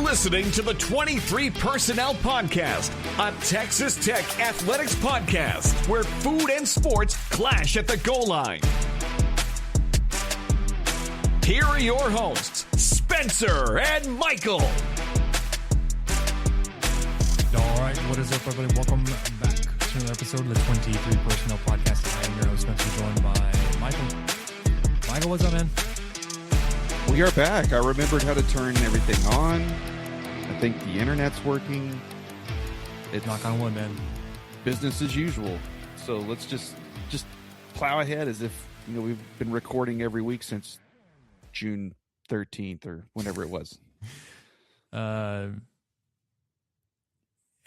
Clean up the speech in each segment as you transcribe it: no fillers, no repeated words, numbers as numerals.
listening to the 23 Personnel Podcast, a Texas Tech athletics podcast where food and sports clash at the goal line. Here are your hosts, Spencer and Michael. All right, what is up, everybody? Welcome back to another episode of the 23 Personnel Podcast. I am your host, Spencer, joined by Michael. Michael, what's up, man? We are back. I remembered how to turn everything on. I think the internet's working. It's Knock on wood, man. business as usual. So let's just plow ahead as if we've been recording every week since June 13th or whenever it was.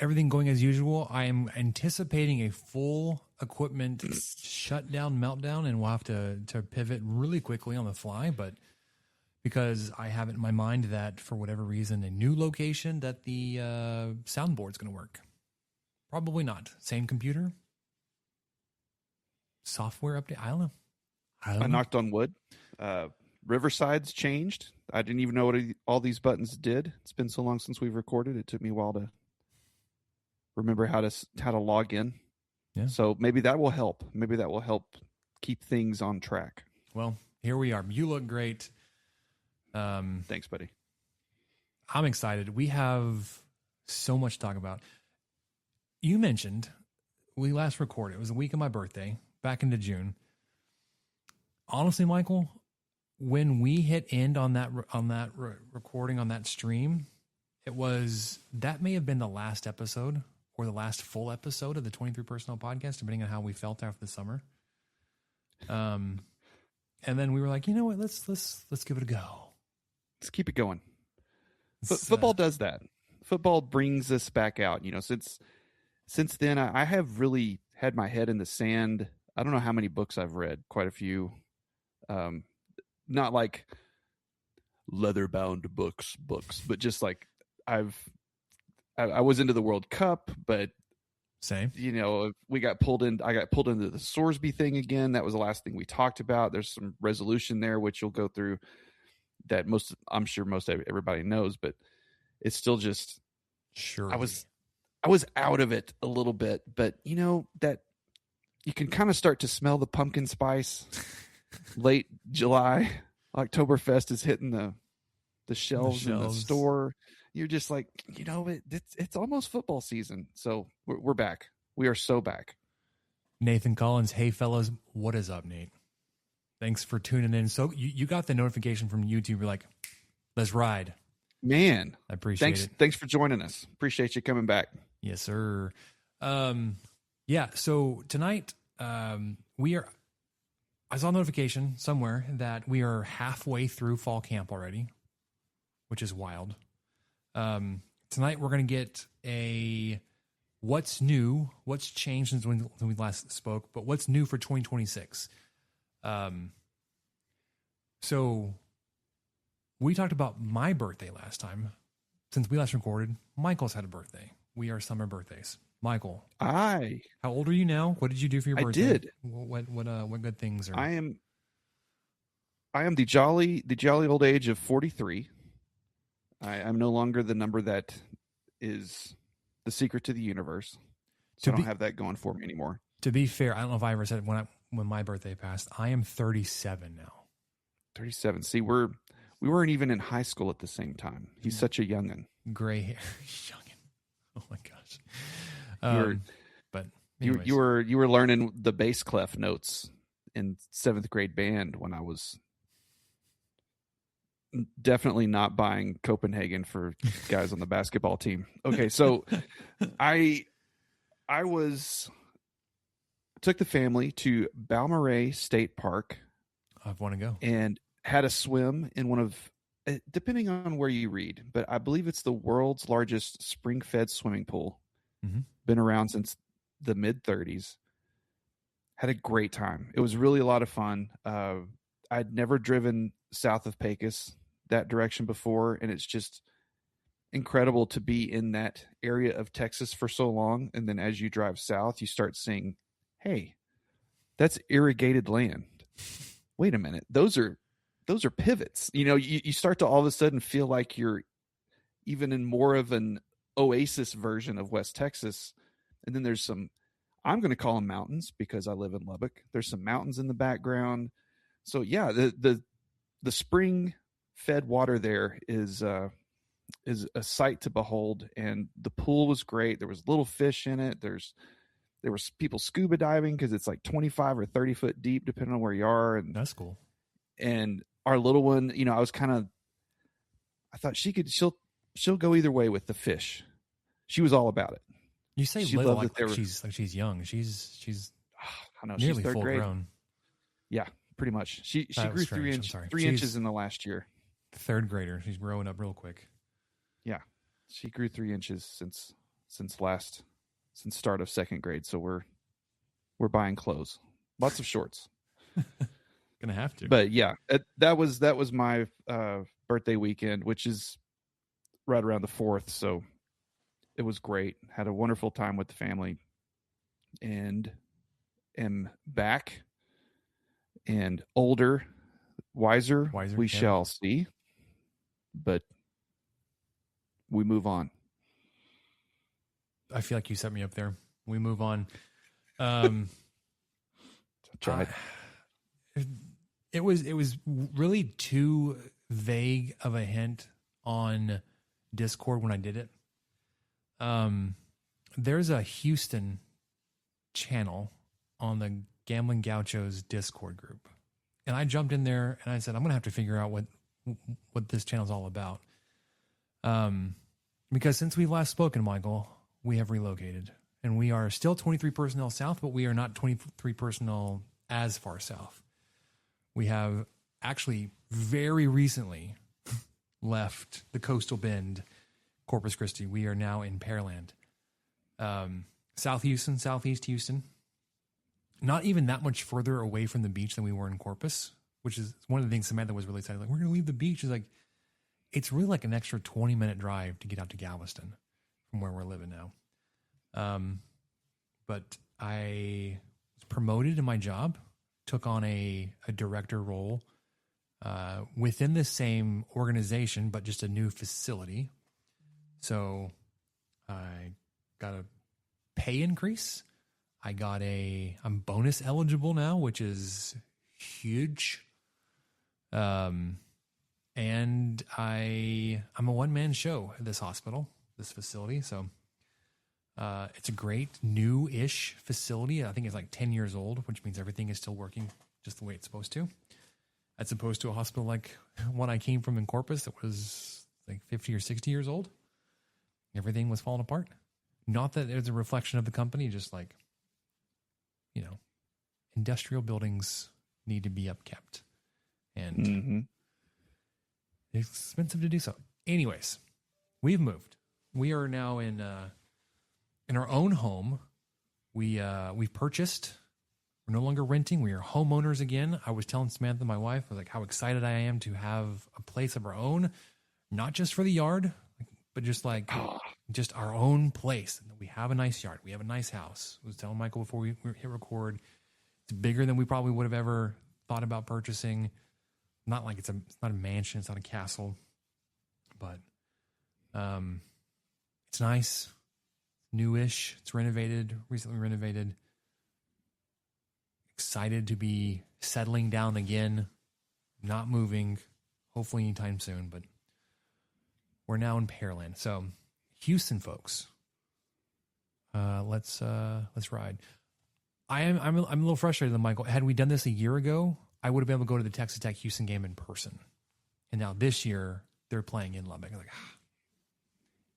Everything going as usual. I am anticipating a full equipment shutdown, meltdown, and we'll have to pivot really quickly on the fly, but because I have it in my mind that for whatever reason, a new location that the soundboard's going to work. Probably not. Same computer. Software update. I don't know. I knocked on wood. Riverside's changed. I didn't even know what all these buttons did. It's been so long since we've recorded. It took me a while to remember how to log in. Yeah. So maybe that will help. Maybe that will help keep things on track. Well, here we are. You look great. Thanks, buddy. I'm excited. We have so much to talk about. You mentioned we last recorded. It was the week of my birthday, back into June. Honestly, Michael, when we hit end on that recording on that stream, that may have been the last episode or the last full episode of the 23 Personnel Podcast, depending on how we felt after the summer. And then we were like, you know what? Let's give it a go. Let's keep it going. Football does that. Football brings us back out. Since then, I have really had my head in the sand. I don't know how many books I've read. Quite a few. Not like leather-bound books, but just like I was into the World Cup, but same. I got pulled into the Sorsby thing again. That was the last thing we talked about. There's some resolution there, which you'll go through. That I'm sure most everybody knows, but it's still just sure. I was out of it a little bit, but that you can kind of start to smell the pumpkin spice. Late July, Oktoberfest is hitting the shelves in the store. You're just like, it's almost football season. So we're back. We are so back. Nathan Collins, hey fellas, what is up, Nate? Thanks for tuning in. So you got the notification from YouTube. You're like, let's ride. Man, I appreciate it. Thanks for joining us. Appreciate you coming back. Yes, sir. Yeah. So tonight, I saw a notification somewhere that we are halfway through fall camp already, which is wild. Tonight we're going to get a what's new, what's changed since when we last spoke, but what's new for 2026. So we talked about my birthday last time. Since we last recorded, Michael's had a birthday. We are summer birthdays. Michael, how old are you now? What did you do for your birthday? I did. What good things are? I am the jolly old age of 43. I'm no longer the number that is the secret to the universe. So I don't have that going for me anymore. To be fair, I don't know if I ever said it when my birthday passed. I am 37 now. 37. See, we weren't even in high school at the same time. He's such a youngin. Gray hair, youngin. Oh my gosh. But anyways. you were learning the bass clef notes in 7th grade band when I was definitely not buying Copenhagen for guys on the basketball team. Okay, so I took the family to Balmorhea State Park. I want to go. And had a swim in one of, depending on where you read, but I believe it's the world's largest spring-fed swimming pool. Mm-hmm. Been around since the mid-30s. Had a great time. It was really a lot of fun. I'd never driven south of Pecos that direction before, and it's just incredible to be in that area of Texas for so long. And then as you drive south, you start seeing, hey, that's irrigated land. Wait a minute. Those are pivots. You start to all of a sudden feel like you're even in more of an oasis version of West Texas. And then there's some, I'm going to call them mountains because I live in Lubbock. There's some mountains in the background. So yeah, the spring fed water there is a sight to behold. And the pool was great. There was little fish in it. There was people scuba diving because it's like 25 or 30 foot deep, depending on where you are. And That's cool. And our little one, you know, I thought she'll go either way with the fish. She was all about it. You say She little loved like she's young. She's I know, nearly she's third full grade. grown. Yeah, pretty much. She That grew was strange. 3 She's inches in the last year. third grader. She's growing up real quick. Yeah, she grew 3 inches since start of second grade. So we're buying clothes, lots of shorts. Gonna have to. But yeah, that was my birthday weekend, which is right around the 4th. So it was great. Had a wonderful time with the family, and am back and older, wiser. We yeah. shall see, but we move on. I feel like you set me up there. We move on. Tried. It was really too vague of a hint on Discord when I did it. There's a Houston channel on the Gambling Gauchos Discord group, and I jumped in there and I said, I'm gonna have to figure out what this channel is all about. Because since we last spoken, Michael, we have relocated, and we are still 23 personnel south, but we are not 23 personnel as far south. We have actually very recently left the coastal bend, Corpus Christi. We are now in Pearland. South Houston, Southeast Houston. Not even that much further away from the beach than we were in Corpus, which is one of the things Samantha was really excited. Like, we're going to leave the beach. She's like, it's really like an extra 20-minute drive to get out to Galveston from where we're living now. But I was promoted in my job, took on a director role within the same organization, but just a new facility. So I got a pay increase. I'm bonus eligible now, which is huge. And I'm a one-man show at this hospital, this facility. So it's a great new-ish facility. I think it's like 10 years old, which means everything is still working just the way it's supposed to. As opposed to a hospital like one I came from in Corpus that was like 50 or 60 years old. Everything was falling apart. Not that it's a reflection of the company, just like, you know, industrial buildings need to be upkept. And it's expensive to do so. Anyways, we've moved. We are now in our own home. We've purchased. We're no longer renting. We are homeowners again. I was telling Samantha, my wife, I was like, how excited I am to have a place of our own, not just for the yard, but just like just our own place. We have a nice yard. We have a nice house. I was telling Michael before we hit record, it's bigger than we probably would have ever thought about purchasing. Not like it's not a mansion, it's not a castle, but it's nice, newish. It's renovated, recently renovated. Excited to be settling down again, not moving, hopefully anytime soon. But we're now in Pearland. So, Houston folks, let's ride. I'm a little frustrated, Michael. Had we done this a year ago, I would have been able to go to the Texas Tech Houston game in person. And now this year they're playing in Lubbock. Like,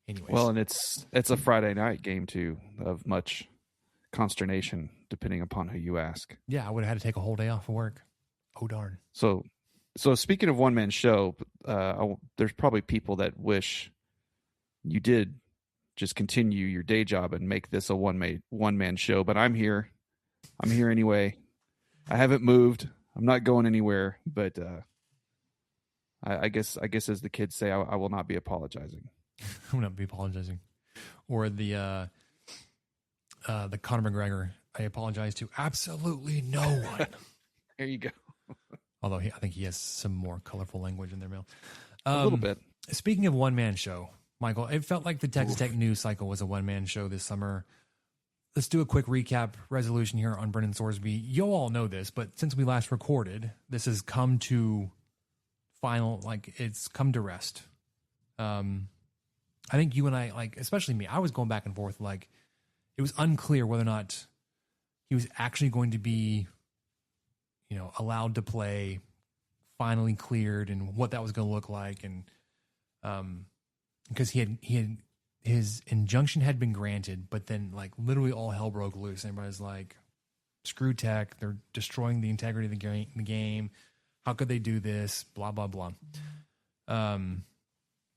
anyways. Well, and it's a Friday night game too, of much consternation depending upon who you ask. Yeah, I would have had to take a whole day off of work. Oh darn. So speaking of one man show, there's probably people that wish you did just continue your day job and make this a one man show. But I'm here. I'm here anyway. I haven't moved. I'm not going anywhere. But I guess as the kids say, I will not be apologizing. I will not be apologizing. Or the Conor McGregor. I apologize to absolutely no one. There you go. Although I think he has some more colorful language in their mail. A little bit. Speaking of one-man show, Michael, it felt like the Texas Tech news cycle was a one-man show this summer. Let's do a quick recap resolution here on Brendan Sorsby. You all know this, but since we last recorded, this has come to it's come to rest. I think you and I, like, especially me, I was going back and forth. Like, it was unclear whether or not he was actually going to be, allowed to play, finally cleared, and what that was going to look like. And because his injunction had been granted, but then like literally all hell broke loose. Everybody's like, screw Tech. They're destroying the integrity of the game. How could they do this? Blah, blah, blah.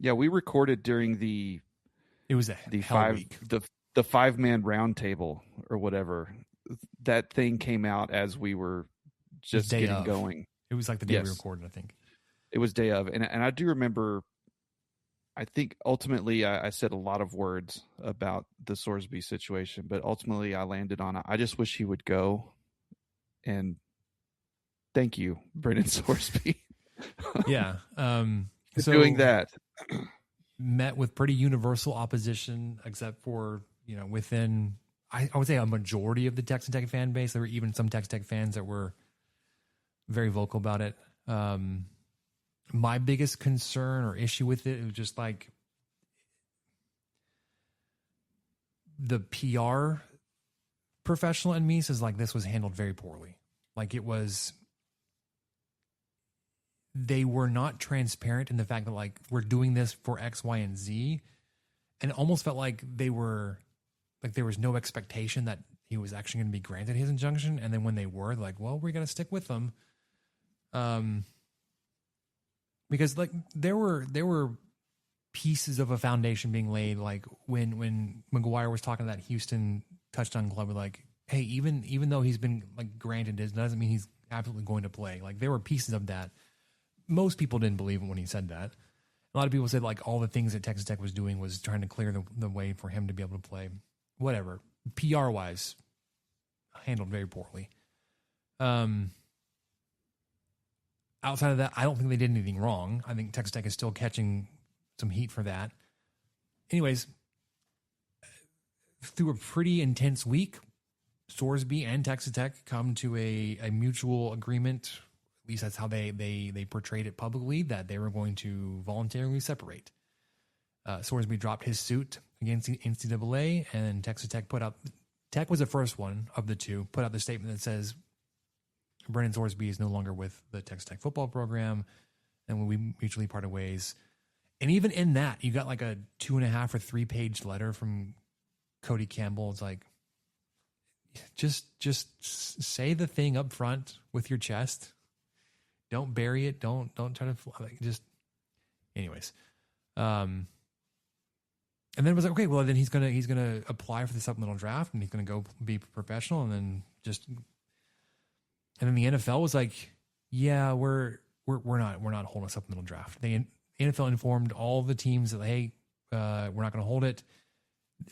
Yeah, we recorded during the 5-man round table or whatever. That thing came out as we were just getting going. It was like the day we recorded, I think. It was day of. And I do remember, I think ultimately I said a lot of words about the Sorsby situation, but ultimately I landed on, I just wish he would go. And thank you, Brendan Sorsby. Yeah. So doing that. Met with pretty universal opposition, except for, within, I would say, a majority of the Texas Tech fan base. There were even some Texas Tech fans that were very vocal about it. My biggest concern or issue with it was just like the PR professional in me says like this was handled very poorly. Like they were not transparent in the fact that like we're doing this for X, Y, and Z. And it almost felt like there was no expectation that he was actually going to be granted his injunction. And then when they were like, well, we're going to stick with them. Because like there were pieces of a foundation being laid, like when McGuire was talking to that Houston touchdown club, like, hey, even though he's been like granted this, doesn't mean he's absolutely going to play. Like there were pieces of that. Most people didn't believe him when he said that. A lot of people said like all the things that Texas Tech was doing was trying to clear the way for him to be able to play. Whatever. PR wise, handled very poorly. Outside of that, I don't think they did anything wrong. I think Texas Tech is still catching some heat for that. Anyways, through a pretty intense week, Sorsby and Texas Tech come to a mutual agreement. At least that's how they portrayed it publicly, that they were going to voluntarily separate. Sorsby dropped his suit against the NCAA, and Texas Tech Tech was the first one of the two, put out the statement that says Brendan Sorsby is no longer with the Texas Tech football program, and we mutually parted ways. And even in that, you got like a 2.5 or 3 page letter from Cody Campbell. It's like, just say the thing up front with your chest. Don't bury it. Don't try to just. Anyways, and then it was like, okay, well then he's gonna apply for the supplemental draft and he's gonna go be professional, and then and then the NFL was like, yeah, we're not holding a supplemental draft. The NFL informed all the teams that, hey, we're not going to hold it.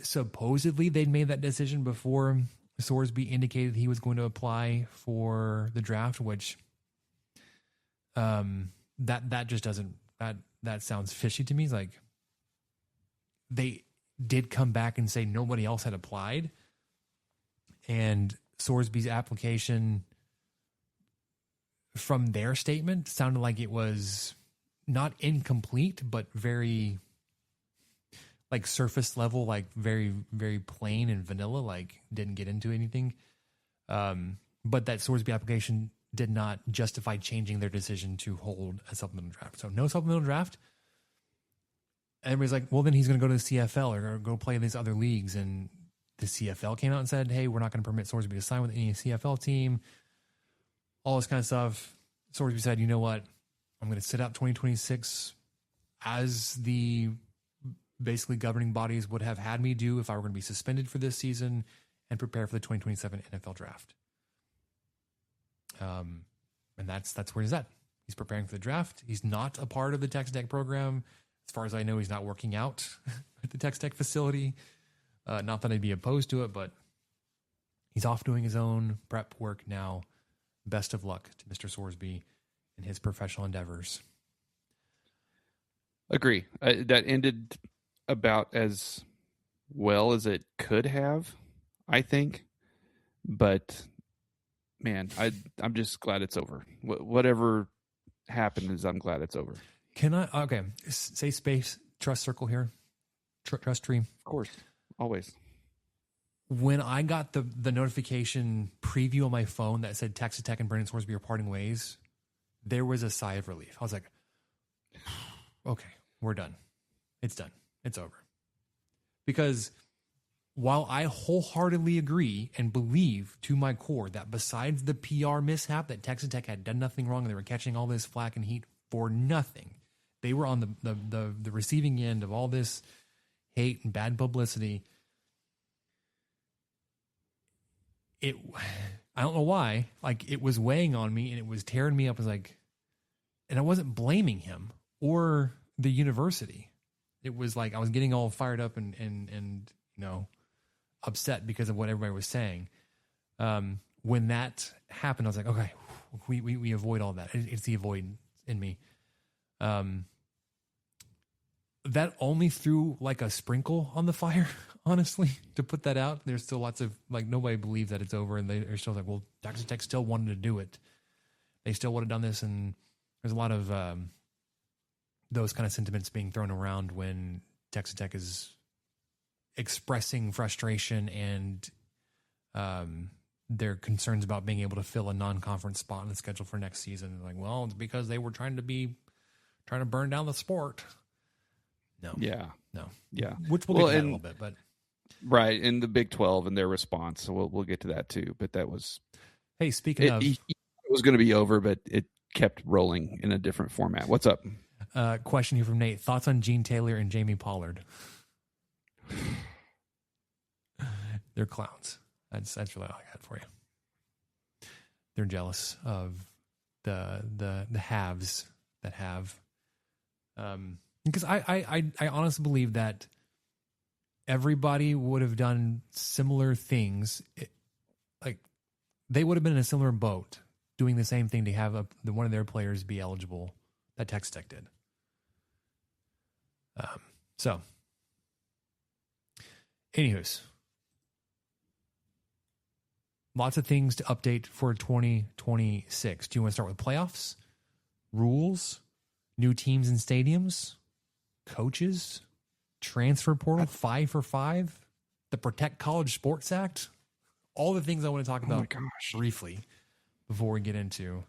Supposedly they'd made that decision before Sorsby indicated he was going to apply for the draft, which that just doesn't, that sounds fishy to me. It's like they did come back and say nobody else had applied, and Sorsby's application from their statement sounded like it was not incomplete, but very like surface level, like very, very plain and vanilla, like didn't get into anything. But that Sorsby application did not justify changing their decision to hold a supplemental draft. So no supplemental draft. Everybody's like, well, then he's going to go to the CFL or go play in these other leagues. And the CFL came out and said, hey, we're not going to permit Sorsby to sign with any CFL team. All this kind of stuff. Sorsby said, you know what? I'm going to sit out 2026 as the basically governing bodies would have had me do if I were going to be suspended for this season, and prepare for the 2027 NFL draft. And that's where he's at. He's preparing for the draft. He's not a part of the Texas Tech program. As far as I know, he's not working out at the Texas Tech facility. Not that I'd be opposed to it, but he's off doing his own prep work now. Best of luck to Mr. Sorsby in his professional endeavors. Agree. That ended about as well as it could have, I think. But man, I'm just glad it's over. Whatever happened is, I'm glad it's over. Can I? Okay, say space trust circle here, trust tree. Of course, always. When I got the notification preview on my phone that said Texas Tech and Brandon Scoresby are parting ways, there was a sigh of relief. I was like, okay, we're done. It's done. It's over. Because while I wholeheartedly agree and believe to my core that besides the PR mishap that Texas Tech had done nothing wrong and they were catching all this flack and heat for nothing, they were on the receiving end of all this hate and bad publicity. I don't know why, like it was weighing on me and it was tearing me up. I was like, and I wasn't blaming him or the university. It was like I was getting all fired up and upset because of what everybody was saying. When that happened, I was like, okay, we avoid all that. It's the avoidance in me. That only threw like a sprinkle on the fire, honestly, to put that out. There's still lots of, like, nobody believes that it's over, and they're still like, well, Texas Tech still wanted to do it. They still would have done this, and there's a lot of those kind of sentiments being thrown around when Texas Tech is expressing frustration and their concerns about being able to fill a non-conference spot in the schedule for next season. Like, well, it's because they were trying to burn down the sport. No. Yeah. No. Yeah. Which we'll get to that in a little bit, but right. In the Big 12 and their response. So we'll get to that too. But that was, hey, speaking of, it was going to be over, but it kept rolling in a different format. What's up? Question here from Nate. Thoughts on Gene Taylor and Jamie Pollard? They're clowns. That's really all I got for you. They're jealous of the haves that have. Because I honestly believe that everybody would have done similar things. Like they would have been in a similar boat doing the same thing to have one of their players be eligible that Texas Tech did. So, anywho's, lots of things to update for 2026. Do you want to start with playoffs, rules, new teams and stadiums, coaches, transfer portal, 5 for 5, the Protect College Sports Act? All the things I want to talk about briefly before we get into.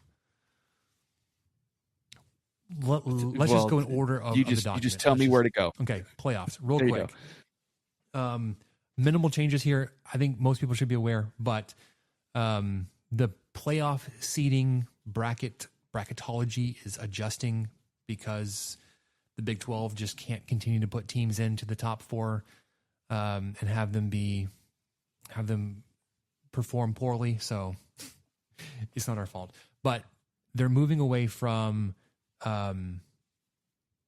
Let's just go in order of the document. You just tell me where to go. Okay, playoffs, real quick. Minimal changes here. I think most people should be aware, but the playoff seeding bracketology is adjusting because the Big 12 just can't continue to put teams into the top 4 and have them perform poorly. So it's not our fault, but they're moving away from, or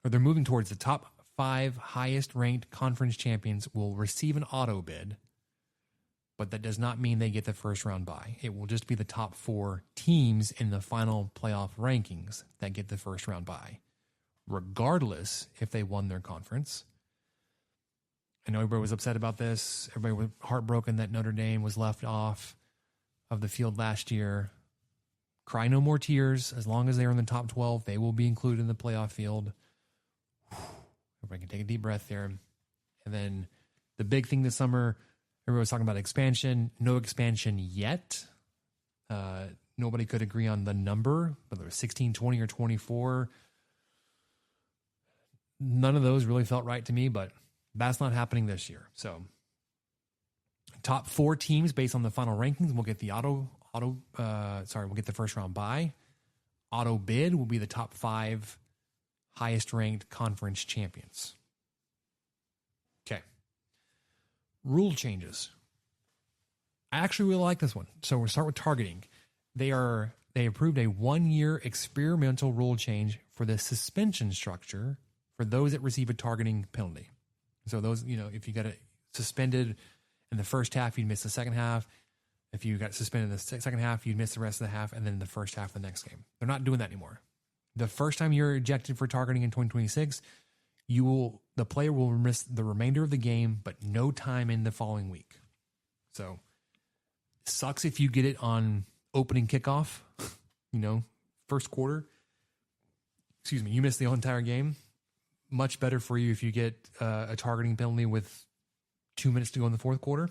they're moving towards the top 5 highest ranked conference champions will receive an auto bid, but that does not mean they get the first round bye. It will just be the top 4 teams in the final playoff rankings that get the first round bye, regardless if they won their conference. I know everybody was upset about this. Everybody was heartbroken that Notre Dame was left off of the field last year. Cry no more tears. As long as they're in the top 12, they will be included in the playoff field. Everybody can take a deep breath there. And then the big thing this summer, everybody was talking about expansion. No expansion yet. Nobody could agree on the number, whether it was 16, 20, or 24. None of those really felt right to me, but that's not happening this year. So top 4 teams based on the final rankings will get the we'll get the first round bye. Auto bid will be the top 5 highest ranked conference champions. Okay. Rule changes. I actually really like this one. So we'll start with targeting. They approved a 1-year experimental rule change for the suspension structure for those that receive a targeting penalty. So those, if you got suspended in the first half, you'd miss the second half. If you got suspended in the second half, you'd miss the rest of the half, and then the first half of the next game. They're not doing that anymore. The first time you're ejected for targeting in 2026, the player will miss the remainder of the game, but no time in the following week. So sucks if you get it on opening kickoff, first quarter. Excuse me, you miss the whole entire game. Much better for you if you get a targeting penalty with 2 minutes to go in the fourth quarter.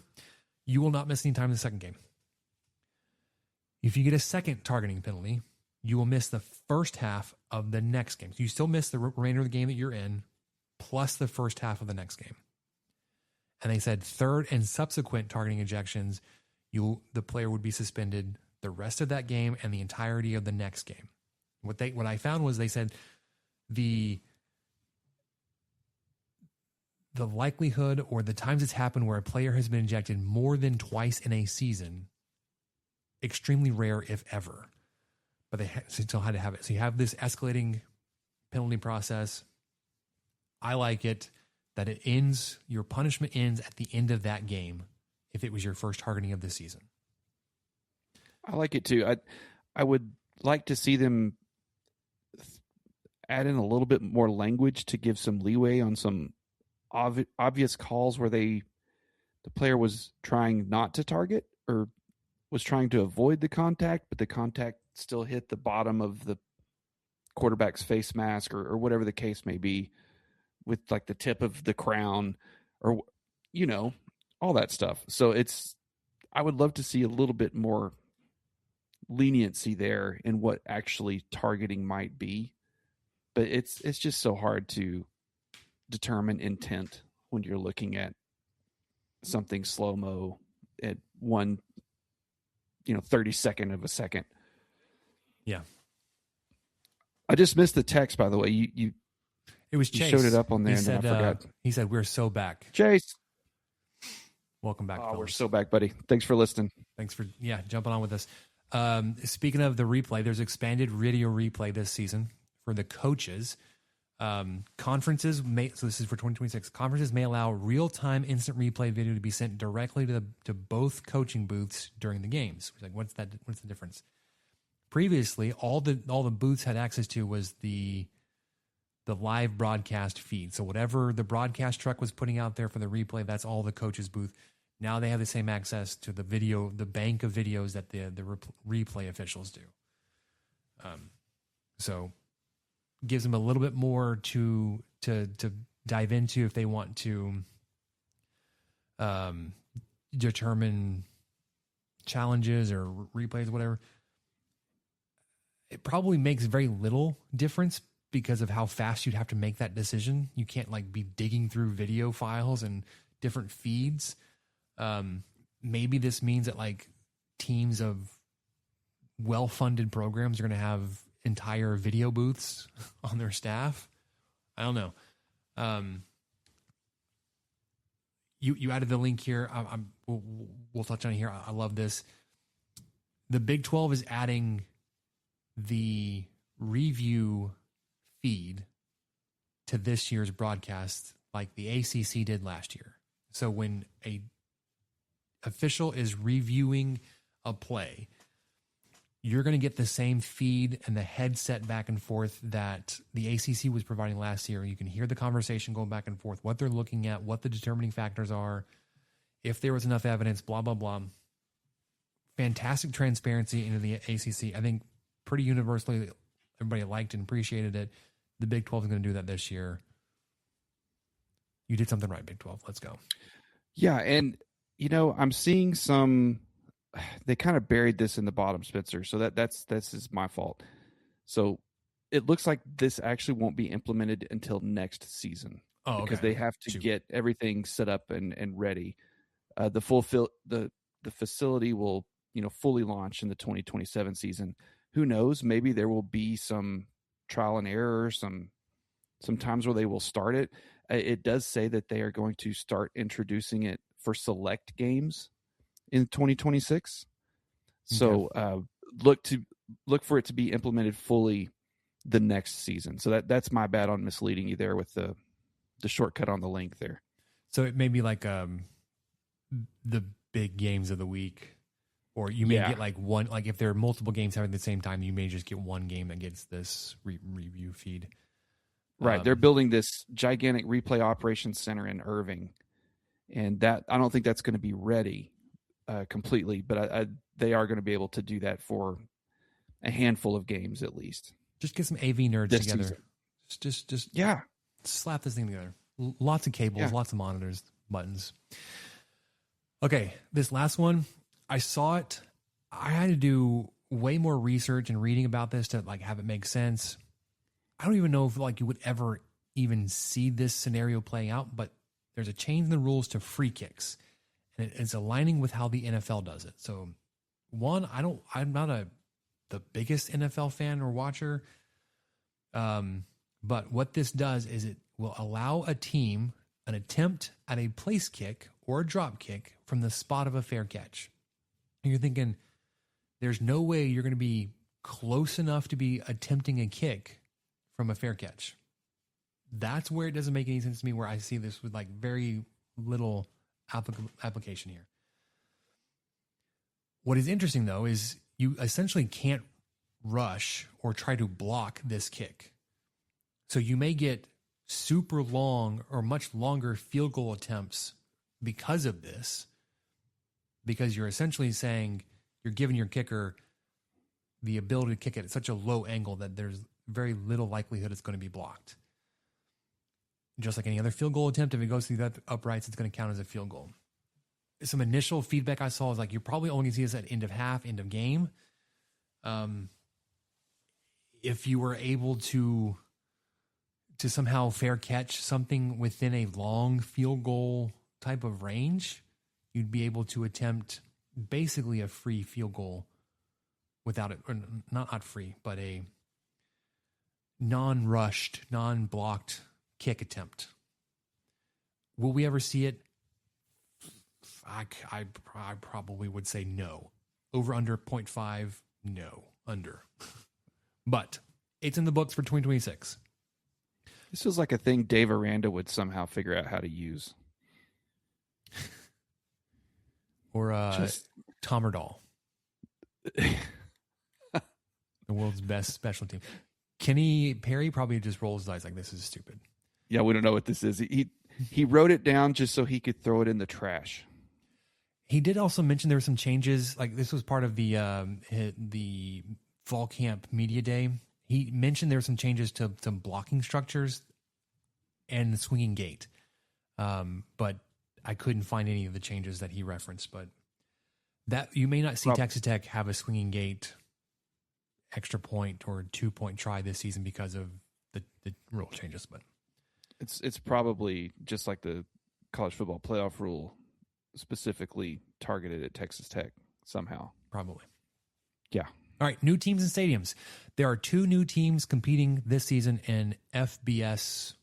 You will not miss any time in the second game. If you get a second targeting penalty, you will miss the first half of the next game. So you still miss the remainder of the game that you're in, plus the first half of the next game. And they said third and subsequent targeting ejections, the player would be suspended the rest of that game and the entirety of the next game. What I found was they said the likelihood or the times it's happened where a player has been ejected more than twice in a season, extremely rare if ever. But they still had to have it. So you have this escalating penalty process. I like it that it ends, your punishment ends at the end of that game if it was your first targeting of the season. I like it too. I would like to see them add in a little bit more language to give some leeway on some obvious calls where the player was trying not to target or was trying to avoid the contact, but the contact still hit the bottom of the quarterback's face mask or whatever the case may be, with like the tip of the crown or, all that stuff. So I would love to see a little bit more leniency there in what actually targeting might be, but it's just so hard to determine intent when you're looking at something slow-mo at 32nd of a second. Yeah. I just missed the text, by the way. You it was Chase. Showed it up on there, and I forgot. He said, "We're so back." Chase. Welcome back. Oh, we're so back, buddy. Thanks for listening. Thanks for jumping on with us. Speaking of the replay, there's expanded video replay this season for the coaches. Conferences so this is for 2026. Conferences may allow real-time instant replay video to be sent directly to both coaching booths during the games. Like, what's the difference? Previously, all the booths had access to was the live broadcast feed. So whatever the broadcast truck was putting out there for the replay, that's all the coach's booth. Now they have the same access to the video, the bank of videos that the replay officials do. So gives them a little bit more to dive into if they want to determine challenges or replays, whatever. It probably makes very little difference because of how fast you'd have to make that decision. You can't be digging through video files and different feeds. Maybe this means that teams of well-funded programs are going to have entire video booths on their staff. I don't know. You added the link here. We'll touch on it here. I love this. The Big 12 is adding the review feed to this year's broadcast like the ACC did last year. So when a official is reviewing a play, you're going to get the same feed and the headset back and forth that the ACC was providing last year. You can hear the conversation going back and forth, what they're looking at, what the determining factors are, if there was enough evidence, blah, blah, blah. Fantastic transparency into the ACC. I think pretty universally, everybody liked and appreciated it. The Big 12 is going to do that this year. You did something right, Big 12. Let's go. Yeah, and, I'm seeing some... They kind of buried this in the bottom, Spencer. So that's my fault. So it looks like this actually won't be implemented until next season. Oh, because okay. they have to get everything set up and ready. The facility will fully launch in the 2027 season. Who knows? Maybe there will be some trial and error, some times where they will start it. It does say that they are going to start introducing it for select games in 2026. So look for it to be implemented fully the next season. So that's my bad on misleading you there with the shortcut on the link there. So it may be like the big games of the week, or you may get one, if there are multiple games happening at the same time, you may just get one game that gets this review feed. Right. They're building this gigantic replay operations center in Irving, and that I don't think that's going to be ready completely, but they are going to be able to do that for a handful of games at least. Just get some AV nerds This together. season. Just Yeah. slap this thing together. Lots of cables, lots of monitors, buttons. Okay, this last one, I saw it. I had to do way more research and reading about this to like have it make sense. I don't even know if like you would ever even see this scenario playing out, but there's a change in the rules to free kicks, and it's aligning with how the NFL does it. So, one, I'm not the biggest NFL fan or watcher, but what this does is it will allow a team an attempt at a place kick or a drop kick from the spot of a fair catch. And you're thinking, there's no way you're going to be close enough to be attempting a kick from a fair catch. That's where it doesn't make any sense to me, where I see this with like very little application here. What is interesting though is you essentially can't rush or try to block this kick. So you may get super long or much longer field goal attempts because of this, because you're essentially saying you're giving your kicker the ability to kick it at such a low angle that there's very little likelihood it's going to be blocked. Just like any other field goal attempt, if it goes through the uprights, it's going to count as a field goal. Some initial feedback I saw is like, you're probably only going to see this at end of half, end of game. If you were able to somehow fair catch something within a long field goal type of range, you'd be able to attempt basically a free field goal without it, or not free, but a non-rushed, non-blocked kick attempt. Will we ever see it? I probably would say no. Over under 0.5, no. Under. But it's in the books for 2026. This feels like a thing Dave Aranda would somehow figure out how to use. Or Tom Erdahl. The world's best special team. Kenny Perry probably just rolls his eyes like, this is stupid. Yeah, we don't know what this is. He wrote it down just so he could throw it in the trash. He did also mention there were some changes. Like this was part of the fall camp media day. He mentioned there were some changes to some blocking structures and the swinging gate. But I couldn't find any of the changes that he referenced. But that you may not see Texas Tech have a swinging gate extra point or 2-point try this season because of the rule changes. But it's probably just like the college football playoff rule, specifically targeted at Texas Tech somehow. Probably. Yeah. All right, new teams and stadiums. There are 2 new teams competing this season in FBS,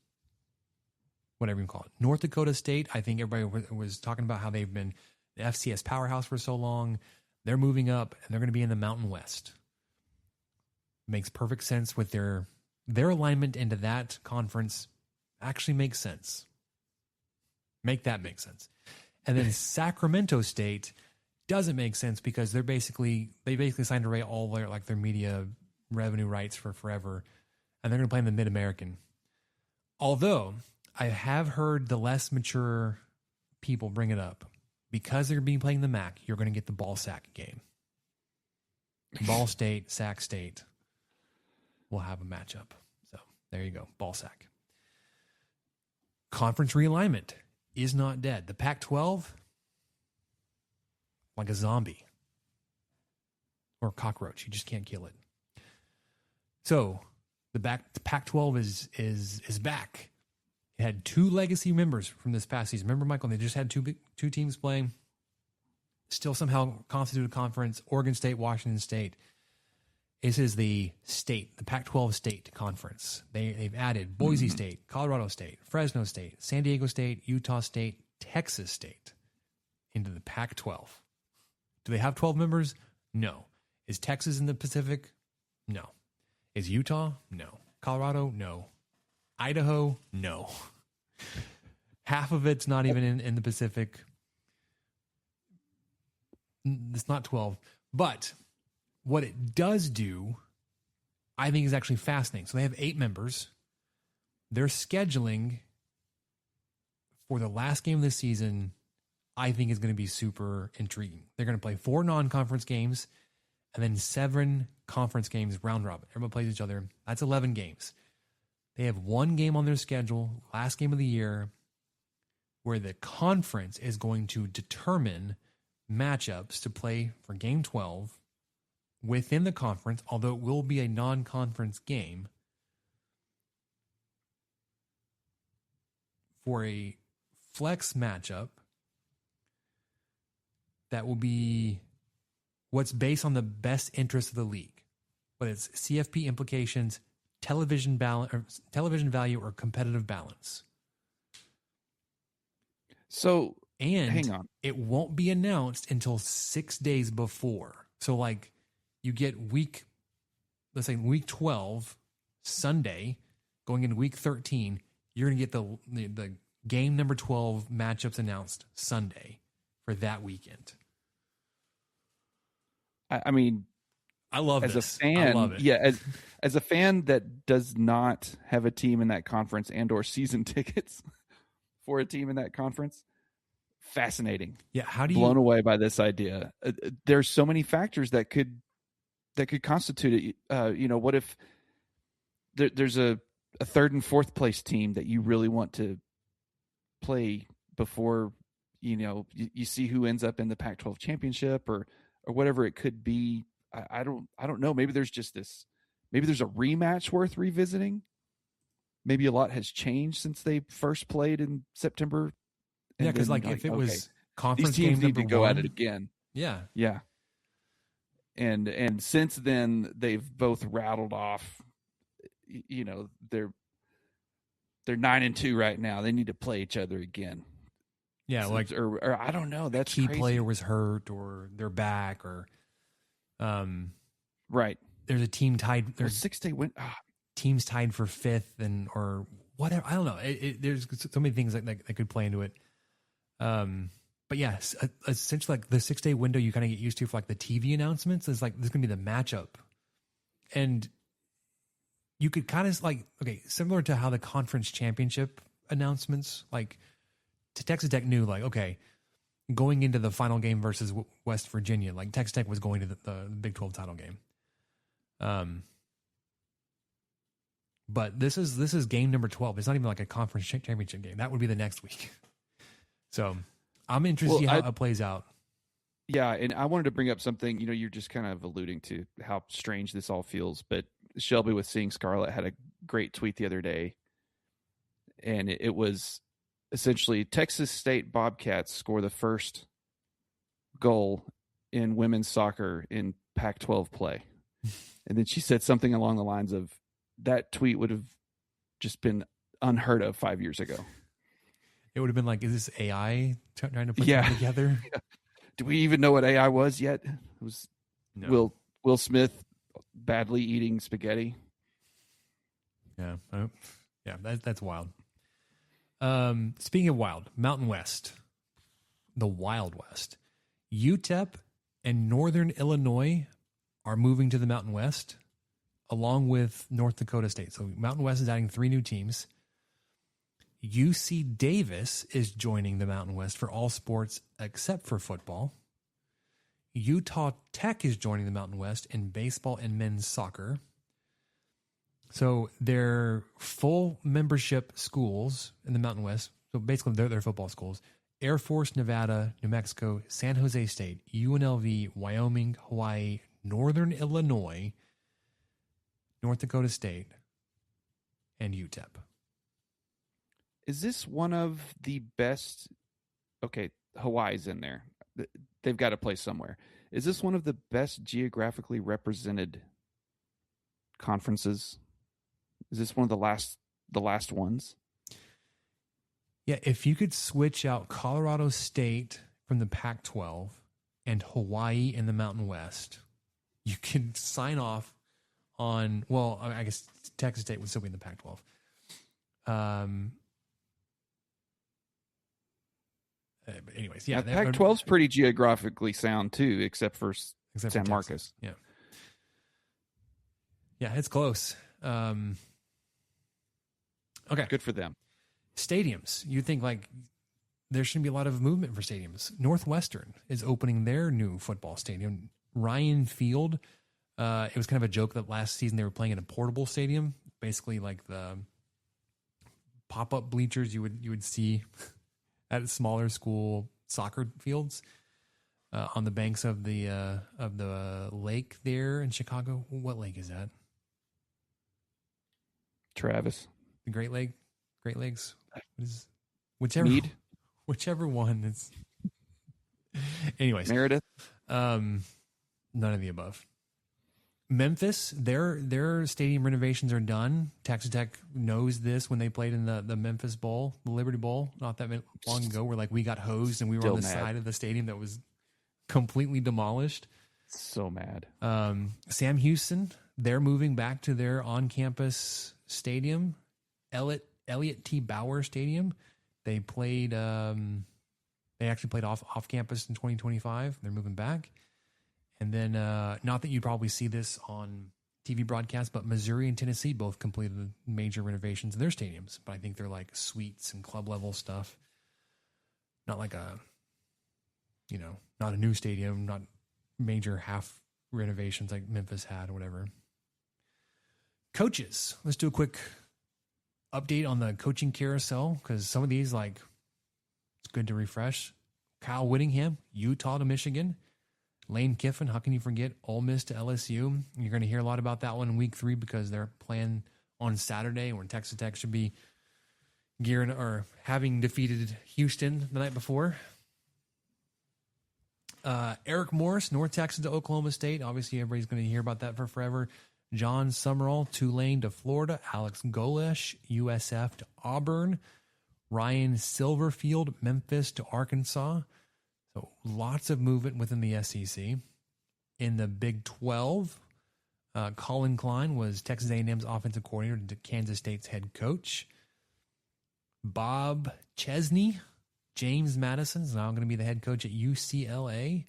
whatever you call it. North Dakota State, I think everybody was talking about how they've been the FCS powerhouse for so long. They're moving up, and they're going to be in the Mountain West. Makes perfect sense with their alignment into that conference. Actually makes sense. Make that make sense. And then Sacramento State doesn't make sense because they basically signed away all their media revenue rights for forever, and they're going to play in the Mid-American. Although I have heard the less mature people bring it up, because they're being playing the MAC, you're going to get the Ball Sac game. Ball State, Sac State will have a matchup. So there you go, Ball Sac. Conference realignment is not dead. The Pac-12, like a zombie or a cockroach, you just can't kill it. So the Pac-12 is back. It had 2 legacy members from this past season. Remember, Michael, they just had two teams playing. Still somehow constitute a conference. Oregon State, Washington State. This is the Pac-12 state conference. They've added Boise State, Colorado State, Fresno State, San Diego State, Utah State, Texas State into the Pac-12. Do they have 12 members? No. Is Texas in the Pacific? No. Is Utah? No. Colorado? No. Idaho? No. Half of it's not even in the Pacific. It's not 12. But what it does do, I think, is actually fascinating. So they have 8 members. their scheduling for the last game of the season, I think, is going to be super intriguing. They're going to play 4 non-conference games and then 7 conference games round robin. Everyone plays each other. That's 11 games. They have 1 game on their schedule, last game of the year, where the conference is going to determine matchups to play for game 12 within the conference, although it will be a non-conference game, for a flex matchup that will be what's based on the best interest of the league, whether it's CFP implications, television value, or competitive balance. So, and hang on, it won't be announced until 6 days before. So, like, you get let's say week 12, Sunday, going into week 13, you're going to get the game number 12 matchups announced Sunday for that weekend. I mean, I love as this. a fan, I love it. yeah, as a fan that does not have a team in that conference and or season tickets for a team in that conference, fascinating. Yeah, how do you blown away by this idea? There's so many factors that could constitute it. What if there's a 3rd and 4th place team that you really want to play before you see who ends up in the Pac-12 championship or whatever it could be. I don't know. Maybe there's just this. Maybe there's a rematch worth revisiting. Maybe a lot has changed since they first played in September. Yeah, because if it was conference these teams game need to number go 1, at it again. Yeah. And since then they've both rattled off. They're 9-2 right now. They need to play each other again. Yeah, or I don't know. That's key crazy. Player was hurt, or they're back, or right. There's a team tied. There's 6-day win. Teams tied for 5th, or whatever. I don't know. There's so many things that could play into it. But yes, essentially, like the 6-day window you kind of get used to for like the TV announcements is like this is gonna be the matchup, and you could kind of similar to how the conference championship announcements, like Texas Tech knew, like, okay, going into the final game versus West Virginia, like Texas Tech was going to the Big 12 title game. But this is game number 12. It's not even like a conference championship game. That would be the next week. So I'm interested to see how it plays out. Yeah, and I wanted to bring up something. You're just kind of alluding to how strange this all feels, but Shelby with Seeing Scarlet had a great tweet the other day, and it was essentially Texas State Bobcats score the first goal in women's soccer in Pac-12 play. And then she said something along the lines of, that tweet would have just been unheard of 5 years ago. It would have been like, is this AI trying to put something together? Yeah. Do we even know what AI was yet? It was Will Smith badly eating spaghetti. Yeah. Yeah, that's wild. Speaking of wild, Mountain West, the Wild West, UTEP and Northern Illinois are moving to the Mountain West, along with North Dakota State. So Mountain West is adding 3 new teams. UC Davis is joining the Mountain West for all sports except for football. Utah Tech is joining the Mountain West in baseball and men's soccer. So they're full membership schools in the Mountain West. So basically they're football schools. Air Force, Nevada, New Mexico, San Jose State, UNLV, Wyoming, Hawaii, Northern Illinois, North Dakota State, and UTEP. Is this one of the best? Okay, Hawaii's in there. They've got to play somewhere. Is this one of the best geographically represented conferences? Is this one of the last ones? Yeah, if you could switch out Colorado State from the Pac-12 and Hawaii in the Mountain West, you can sign off on, well, I guess Texas State would still be in the Pac-12. But anyways, yeah. Pac-12's pretty geographically sound too, except for San Marcos. Yeah. Yeah, it's close. Okay. Good for them. Stadiums. You think like there shouldn't be a lot of movement for stadiums. Northwestern is opening their new football stadium, Ryan Field. It was kind of a joke that last season they were playing in a portable stadium, basically like the pop-up bleachers you would see at smaller school soccer fields on the banks of the lake there in Chicago. What lake is that? Travis. The Great Lakes. What is Mead? whichever one is. Anyways, Meredith. none of the above. Memphis, their stadium renovations are done. Texas Tech knows this when they played in the Memphis Bowl, the Liberty Bowl, not that long ago, where like we got hosed and we were Still on the mad. side of the stadium that was completely demolished. So mad. Sam Houston, they're moving back to their on-campus stadium, Elliott T. Bauer Stadium. They played. They actually played off campus in 2025. They're moving back. And then, not that you'd probably see this on TV broadcast, but Missouri and Tennessee both completed major renovations in their stadiums. But I think they're like suites and club level stuff. Not like not a new stadium, not major half renovations like Memphis had or whatever. Coaches. Let's do a quick update on the coaching carousel because some of these, like, it's good to refresh. Kyle Whittingham, Utah to Michigan. Lane Kiffin, how can you forget Ole Miss to LSU? You're going to hear a lot about that one in week 3 because they're playing on Saturday when Texas Tech should be gearing or having defeated Houston the night before. Eric Morris, North Texas to Oklahoma State. Obviously, everybody's going to hear about that for forever. John Summerall, Tulane to Florida. Alex Golesh, USF to Auburn. Ryan Silverfield, Memphis to Arkansas. So lots of movement within the SEC. In the Big 12, Colin Klein was Texas A&M's offensive coordinator to Kansas State's head coach. Bob Chesney, James Madison is now going to be the head coach at UCLA.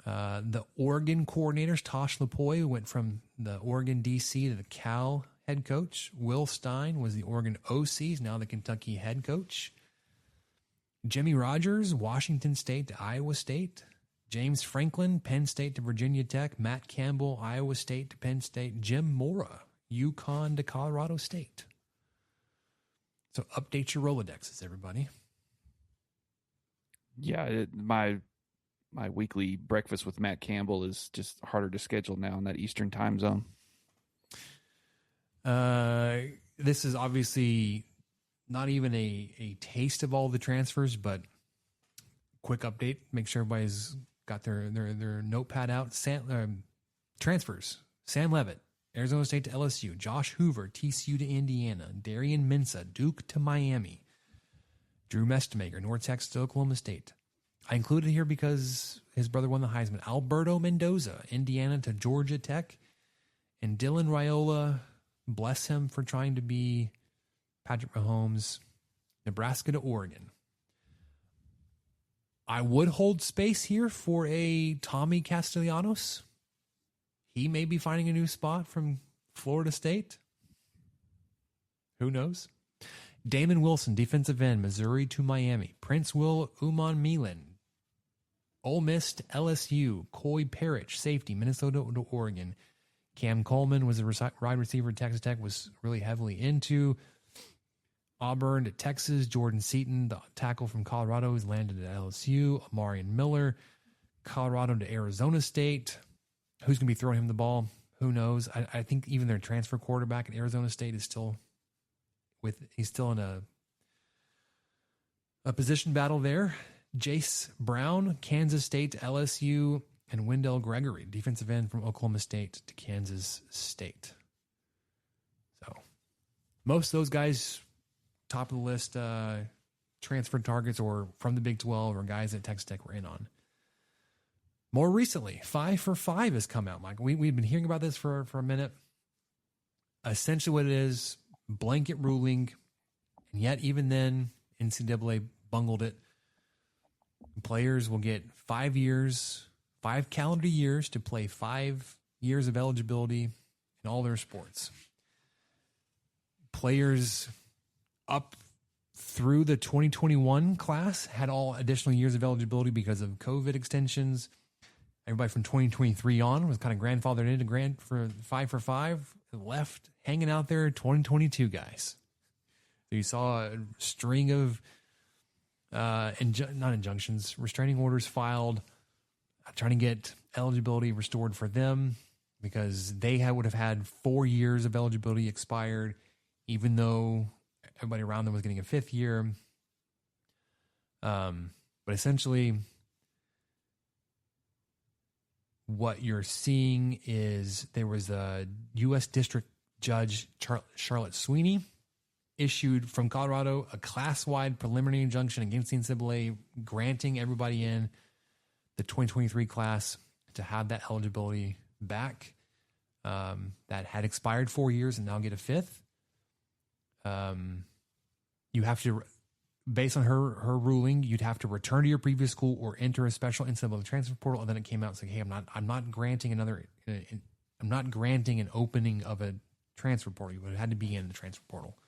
The Oregon coordinators, Tosh Lupoi, went from the Oregon DC to the Cal head coach. Will Stein was the Oregon OC, he's now the Kentucky head coach. Jimmy Rogers, Washington State to Iowa State. James Franklin, Penn State to Virginia Tech. Matt Campbell, Iowa State to Penn State. Jim Mora, UConn to Colorado State. So update your Rolodexes, everybody. Yeah, my weekly breakfast with Matt Campbell is just harder to schedule now in that Eastern time zone. This is obviously not even a taste of all the transfers, but quick update. Make sure everybody's got their notepad out. Transfers. Sam Levitt, Arizona State to LSU. Josh Hoover, TCU to Indiana. Darian Mensah, Duke to Miami. Drew Mestemaker, North Texas to Oklahoma State. I included here because his brother won the Heisman. Alberto Mendoza, Indiana to Georgia Tech. And Dylan Raiola, bless him for trying to be Patrick Mahomes, Nebraska to Oregon. I would hold space here for a Tommy Castellanos. He may be finding a new spot from Florida State. Who knows? Damon Wilson, defensive end, Missouri to Miami. Prince Will Uman Milan, Ole Miss to LSU. Coy Parrish, safety, Minnesota to Oregon. Cam Coleman was a wide receiver Texas Tech was really heavily into. Auburn to Texas. Jordan Seaton, the tackle from Colorado, has landed at LSU. Amarian Miller, Colorado to Arizona State. Who's going to be throwing him the ball? Who knows? I think even their transfer quarterback at Arizona State is still he's still in a position battle there. Jace Brown, Kansas State to LSU. And Wendell Gregory, defensive end from Oklahoma State to Kansas State. So most of those guys, top of the list, transfer targets or from the Big 12 or guys that Texas Tech were in on. More recently, 5 for 5 has come out, Mike. We've been hearing about this for a minute. Essentially what it is, blanket ruling, and yet even then, NCAA bungled it. Players will get 5 calendar years to play 5 years of eligibility in all their sports. Players up through the 2021 class had all additional years of eligibility because of COVID extensions. Everybody from 2023 on was kind of grandfathered into grant for 5 for 5, left hanging out there 2022 guys. So you saw a string of not injunctions, restraining orders filed, trying to get eligibility restored for them because they would have had 4 years of eligibility expired, even though everybody around them was getting a 5th year. But essentially, what you're seeing is there was a U.S. District Judge, Charlotte Sweeney, issued from Colorado a class-wide preliminary injunction against the NCAA, granting everybody in the 2023 class to have that eligibility back that had expired 4 years and now get a 5th. You have to, based on her ruling, you'd have to return to your previous school or enter a special NCAA transfer portal. And then it came out saying, "Hey, I'm not granting an opening of a transfer portal. You would have had to be in the transfer portal."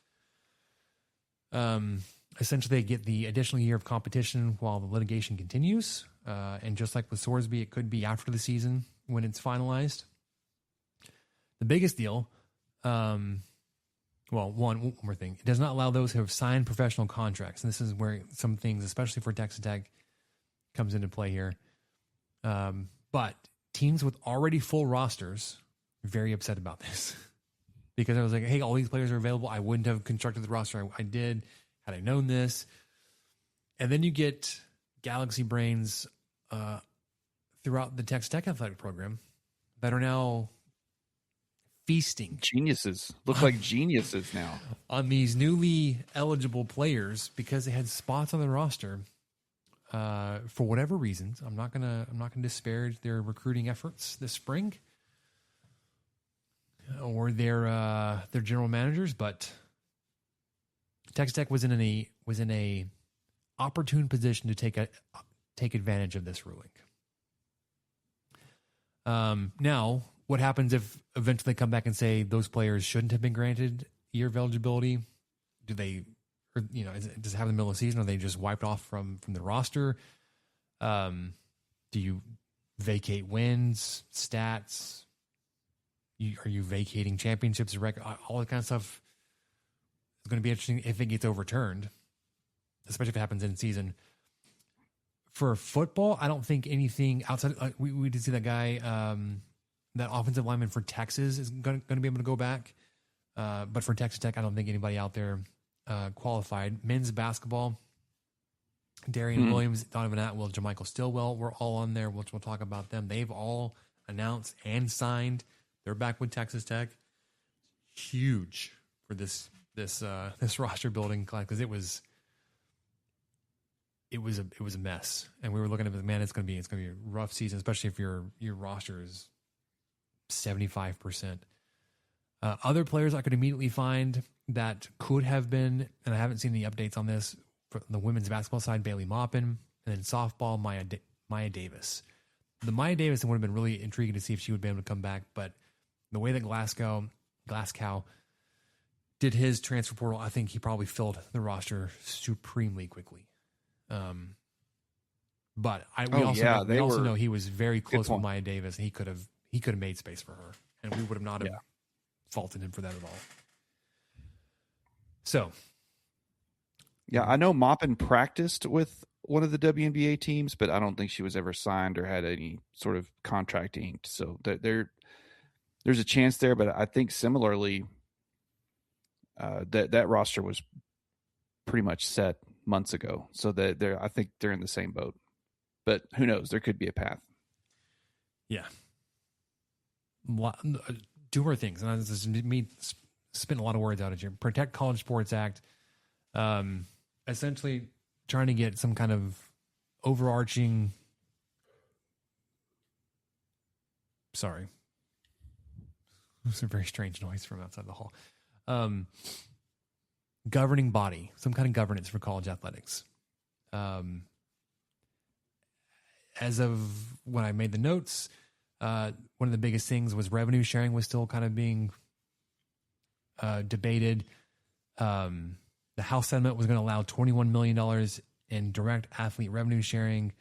Essentially, they get the additional year of competition while the litigation continues. And just like with Sorsby, it could be after the season when it's finalized. The biggest deal, one more thing. It does not allow those who have signed professional contracts. And this is where some things, especially for Texas Tech, comes into play here. But teams with already full rosters are very upset about this. Because I was like, hey, all these players are available. I wouldn't have constructed the roster I did had I known this. And then you get galaxy brains throughout the Texas Tech athletic program that are now feasting. Geniuses. Look like geniuses now. On these newly eligible players because they had spots on the roster for whatever reasons. I'm not gonna disparage their recruiting efforts this spring or their general managers, but Texas Tech was in a opportune position to take advantage of this ruling. Now, what happens if eventually they come back and say those players shouldn't have been granted year of eligibility? Does it happen in the middle of the season? Are they just wiped off from the roster? Do you vacate wins, stats? Are you vacating championships, record? All that kind of stuff is going to be interesting if it gets overturned, especially if it happens in season. For football, I don't think anything outside. We did see that guy, that offensive lineman for Texas is going to be able to go back. But for Texas Tech, I don't think anybody out there qualified. Men's basketball, Darian Williams, Donovan Atwell, Jermichael Stillwell, we're all on there, which we'll talk about them. They've all announced and signed. They're back with Texas Tech. Huge for this roster building because it was a mess, and we were looking at it, man, it's gonna be a rough season, especially if your roster is 75%. Other players I could immediately find that could have been, and I haven't seen the updates on this, for the women's basketball side, Bailey Maupin, and then softball, Maya Davis. The Maya Davis, it would have been really intriguing to see if she would be able to come back, but the way that Glasgow did his transfer portal, I think he probably filled the roster supremely quickly. But we also know he was very close with Maya Davis, and he could have made space for her, and we would have not have faulted him for that at all. So, yeah, I know Maupin practiced with one of the WNBA teams, but I don't think she was ever signed or had any sort of contract inked. So there's a chance there, but I think similarly, that roster was pretty much set months ago. So I think they're in the same boat. But who knows? There could be a path. Yeah. Two more things, and this is me spitting a lot of words out at you. Protect College Sports Act. Essentially trying to get some kind of overarching. Sorry. It's a very strange noise from outside the hall. Governing body, some kind of governance for college athletics. As of when I made the notes, one of the biggest things was revenue sharing was still kind of being debated. The House Senate was going to allow $21 million in direct athlete revenue sharing,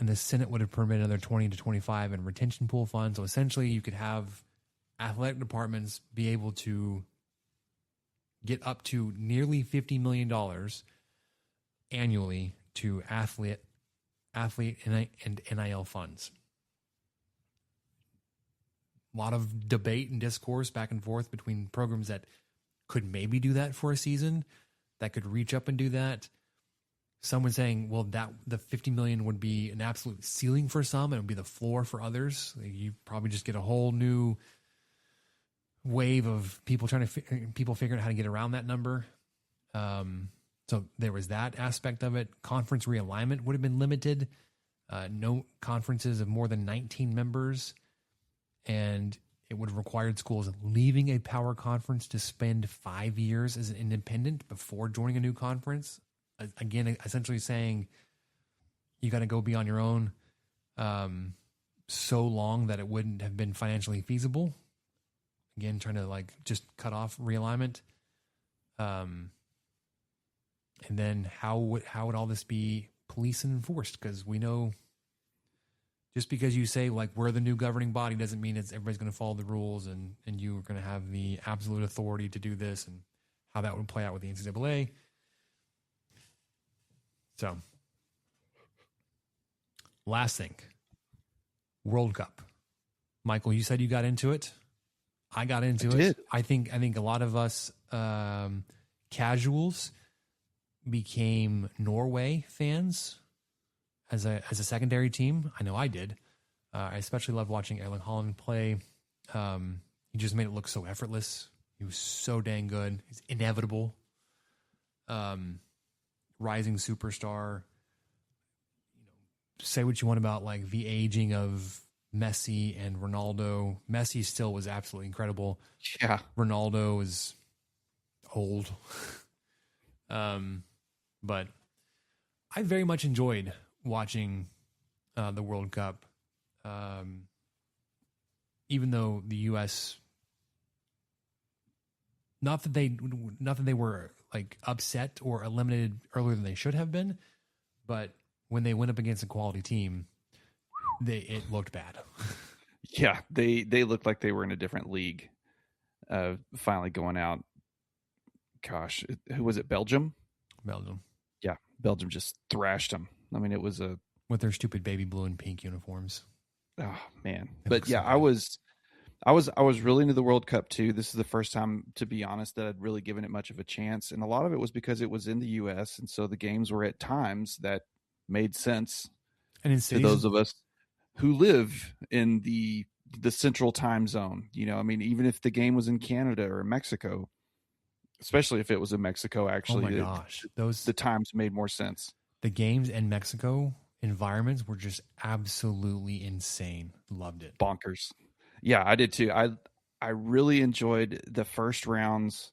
and the Senate would have permitted another 20 to 25 in retention pool funds. So essentially, you could have athletic departments be able to get up to nearly $50 million annually to athlete and NIL funds. A lot of debate and discourse back and forth between programs that could maybe do that for a season, that could reach up and do that. Someone saying, well, that the 50 million would be an absolute ceiling for some, and it would be the floor for others. You probably just get a whole new wave of people figuring out how to get around that number. So there was that aspect of it. Conference realignment would have been limited. No conferences of more than 19 members. And it would have required schools leaving a power conference to spend 5 years as an independent before joining a new conference. Again, essentially saying you got to go be on your own so long that it wouldn't have been financially feasible. Again, trying to like just cut off realignment. And then how would all this be policed and enforced? Because we know just because you say like we're the new governing body doesn't mean everybody's going to follow the rules and you are going to have the absolute authority to do this, and how that would play out with the NCAA. So, last thing, World Cup. Michael, you said you got into it. I got into it. Did. I think a lot of us casuals became Norway fans as a secondary team. I know I did. I especially loved watching Erling Haaland play. He just made it look so effortless. He was so dang good. He's inevitable. Rising superstar. Say what you want about like the aging of Messi and Ronaldo. Messi still was absolutely incredible. Yeah. Ronaldo is old. But I very much enjoyed watching the World Cup. Even though the U.S. not that they were like upset or eliminated earlier than they should have been, but when they went up against a quality team, it looked bad. Yeah, they looked like they were in a different league. Finally going out. Gosh, who was it? Belgium. Yeah, Belgium just thrashed them. I mean, it was with their stupid baby blue and pink uniforms. Oh man, but yeah, I was really into the World Cup too. This is the first time, to be honest, that I'd really given it much of a chance, and a lot of it was because it was in the U.S. and so the games were at times that made sense and to those of us who live in the central time zone. You know, I mean, even if the game was in Canada or Mexico, especially if it was in Mexico, actually, oh my gosh, the times made more sense. The games in Mexico environments were just absolutely insane. Loved it. Bonkers. Yeah, I did too. I really enjoyed the first rounds.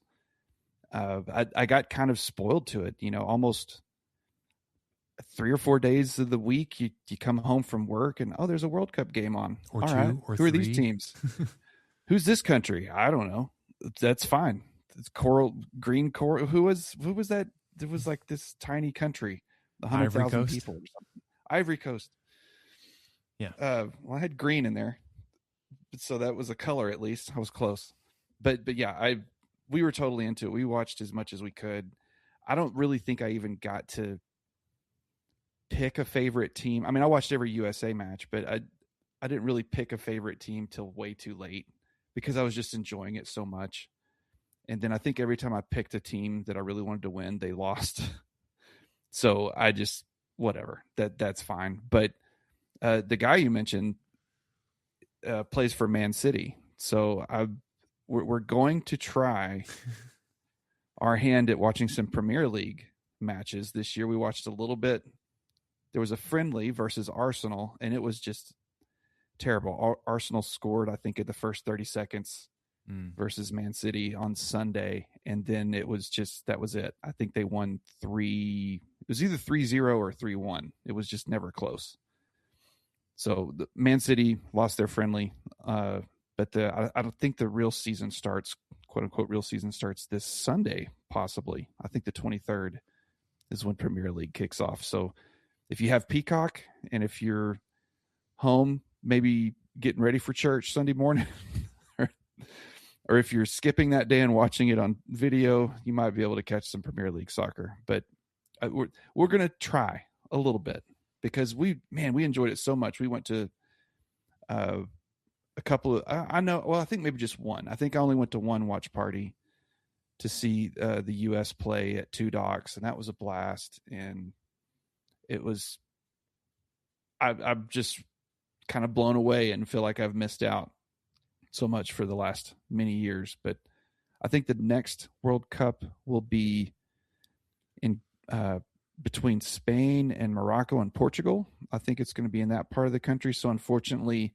I got kind of spoiled to it. You know, almost 3 or 4 days of the week, you come home from work and there's a World Cup game on. Or all two, right. or who three. are these teams? Who's this country? I don't know. That's fine. It's green coral. Who was that? There was like this tiny country, 100,000 people or something. Ivory Coast. Yeah. Well, I had green in there, so that was a color at least. I was close, but yeah, we were totally into it. We watched as much as we could. I don't really think I even got to pick a favorite team. I mean, I watched every USA match, but I didn't really pick a favorite team till way too late because I was just enjoying it so much. And then I think every time I picked a team that I really wanted to win, they lost. So I just, whatever, that's fine. But the guy you mentioned plays for Man City. So we're going to try our hand at watching some Premier League matches this year. We watched a little bit. There was a friendly versus Arsenal, and it was just terrible. Arsenal scored, I think, in the first 30 seconds versus Man City on Sunday, and then it was just, that was it. I think they won 3. It was either 3-0 or 3-1. It was just never close. So Man City lost their friendly, but I don't think the real season starts quote unquote real season starts this Sunday, possibly. I think the 23rd is when Premier League kicks off. So if you have Peacock and if you're home, maybe getting ready for church Sunday morning, or if you're skipping that day and watching it on video, you might be able to catch some Premier League soccer. But we're going to try a little bit because we enjoyed it so much. We went to a couple of, I think maybe just one. I think I only went to one watch party to see the U.S. play at Two Docks, and that was a blast. And it was, I'm just kind of blown away and feel like I've missed out so much for the last many years. But I think the next World Cup will be in between Spain and Morocco and Portugal. I think it's going to be in that part of the country. So unfortunately,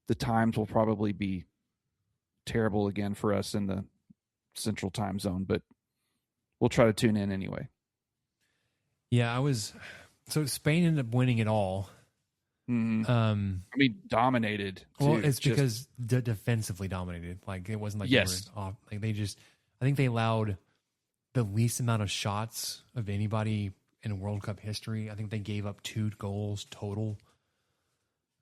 the times will probably be terrible again for us in the central time zone, but we'll try to tune in anyway. Yeah, so Spain ended up winning it all. Mm-hmm. Dominated. Well, it's because defensively dominated. Like it wasn't like they were off. Like I think they allowed the least amount of shots of anybody in World Cup history. I think they gave up 2 goals total.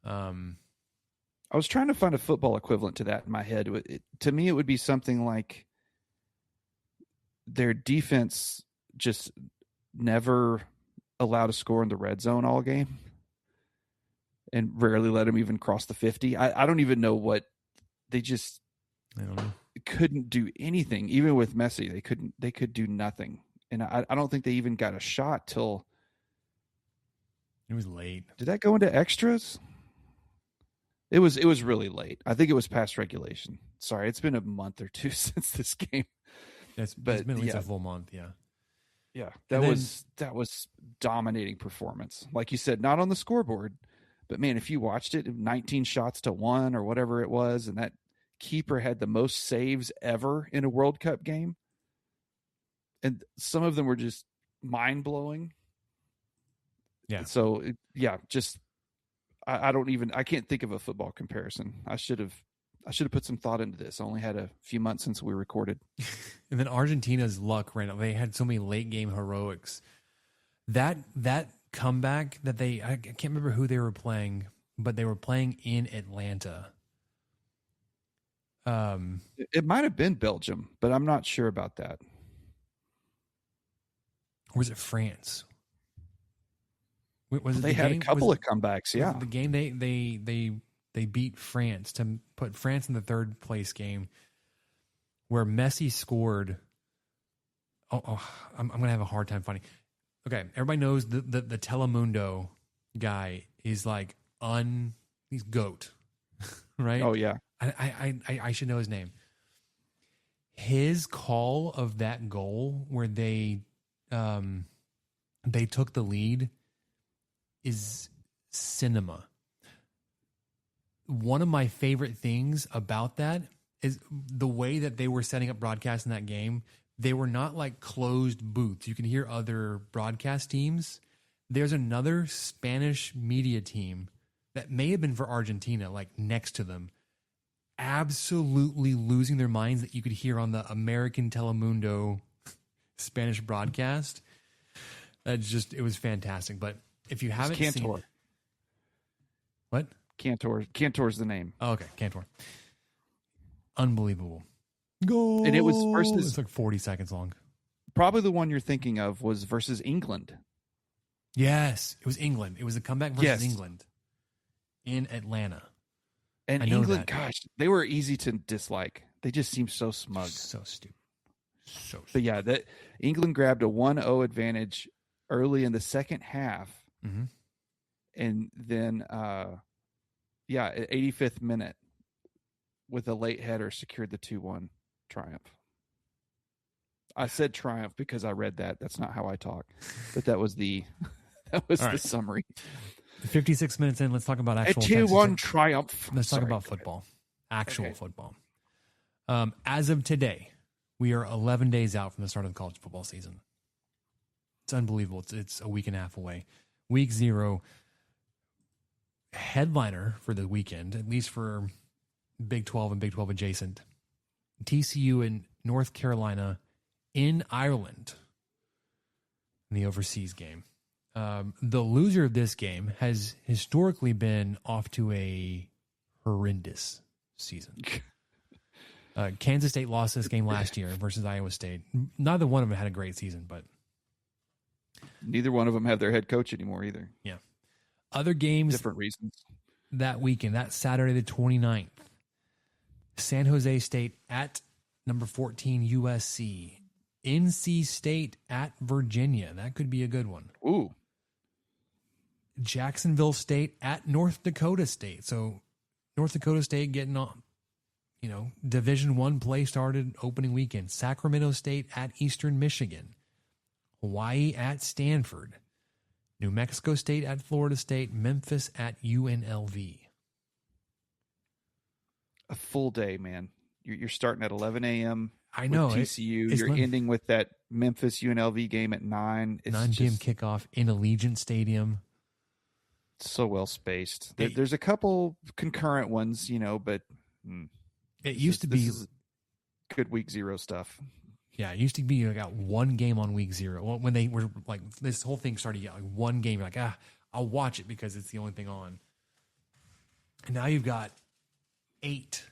I was trying to find a football equivalent to that in my head. To me, it would be something like their defense just never allowed a score in the red zone all game and rarely let them even cross the 50. I don't even know what they just couldn't do anything. Even with Messi, they could do nothing. And I don't think they even got a shot till it was late. Did that go into extras? It was really late. I think it was past regulation. Sorry, it's been a month or two since this game. It's been at least a full month, yeah. Yeah, that was dominating performance. Like you said, not on the scoreboard, but man, if you watched it, 19 shots to 1 or whatever it was, and that keeper had the most saves ever in a World Cup game. And some of them were just mind-blowing. Yeah. So, I can't think of a football comparison. I should have put some thought into this. I only had a few months since we recorded. And then Argentina's luck right now. They had so many late game heroics. That comeback that I can't remember who they were playing, but they were playing in Atlanta. It might have been Belgium, but I'm not sure about that. Or was it France? They had a couple of comebacks. Yeah, the game they beat France to put France in the 3rd place game, where Messi scored. I'm gonna have a hard time finding. Okay, everybody knows the Telemundo guy is like he's GOAT, right? Oh yeah, I should know his name. His call of that goal where they took the lead is cinema. One of my favorite things about that is the way that they were setting up broadcast in that game. They were not like closed booths. You can hear other broadcast teams. There's another Spanish media team that may have been for Argentina, like next to them, absolutely losing their minds that you could hear on the American Telemundo Spanish broadcast. It was fantastic. But if you haven't seen it, what? Cantor's the name. Oh, okay, Cantor. Unbelievable. Goal. And it was versus, it's like 40 seconds long. Probably the one you're thinking of was versus England. Yes, it was England. It was a comeback versus England in Atlanta. And England, gosh, they were easy to dislike. They just seemed so smug. So stupid. But yeah, that England grabbed a 1-0 advantage early in the second half. Mm-hmm. And then, at 85th minute, with a late header, secured the 2-1 triumph. I said triumph because I read that. That's not how I talk. But that was the summary. 56 minutes in, let's talk about actual 2-1 triumph. Let's talk about football. Actual football. As of today, we are 11 days out from the start of the college football season. It's unbelievable. It's a week and a half away. Week 0, headliner for the weekend, at least for Big 12 and Big 12 adjacent. TCU and North Carolina in Ireland in the overseas game. The loser of this game has historically been off to a horrendous season. Kansas State lost this game last year versus Iowa State. Neither one of them had a great season, but neither one of them have their head coach anymore either. Yeah. Other games, different reasons. That weekend, that Saturday the 29th, San Jose State at number 14 USC. NC State at Virginia. That could be a good one. Ooh. Jacksonville State at North Dakota State. So North Dakota State getting on, Division I play started opening weekend. Sacramento State at Eastern Michigan. Hawaii at Stanford. New Mexico State at Florida State. Memphis at UNLV. A full day, man. You're starting at 11 a.m. I know. With TCU. You're ending with that Memphis UNLV game at 9. It's 9 p.m. kickoff in Allegiant Stadium. So well spaced. There's a couple concurrent ones, but it used to be good week 0 stuff. Yeah, it used to be you got one game on week 0. When they were like this whole thing started, like one game. You're like, I'll watch it because it's the only thing on. And now you've got eight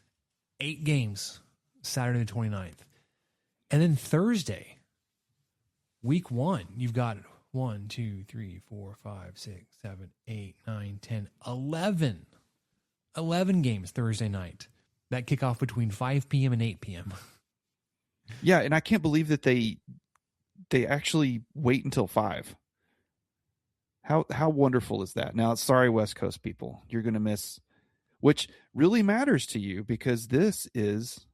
games Saturday the 29th. And then Thursday, week 1, you've got 1, 2, 3, 4, 5, 6, 7, 8, 9, 10, 11. 11 games Thursday night. That kick off between 5 p.m. and 8 p.m. Yeah, and I can't believe that they actually wait until 5. How wonderful is that? Now, sorry, West Coast people, you're going to miss, which really matters to you because this is,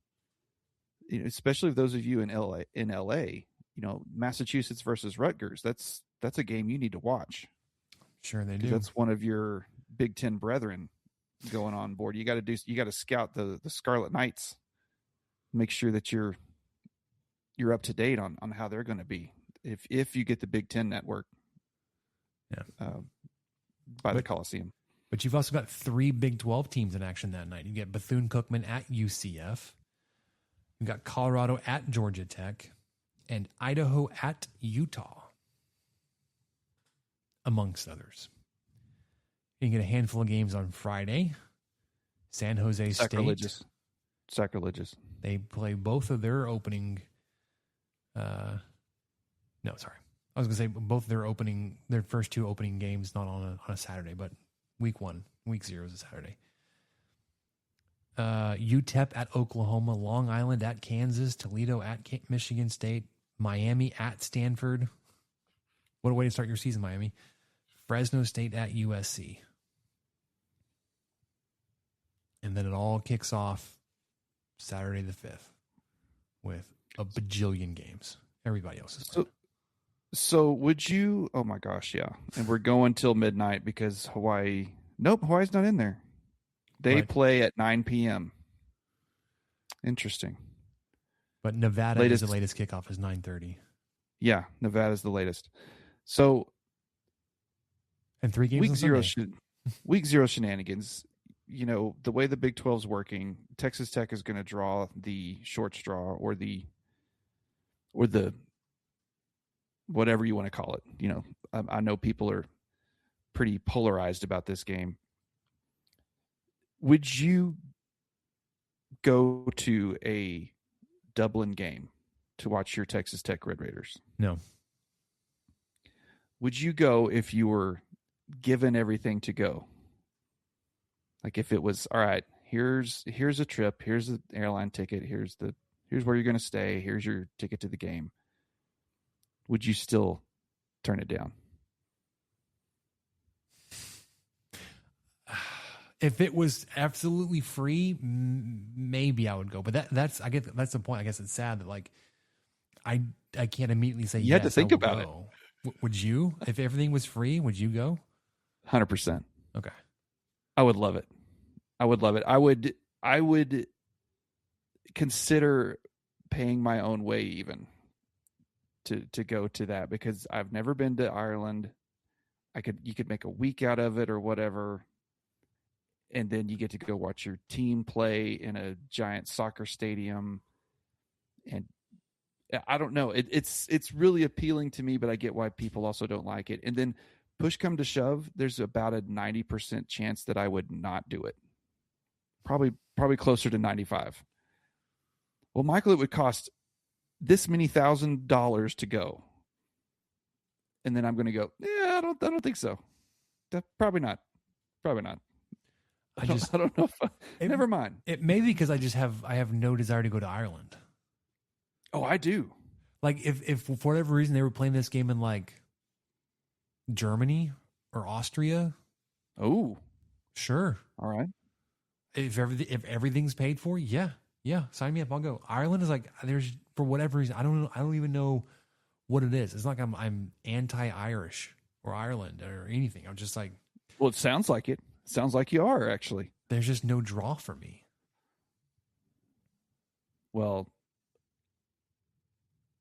especially those of you in LA, Massachusetts versus Rutgers. That's a game you need to watch. Sure, they do. That's one of your Big Ten brethren going on board. You got to scout the Scarlet Knights, make sure that you're up to date on how they're going to be if you get the Big Ten network. Yeah, by the Coliseum. But you've also got 3 Big 12 teams in action that night. You get Bethune-Cookman at UCF. You've got Colorado at Georgia Tech, and Idaho at Utah, amongst others. You can get a handful of games on Friday. San Jose State. Sacrilegious. They play both of their opening. I was going to say both of their first 2 opening games, not on a Saturday, but week 1, week 0 is a Saturday. UTEP at Oklahoma, Long Island at Kansas, Toledo at Michigan State, Miami at Stanford. What a way to start your season, Miami. Fresno State at USC. And then it all kicks off Saturday the 5th with a bajillion games. Everybody else is playing. So would you, oh my gosh, yeah. And we're going till midnight because Hawaii's not in there. They play at 9 p.m. Interesting. But Nevada is the latest kickoff is 9:30. Yeah, Nevada's the latest. So and 3 games week 0 shenanigans. The way the Big 12's working, Texas Tech is going to draw the short straw or the whatever you want to call it. I know people are pretty polarized about this game. Would you go to a Dublin game to watch your Texas Tech Red Raiders? No. Would you go if you were given everything to go? Like if it was, all right, here's a trip, here's the airline ticket, here's where you're going to stay, here's your ticket to the game. Would you still turn it down? If it was absolutely free, maybe I would go. But that's the point. I guess it's sad that like I can't immediately say you had to think about it. Would you? If everything was free, would you go? 100%. Okay. I would love it. I would consider paying my own way even to go to that because I've never been to Ireland. You could make a week out of it or whatever. And then you get to go watch your team play in a giant soccer stadium. And I don't know. It's really appealing to me, but I get why people also don't like it. And then push come to shove, there's about a 90% chance that I would not do it. Probably closer to 95. Well, Michael, it would cost this many $1,000 to go. And then I'm going to go, yeah, I don't think so. Probably not. I don't know. Never mind. It may be because I have no desire to go to Ireland. Oh, I do. Like if for whatever reason they were playing this game in like Germany or Austria. Oh, sure. All right. If everything's paid for, yeah, sign me up. I'll go. Ireland is like there's for whatever reason I don't even know what it is. It's not like I'm anti-Irish or Ireland or anything. I'm just like, well, it sounds like it. Sounds like you are actually. There's just no draw for me. Well,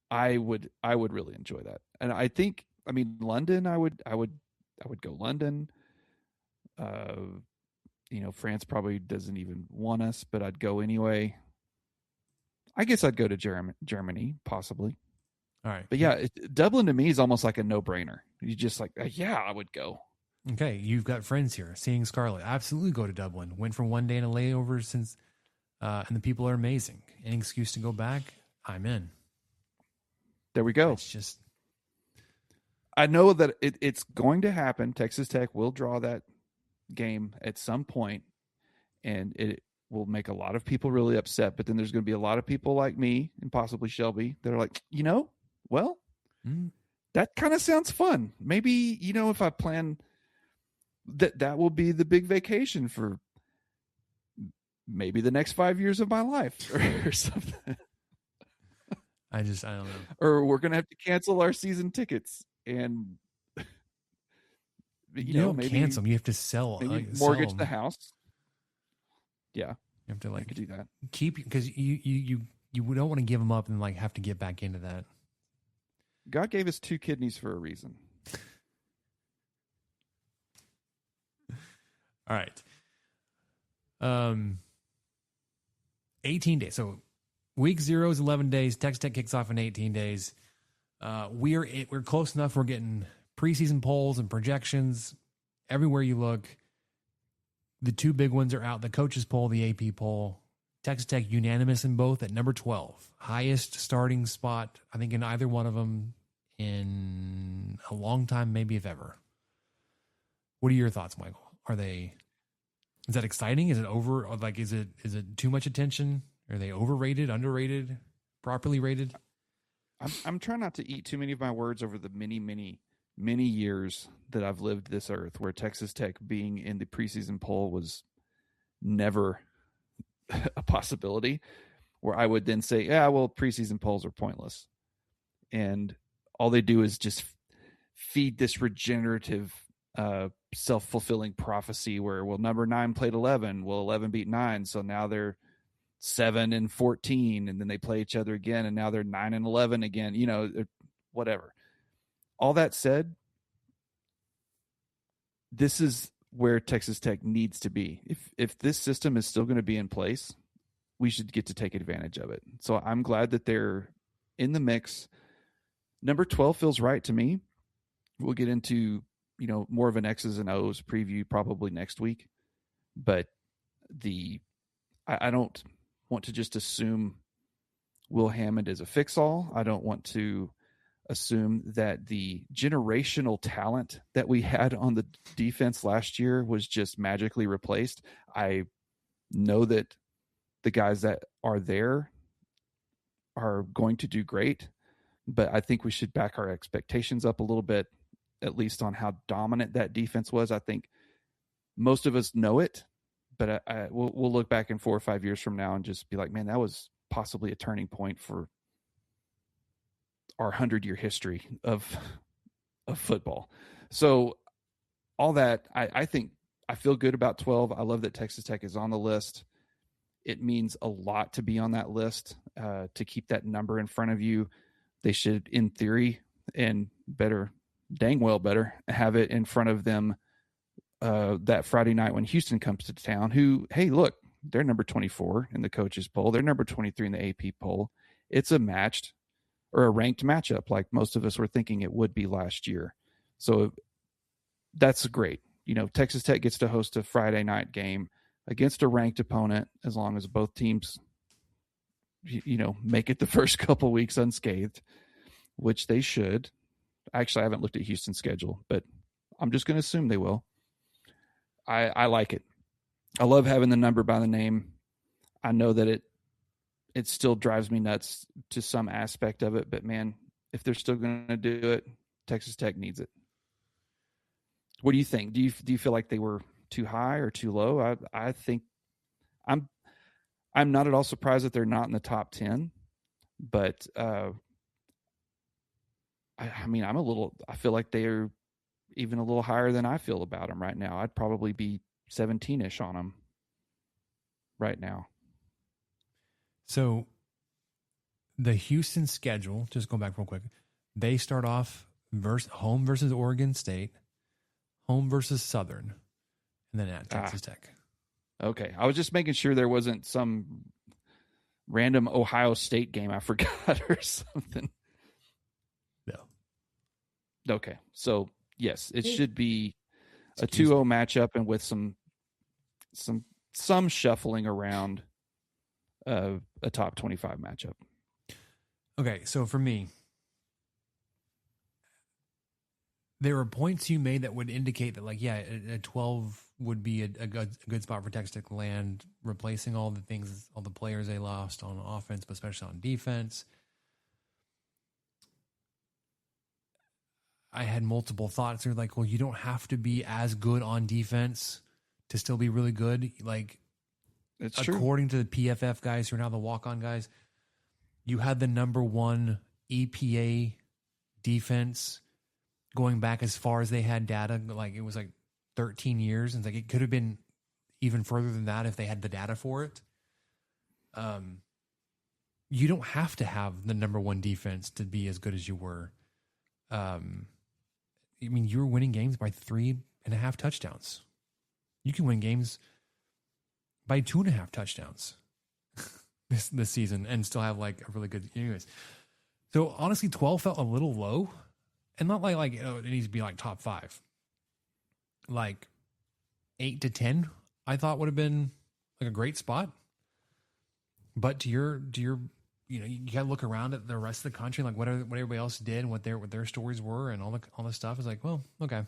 I would really enjoy that, and I think London. I would go London. France probably doesn't even want us, but I'd go anyway. I guess I'd go to Germany, possibly. All right. But yeah, Dublin to me is almost like a no-brainer. You just like, yeah, I would go. Okay, you've got friends here. Seeing Scarlet, absolutely go to Dublin. Went for one day in a layover since, and the people are amazing. Any excuse to go back, I'm in. There we go. It's just, I know that it's going to happen. Texas Tech will draw that game at some point, and it will make a lot of people really upset. But then there's going to be a lot of people like me and possibly Shelby that are like, well, that kind of sounds fun. Maybe, if I plan that will be the big vacation for maybe the next 5 years of my life or something. I don't know. Or we're going to have to cancel our season tickets and you don't maybe cancel them. You have to sell. Mortgage sell the house. Yeah, you have to I could do that. Keep because you don't want to give them up and like have to get back into that. God gave us 2 kidneys for a reason. All right. 18 days. So week 0 is 11 days. Texas Tech kicks off in 18 days. We're close enough. We're getting preseason polls and projections everywhere you look. The 2 big ones are out. The coaches poll, the AP poll. Texas Tech unanimous in both at number 12. Highest starting spot, I think, in either one of them in a long time, maybe if ever. What are your thoughts, Michael? Is that exciting? Is it over? Like, is it too much attention? Are they overrated, underrated, properly rated? I'm trying not to eat too many of my words over the many, many, many years that I've lived this earth, where Texas Tech being in the preseason poll was never a possibility, where I would then say, yeah, well, preseason polls are pointless. And all they do is just feed this regenerative, self-fulfilling prophecy where, well, number 9 played 11. Well, 11 beat 9. So now they're 7-14, and then they play each other again, and now they're 9-11 again, whatever. All that said, this is where Texas Tech needs to be. If this system is still going to be in place, we should get to take advantage of it. So I'm glad that they're in the mix. Number 12 feels right to me. We'll get into, more of an X's and O's preview probably next week. But I don't want to just assume Will Hammond is a fix-all. I don't want to assume that the generational talent that we had on the defense last year was just magically replaced. I know that the guys that are there are going to do great, but I think we should back our expectations up a little bit, at least on how dominant that defense was. I think most of us know it, but we'll look back in 4 or 5 years from now and just be like, man, that was possibly a turning point for our 100-year history of football. So all that, I think I feel good about 12. I love that Texas Tech is on the list. It means a lot to be on that list, to keep that number in front of you. They should, in theory, and dang well better, have it in front of them that Friday night when Houston comes to town, who, hey, look, they're number 24 in the coaches poll. They're number 23 in the AP poll. it's a matched or a ranked matchup like most of us were thinking it would be last year. So that's great. Texas Tech gets to host a Friday night game against a ranked opponent as long as both teams, make it the first couple weeks unscathed, which they should. Actually, I haven't looked at Houston's schedule, but I'm just going to assume they will. I like it. I love having the number by the name. I know that it still drives me nuts to some aspect of it, but man, if they're still going to do it, Texas Tech needs it. What do you think? Do you feel like they were too high or too low? I think I'm not at all surprised that they're not in the top 10, but I feel like they're even a little higher than I feel about them right now. I'd probably be 17-ish on them right now. So the Houston schedule, just going back real quick, they start off home versus Oregon State, home versus Southern, and then at Texas Tech. Okay. I was just making sure there wasn't some random Ohio State game I forgot or something. No. Okay. So, yes, it should be a 2-0 matchup and with some shuffling around a top 25 matchup. Okay, so for me, there were points you made that would indicate that, a 12 would be a good spot for Texas Tech to land, replacing all the players they lost on offense, but especially on defense. I had multiple thoughts. They're like, well, you don't have to be as good on defense to still be really good. It's according to the PFF guys, who are now the walk-on guys, you had the number 1 EPA defense going back as far as they had data. It was 13 years. And it could have been even further than that if they had the data for it. You don't have to have the number 1 defense to be as good as you were. You were winning games by 3.5 touchdowns. You can win games by 2.5 touchdowns this season and still have a really good. Anyways, so honestly, 12 felt a little low, and not it needs to be top 5. 8 to 10, I thought would have been a great spot. But to your you gotta look around at the rest of the country, what everybody else did and what their stories were and all the stuff is well, okay.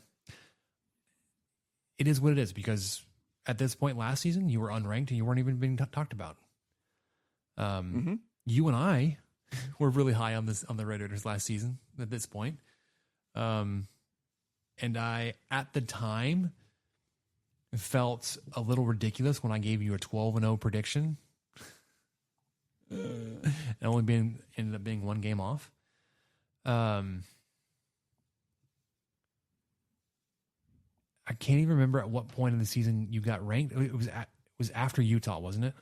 It is what it is, because at this point last season, you were unranked and you weren't even being talked about. You and I were really high on the Red Raiders last season at this point. And I, at the time, felt a little ridiculous when I gave you a 12-0 prediction. And ended up being 1 game off. I can't even remember at what point in the season you got ranked. It was after Utah, wasn't it?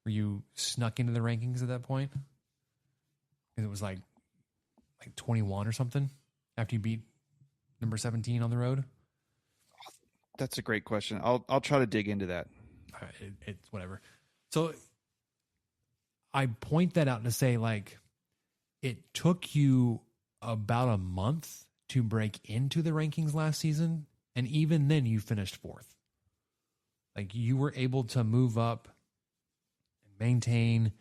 Where you snuck into the rankings at that point? Because it was like 21 or something after you beat number 17 on the road. That's a great question. I'll try to dig into that. It's whatever. So I point that out to say, it took you about a month to break into the rankings last season, and even then you finished 4th. You were able to move up and maintain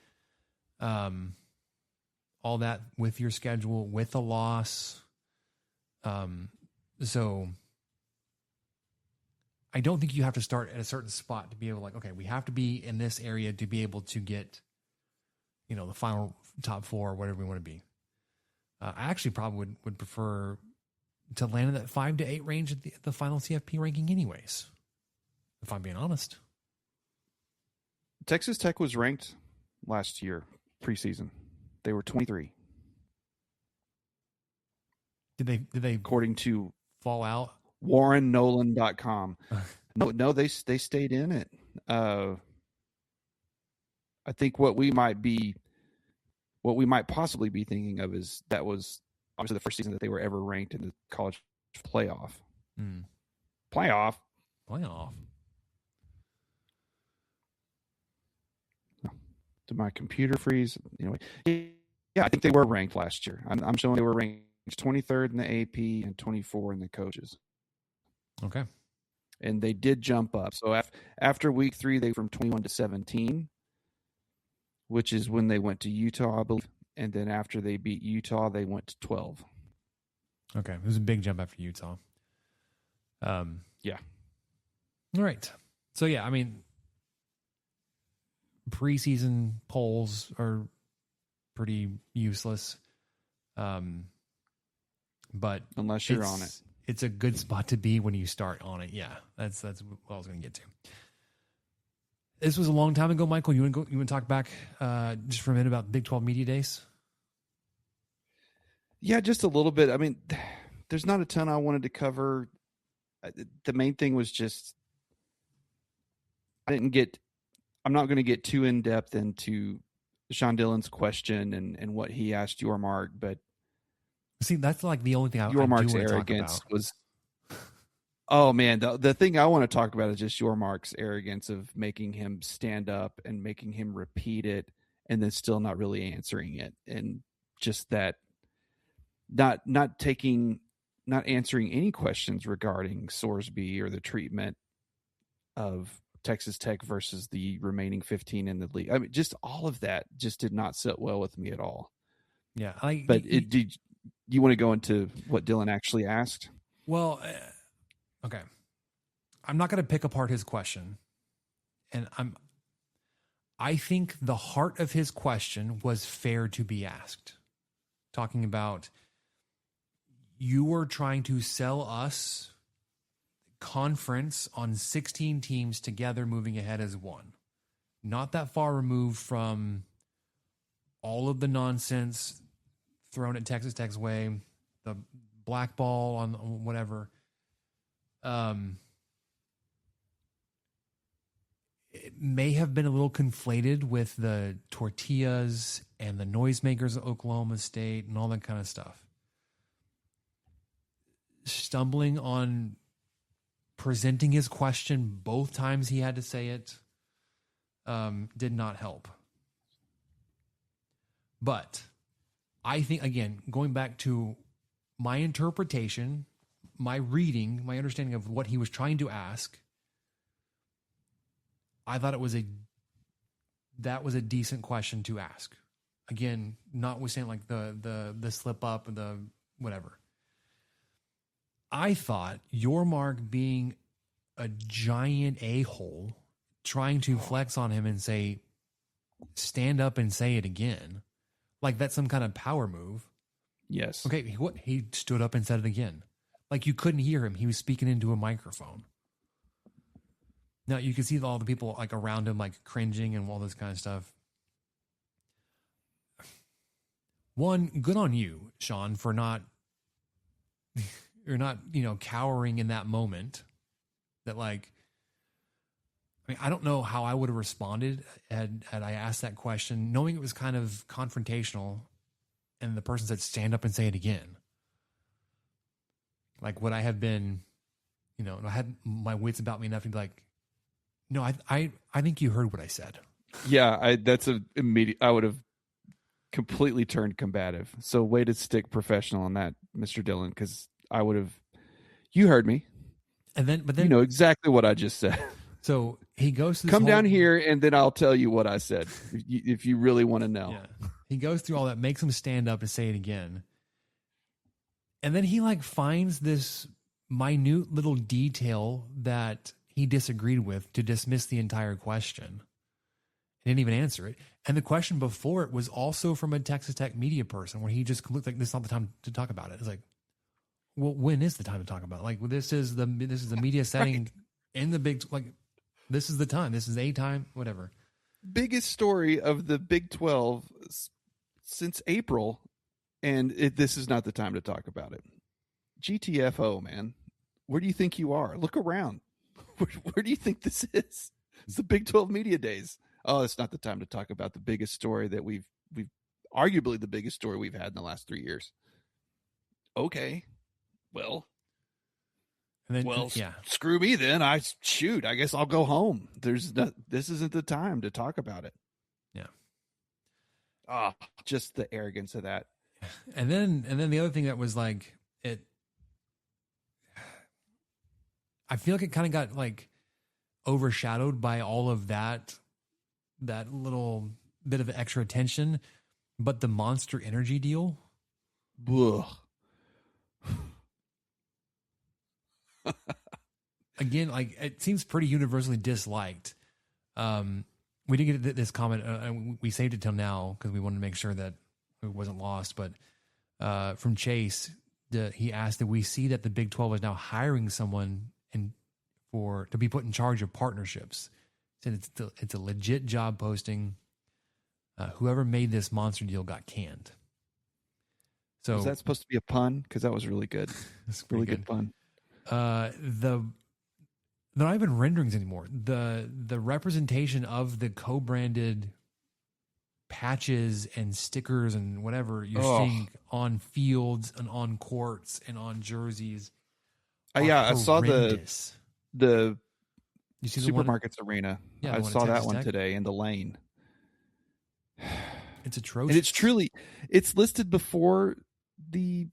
all that with your schedule, with a loss. So I don't think you have to start at a certain spot to be able okay, we have to be in this area to be able to get the final top 4, whatever we want to be. I actually probably would prefer to land in that 5 to 8 range at the final CFP ranking anyways, if I'm being honest. Texas Tech was ranked last year, preseason. They were 23. Did they according to fall out? WarrenNolan.com. No, they stayed in it. I think what we might possibly be thinking of is that was obviously the first season that they were ever ranked in the college playoff. Playoff. Did my computer freeze? Anyway, yeah, I think they were ranked last year. I'm showing they were ranked 23rd in the AP and 24 in the coaches. Okay. And they did jump up. So after week 3, they from 21 to 17, which is when they went to Utah, I believe. And then after they beat Utah, they went to 12. Okay. It was a big jump after Utah. Yeah. All right. So, yeah, I mean, preseason polls are pretty useless. But unless you're on it. It's a good spot to be when you start on it. Yeah, that's what I was going to get to. This was a long time ago, Michael. You want to talk back just for a minute about Big 12 Media Days? Yeah, just a little bit. I mean, there's not a ton I wanted to cover. The main thing was just I'm not going to get too in depth into Sean Dillon's question and what he asked Yormark, but see, that's like the only thing I Yormark's do want to arrogance talk about. was. Oh man, the thing I want to talk about is just Yormark's arrogance of making him stand up and making him repeat it, and then still not really answering it, and just that not answering any questions regarding Sorsby or the treatment of Texas Tech versus the remaining 15 in the league. I mean, just all of that just did not sit well with me at all. Yeah, did you want to go into what Dillon actually asked? Well, okay. I'm not going to pick apart his question. And I think the heart of his question was fair to be asked. Talking about you were trying to sell us conference on 16 teams together moving ahead as one. Not that far removed from all of the nonsense thrown at Texas Tech's way, the blackball on whatever. It may have been a little conflated with the tortillas and the noisemakers of Oklahoma State and all that kind of stuff. Stumbling on presenting his question both times he had to say it did not help. But I think, again, going back to my interpretation, my reading, my understanding of what he was trying to ask, I thought that was a decent question to ask. Again, notwithstanding like the slip up, the whatever. I thought Yormark being a giant a-hole, trying to flex on him and say, stand up and say it again. Like that's some kind of power move. Yes. Okay, he stood up and said it again. Like you couldn't hear him. He was speaking into a microphone. Now you can see all the people like around him, like cringing and all this kind of stuff. One, good on you, Sean, for not, you're not, cowering in that moment. That like, I mean, I don't know how I would have responded had I asked that question, knowing it was kind of confrontational, and the person said, "Stand up and say it again." Like, would I have been, I had my wits about me enough to be like, "No, I think you heard what I said." Yeah, that's immediate. I would have completely turned combative. So, way to stick professional on that, Mr. Dillon, because I would have. You heard me, but then you know exactly what I just said. So he goes to come down here, and then I'll tell you what I said if you really want to know. Yeah. He goes through all that, makes him stand up and say it again, and then he like finds this minute little detail that he disagreed with to dismiss the entire question. He didn't even answer it, and the question before it was also from a Texas Tech media person, where he just looked like this is not the time to talk about it. It's like, well, when is the time to talk about it? Like, well, this is the media setting right. in the big like. This is the time. This is a time, whatever. Biggest story of the Big 12 since April, and this is not the time to talk about it. GTFO, man. Where do you think you are? Look around. Where do you think this is? It's the Big 12 Media Days. Oh, it's not the time to talk about the biggest story that we've arguably the biggest story we've had in the last 3 years. Okay. Well. And then, screw me then. I guess I'll go home. This isn't the time to talk about it. Yeah. Ah, just the arrogance of that. And then the other thing that was like it, I feel like it kind of got like overshadowed by all of that little bit of extra attention, but the Monster Energy deal. Ugh. Again, like it seems pretty universally disliked. We didn't get this comment. We saved it till now because we wanted to make sure that it wasn't lost. But from Chase, he asked that we see that the Big 12 is now hiring someone to be put in charge of partnerships. Said it's a legit job posting. Whoever made this monster deal got canned. So was that supposed to be a pun? Because that was really good. It's really good pun. They're not even renderings anymore. The representation of the co-branded patches and stickers and whatever you're seeing on fields and on courts and on jerseys. I saw the you see Supermarkets Arena. Yeah, I saw that one today in the lane. It's atrocious. And it's listed before the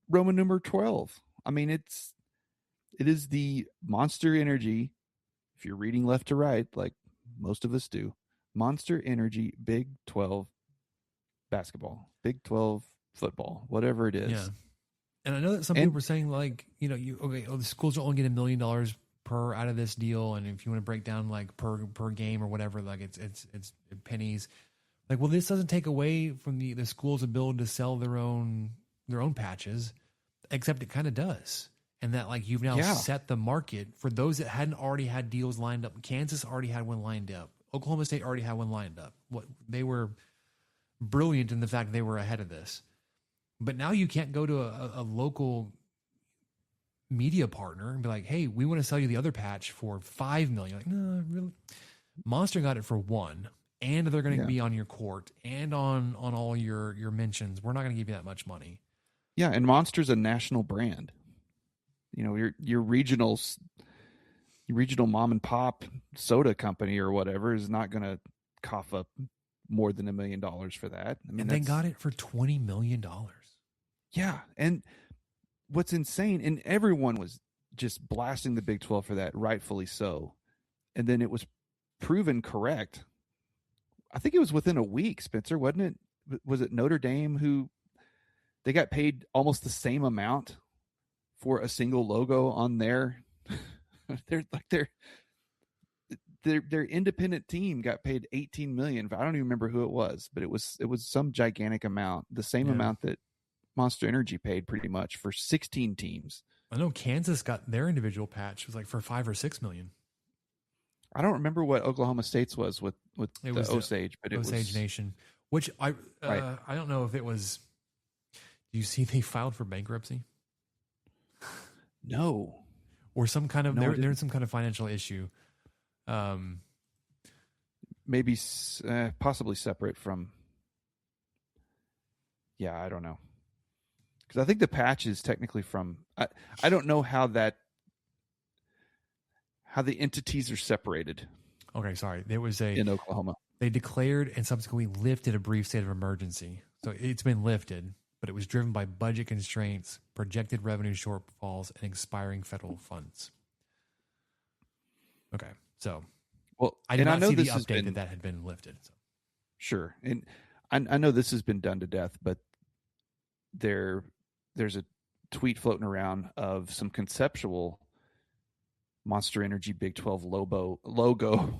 Roman number 12. I mean, it is the Monster Energy, if you're reading left to right, like most of us do, Monster Energy Big 12 basketball, Big 12 football, whatever it is. Yeah. And I know that some people were saying like, the schools are only getting $1 million per out of this deal. And if you want to break down like per game or whatever, like it's pennies. Like, well, this doesn't take away from the school's ability to sell their own patches, except it kind of does. And that like you've now set the market for those that hadn't already had deals lined up. Kansas already had one lined up. Oklahoma State already had one lined up. They were brilliant in the fact they were ahead of this. But now you can't go to a local media partner and be like, hey, we want to sell you the other patch for $5 million. Like, no, really? Monster got it for $1 million. And they're going to be on your court and on all your mentions. We're not going to give you that much money. Yeah, and Monster's a national brand. Your regional mom and pop soda company or whatever is not going to cough up more than $1 million for that. I mean, and they got it for $20 million. Yeah, and what's insane, and everyone was just blasting the Big 12 for that, rightfully so. And then it was proven correct. I think it was within a week, Spencer, wasn't it? Was it Notre Dame who they got paid almost the same amount for a single logo on their their independent team got paid $18 million. I don't even remember who it was, but it was some gigantic amount, the same amount that Monster Energy paid pretty much for 16 teams. I know Kansas got their individual patch. It was like for $5 or $6 million. I don't remember what Oklahoma State's was with the Osage, but it was Osage Nation, which I don't know if it was. Do you see they filed for bankruptcy? No, or some kind of they're in some kind of financial issue. Maybe possibly separate from. Yeah, I don't know, because I think the patch is technically from. I don't know how the entities are separated. Okay, sorry. There was in Oklahoma. They declared and subsequently lifted a brief state of emergency. So it's been lifted, but it was driven by budget constraints, projected revenue shortfalls, and expiring federal funds. Okay, so I did not see the update that had been lifted. So. Sure, and I know this has been done to death, but there's a tweet floating around of some conceptual Monster Energy Big 12 logo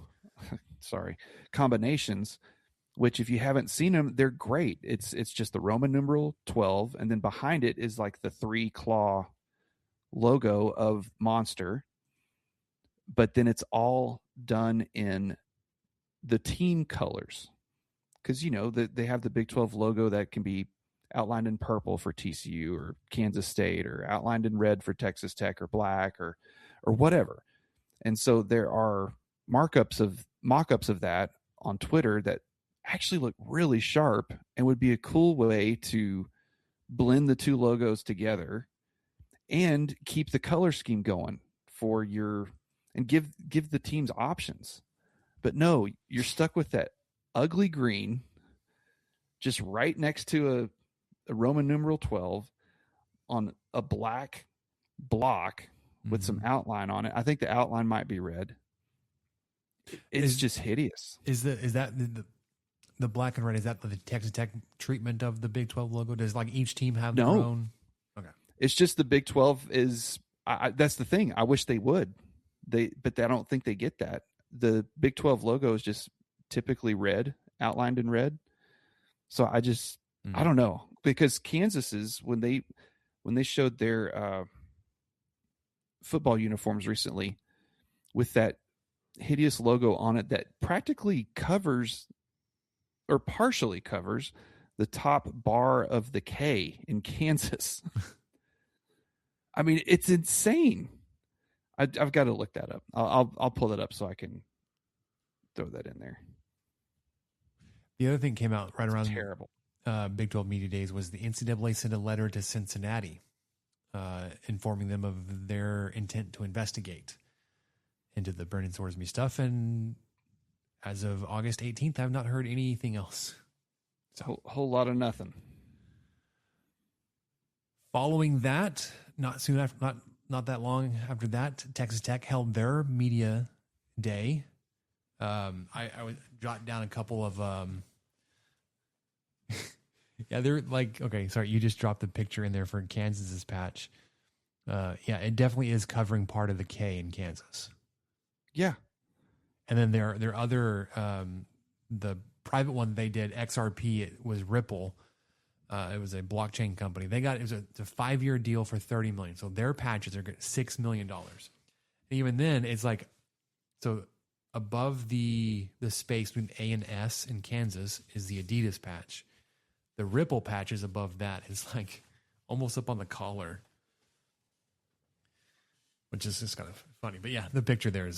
combinations, which if you haven't seen them, they're great. It's just the Roman numeral 12, and then behind it is like the 3-claw logo of Monster, but then it's all done in the team colors, because they have the Big 12 logo that can be outlined in purple for TCU or Kansas State, or outlined in red for Texas Tech, or black, or whatever. And so there are mock-ups of that on Twitter that actually look really sharp and would be a cool way to blend the two logos together and keep the color scheme going for and give the teams options. But no, you're stuck with that ugly green just right next to a Roman numeral 12 on a black block with some outline on it. I think the outline might be red. It's just hideous. Is that the black and red? Is that the Texas Tech treatment of the Big 12 logo? Does like each team have their own? Okay, it's just the Big 12 is. That's the thing. I wish they would. But I don't think they get that. The Big 12 logo is just typically red, outlined in red. So I don't know, because Kansas's when they showed their football uniforms recently with that hideous logo on it that practically covers or partially covers the top bar of the K in Kansas. I mean, it's insane. I've got to look that up. I'll pull it up so I can throw that in there. The other thing came out right around terrible Big 12 Media Days was the NCAA sent a letter to Cincinnati informing them of their intent to investigate into the Brendan Sorsby stuff. And as of August 18th, I have not heard anything else. So a whole lot of nothing. Following that, not that long after that, Texas Tech held their media day. I would jot down a couple of yeah, they're like, okay, sorry, you just dropped the picture in there for Kansas's patch. Yeah, it definitely is covering part of the K in Kansas. Yeah. And then there are other the private one they did, XRP, it was Ripple. It was a blockchain company. It was a 5-year deal for $30 million. So their patches are $6 million. And even then, it's like, so above the space between A and S in Kansas is the Adidas patch. The Ripple patches above that is like almost up on the collar, which is just kind of funny. But yeah, the picture there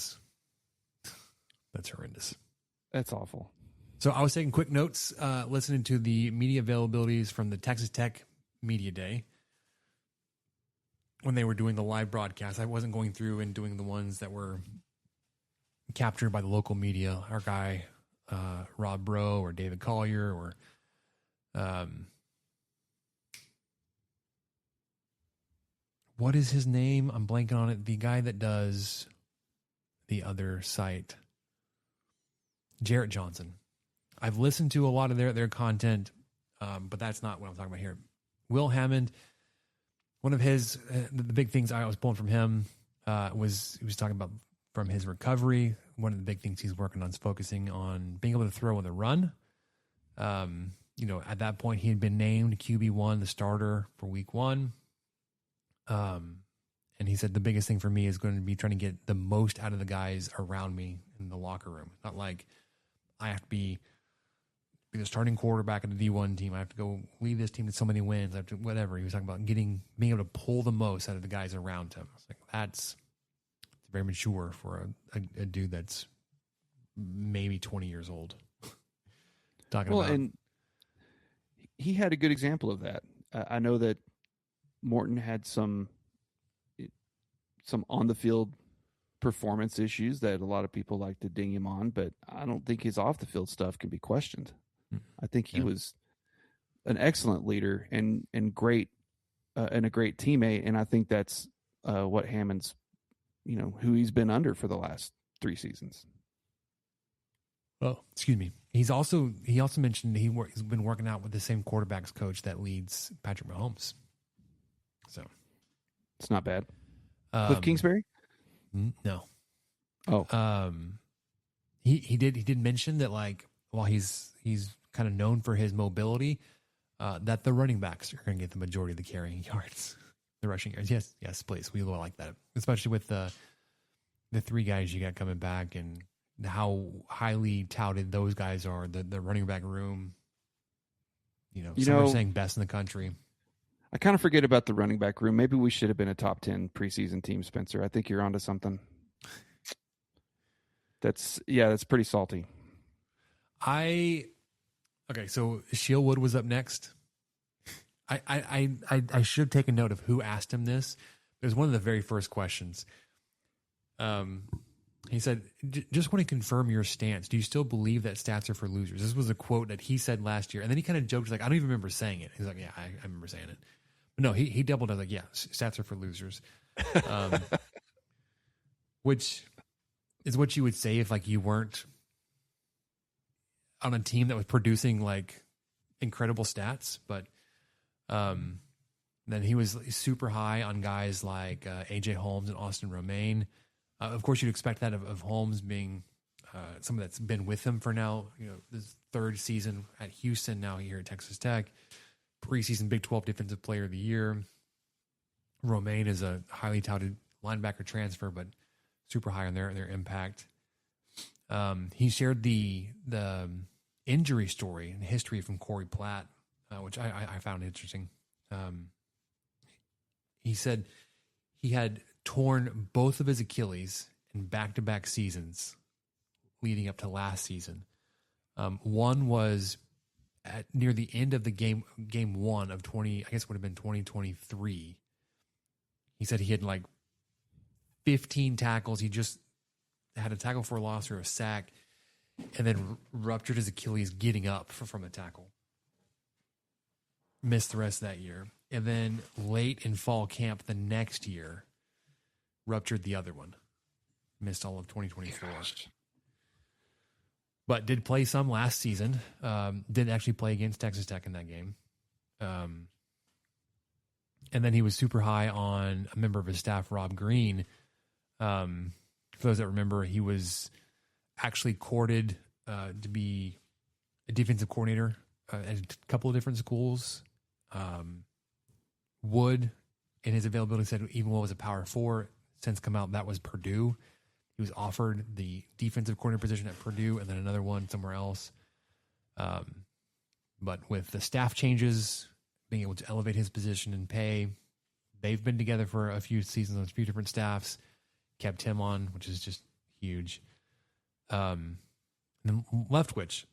that's horrendous. That's awful. So I was taking quick notes, listening to the media availabilities from the Texas Tech Media Day when they were doing the live broadcast. I wasn't going through and doing the ones that were captured by the local media. Our guy, Rob Bro or David Collier or what is his name? I'm blanking on it. The guy that does the other site, Jarrett Johnson. I've listened to a lot of their content, but that's not what I'm talking about here. Will Hammond, one of his the big things I was pulling from him was he was talking about from his recovery. One of the big things he's working on is focusing on being able to throw with a run. At that point he had been named QB1, the starter for week 1. And he said the biggest thing for me is going to be trying to get the most out of the guys around me in the locker room. Not like I have to be the starting quarterback of the D1 team. I have to go lead this team to so many wins. I have to whatever. He was talking about being able to pull the most out of the guys around him. It's like that's very mature for a dude that's maybe 20 years old. And he had a good example of that. I know that Morton had some on the field performance issues that a lot of people like to ding him on, but I don't think his off the field stuff can be questioned. I think he was an excellent leader and great and a great teammate, and I think that's what Hammond's, who he's been under for the last 3 seasons. Oh, excuse me. He also mentioned he's been working out with the same quarterbacks coach that leads Patrick Mahomes. So it's not bad. Cliff Kingsbury? No. Oh. He did mention that, like, while he's kind of known for his mobility, that the running backs are going to get the majority of the carrying yards, the rushing yards. Yes, please. We will like that, especially with the 3 guys you got coming back and how highly touted those guys are. The running back room, some are saying best in the country. I kind of forget about the running back room. Maybe we should have been a top 10 preseason team, Spencer. I think you're onto something. That's pretty salty. Okay, so Shieldwood was up next. I should take a note of who asked him this. It was one of the very first questions. He said, just want to confirm your stance. Do you still believe that stats are for losers? This was a quote that he said last year. And then he kind of joked, like, I don't even remember saying it. He's like, yeah, I remember saying it. But no, he doubled it. Like, yeah, stats are for losers. Which is what you would say if, like, you weren't on a team that was producing, like, incredible stats. But then he was super high on guys like A.J. Holmes and Austin Romaine. Of course, you'd expect that of Holmes being someone that's been with him for now, this third season at Houston, now here at Texas Tech, preseason Big 12 Defensive Player of the Year. Romaine is a highly touted linebacker transfer, but super high on their impact. He shared the injury story and history from Corey Platt, which I found interesting. He said he had torn both of his Achilles in back-to-back seasons leading up to last season. One was near the end of the game one of 20, I guess it would have been 2023. He said he had like 15 tackles. He just had a tackle for a loss or a sack, and then ruptured his Achilles getting up from a tackle. Missed the rest of that year. And then late in fall camp the next year, ruptured the other one. Missed all of 2024. Gosh. But did play some last season. Did actually play against Texas Tech in that game. And then he was super high on a member of his staff, Rob Green. For those that remember, he was actually courted to be a defensive coordinator at a couple of different schools. Wood, in his availability, said even while it was a Power 4, since come out, that was Purdue. He was offered the defensive coordinator position at Purdue and then another one somewhere else. But with the staff changes, being able to elevate his position and pay, they've been together for a few seasons on a few different staffs, kept him on, which is just huge. And then Leftwich,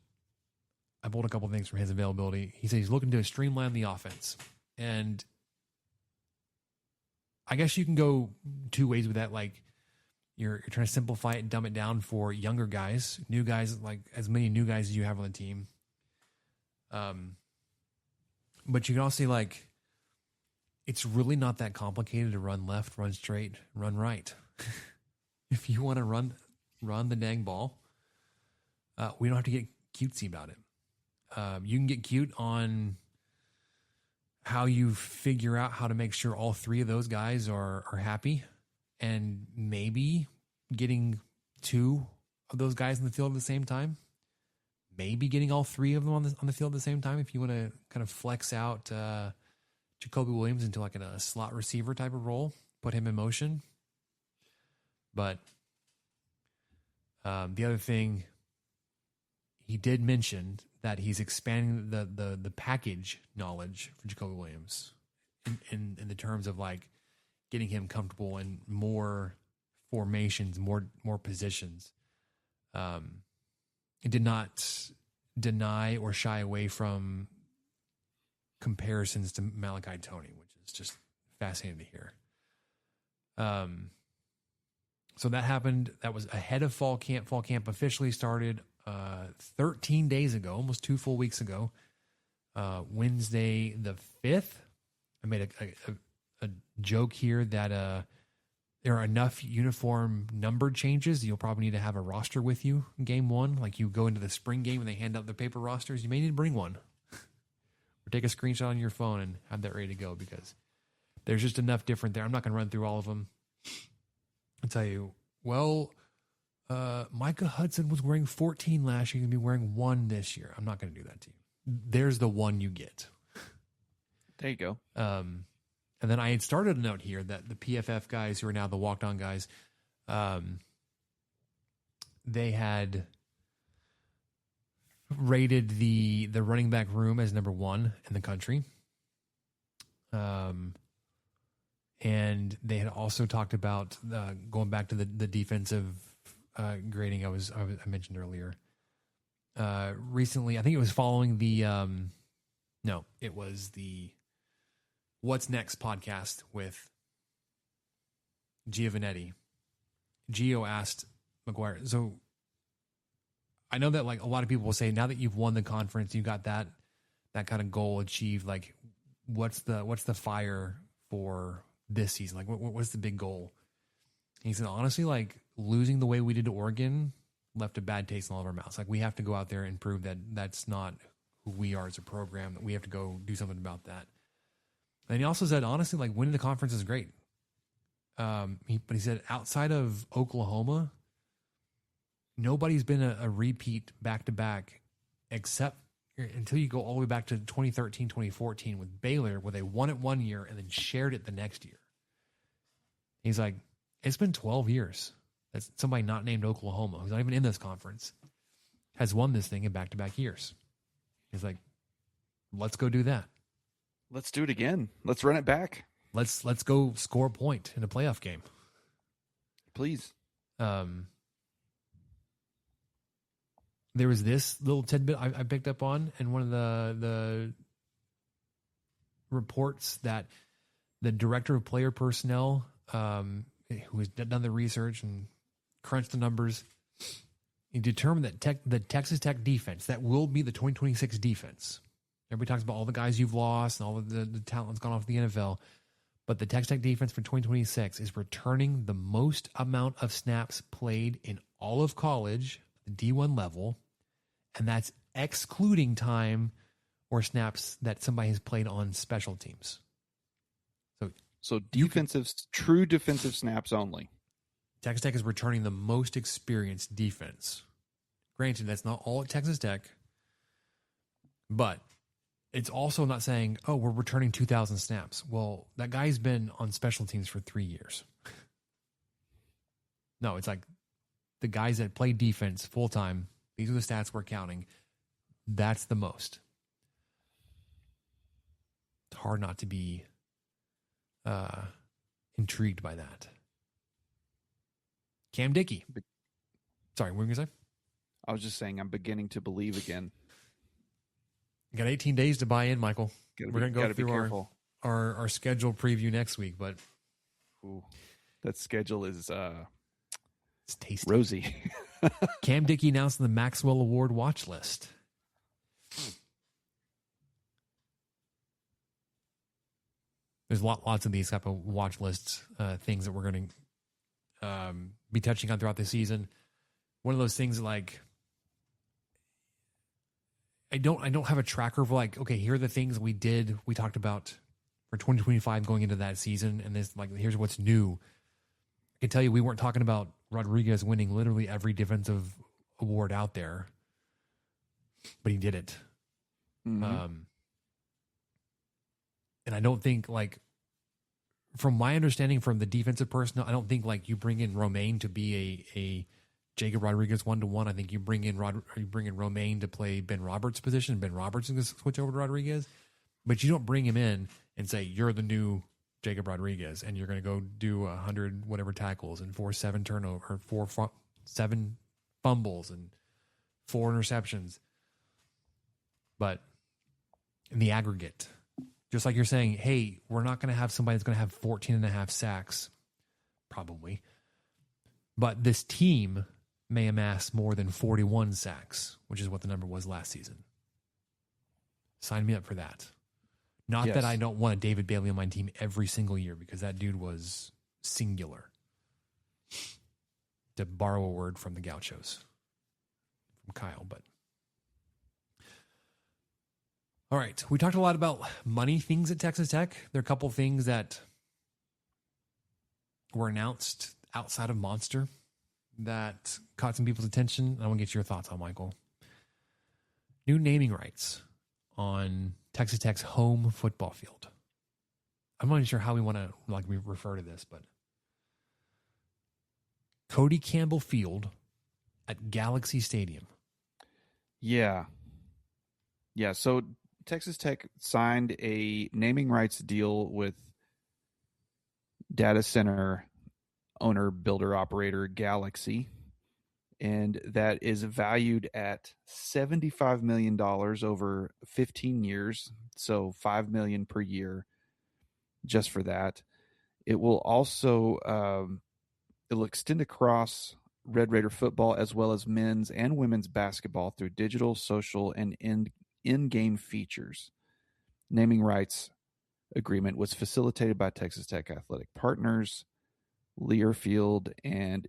I pulled a couple of things from his availability. He said he's looking to streamline the offense. And I guess you can go two ways with that. Like, you're trying to simplify it and dumb it down for younger guys, new guys, like as many new guys as you have on the team. But you can also say, like, it's really not that complicated to run left, run straight, run right. If you want to run the dang ball, we don't have to get cutesy about it. You can get cute on how you figure out how to make sure all three of those guys are happy, and maybe getting two of those guys in the field at the same time. Maybe getting all three of them on the field at the same time if you want to kind of flex out Jacoby Williams into like a slot receiver type of role, put him in motion. But the other thing, he did mention that he's expanding the package knowledge for Jacoby Williams in the terms of like getting him comfortable in more formations, more positions. It did not deny or shy away from comparisons to Malachi Toney, which is just fascinating to hear. So that happened. That was ahead of fall camp. Fall camp officially started 13 days ago, almost 2 full weeks ago. Wednesday the 5th. I made a joke here that there are enough uniform number changes. You'll probably need to have a roster with you in game one. Like you go into the spring game and they hand out the paper rosters. You may need to bring one or take a screenshot on your phone and have that ready to go because there's just enough different there. I'm not going to run through all of them. I'll tell you, well, Micah Hudson was wearing 14 last year. He's going to be wearing 1 this year. I'm not going to do that to you. There's the one you get. There you go. And then I had started a note here that the PFF guys, who are now the walked-on guys, they had rated the running back room as number 1 in the country. And they had also talked about going back to the defensive grading I mentioned earlier. Recently, I think it was following the it was the What's Next podcast with Giovanetti. Gio asked McGuire. So I know that like a lot of people will say now that you've won the conference, you got that kind of goal achieved. Like, what's the fire for this season? Like, what's the big goal? And he said, honestly, like losing the way we did to Oregon left a bad taste in all of our mouths. Like, we have to go out there and prove that that's not who we are as a program. That we have to go do something about that. And he also said, honestly, like winning the conference is great. But he said outside of Oklahoma, nobody's been a repeat back-to-back except until you go all the way back to 2013, 2014 with Baylor, where they won it one year and then shared it the next year. He's like, it's been 12 years that somebody not named Oklahoma, who's not even in this conference, has won this thing in back-to-back years. He's like, let's go do that. Let's do it again. Let's run it back. Let's go score a point in a playoff game. Please. There was this little tidbit I picked up on in one of the reports that the director of player personnel, who has done the research and crunched the numbers, he determined that the Texas Tech defense, that will be the 2026 defense. Everybody talks about all the guys you've lost and all of the talent that's gone off the NFL. But the Texas Tech defense for 2026 is returning the most amount of snaps played in all of college, the D1 level, and that's excluding time or snaps that somebody has played on special teams. So true defensive snaps only. Texas Tech is returning the most experienced defense. Granted, that's not all at Texas Tech, but it's also not saying, oh, we're returning 2,000 snaps. Well, that guy's been on special teams for 3 years. No, it's like the guys that play defense full-time, these are the stats we're counting. That's the most. It's hard not to be intrigued by that. Cam Dickey. Sorry, what were you going to say? I was just saying I'm beginning to believe again. You got 18 days to buy in, Michael. We're going to go through our schedule preview next week, but that schedule is it's tasty. Rosy. Cam Dickey announced the Maxwell Award watch list. There's lots of these type of watch lists, things that we're going to be touching on throughout the season. One of those things like I don't have a tracker of like, okay, here are the things we talked about for 2025 going into that season, and this like here's what's new. I can tell you we weren't talking about Rodriguez winning literally every defensive award out there, but he did it. Mm-hmm. And I don't think like, from my understanding from the defensive personnel, I don't think like you bring in Romaine to be a Jacob Rodriguez 1-to-1. I think you bring in Romaine to play Ben Roberts' position. Ben Roberts is going to switch over to Rodriguez, but you don't bring him in and say you're the new Jacob Rodriguez and you're going to go do 100 whatever tackles and 7 turnovers, 7 fumbles and 4 interceptions. But in the aggregate, just like you're saying, hey, we're not going to have somebody that's going to have 14.5 sacks, probably. But this team may amass more than 41 sacks, which is what the number was last season. Sign me up for that. Not that I don't want a David Bailey on my team every single year, because that dude was singular. To borrow a word from the Gauchos, from Kyle, but. All right, we talked a lot about money things at Texas Tech. There are a couple things that were announced outside of Monster that caught some people's attention. I want to get your thoughts on, Michael. New naming rights on Texas Tech's home football field. I'm not even sure how we want to refer to this, but Cody Campbell Field at Galaxy Stadium. Yeah. So Texas Tech signed a naming rights deal with data center owner, builder, operator Galaxy, and that is valued at $75 million over 15 years, so $5 million per year just for that. It will also it'll extend across Red Raider football, as well as men's and women's basketball through digital, social, and in-game features. Naming rights agreement was facilitated by Texas Tech Athletic Partners, Learfield, and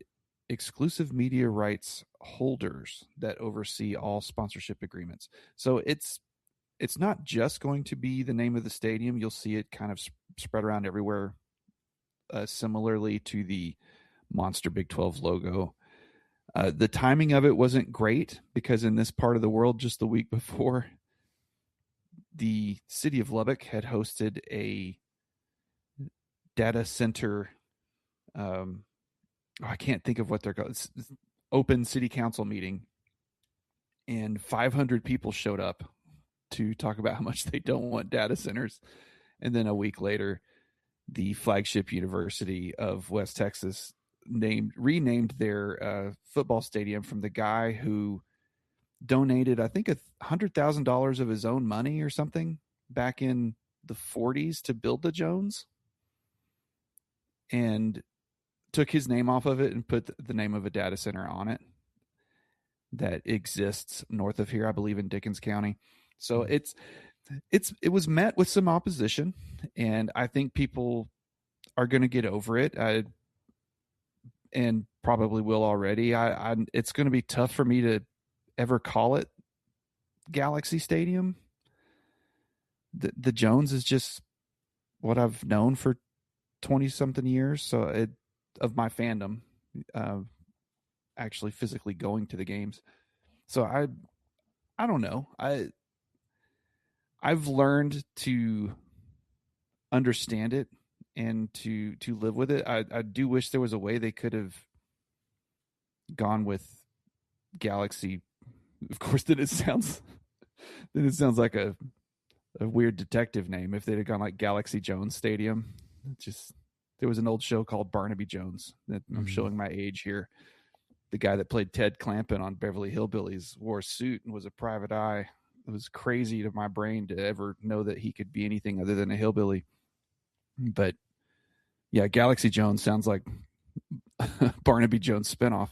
exclusive media rights holders that oversee all sponsorship agreements. So it's not just going to be the name of the stadium. You'll see it kind of spread around everywhere, similarly to the Monster Big 12 logo. The timing of it wasn't great because in this part of the world, just the week before, the city of Lubbock had hosted a data center. I can't think of what they're called. It's open city council meeting, and 500 people showed up to talk about how much they don't want data centers. And then a week later, the flagship university of West Texas renamed their football stadium from the guy who donated, I think, $100,000 of his own money or something back in the 40s to build the Jones, and took his name off of it and put the name of a data center on it that exists north of here, I believe in Dickens County. So it was met with some opposition, and I think people are going to get over it. And probably will already. It's going to be tough for me to ever call it Galaxy Stadium. The Jones is just what I've known for 20 something years. So of my fandom, actually physically going to the games. So I don't know. I've learned to understand it and to live with it. I do wish there was a way they could have gone with Galaxy. Of course, then it sounds like a weird detective name. If they'd have gone like Galaxy Jones Stadium, there was an old show called Barnaby Jones. That I'm showing my age here. The guy that played Ted Clampett on Beverly Hillbillies wore a suit and was a private eye. It was crazy to my brain to ever know that he could be anything other than a hillbilly. But yeah, Galaxy Jones sounds like Barnaby Jones spinoff.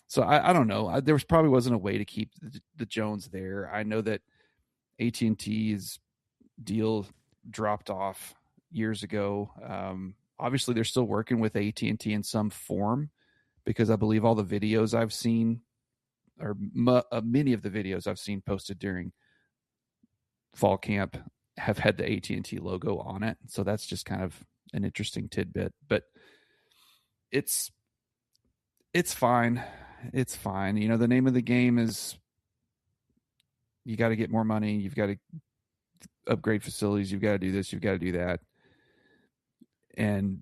So I don't know. There probably wasn't a way to keep the Jones there. I know that AT&T's deal dropped off years ago. Obviously, they're still working with AT&T in some form, because I believe all the videos I've seen, or many of the videos I've seen posted during fall camp, have had the AT&T logo on it. So that's just kind of an interesting tidbit. But it's fine. It's fine. You know, the name of the game is, you got to get more money. You've got to upgrade facilities. You've got to do this. You've got to do that. And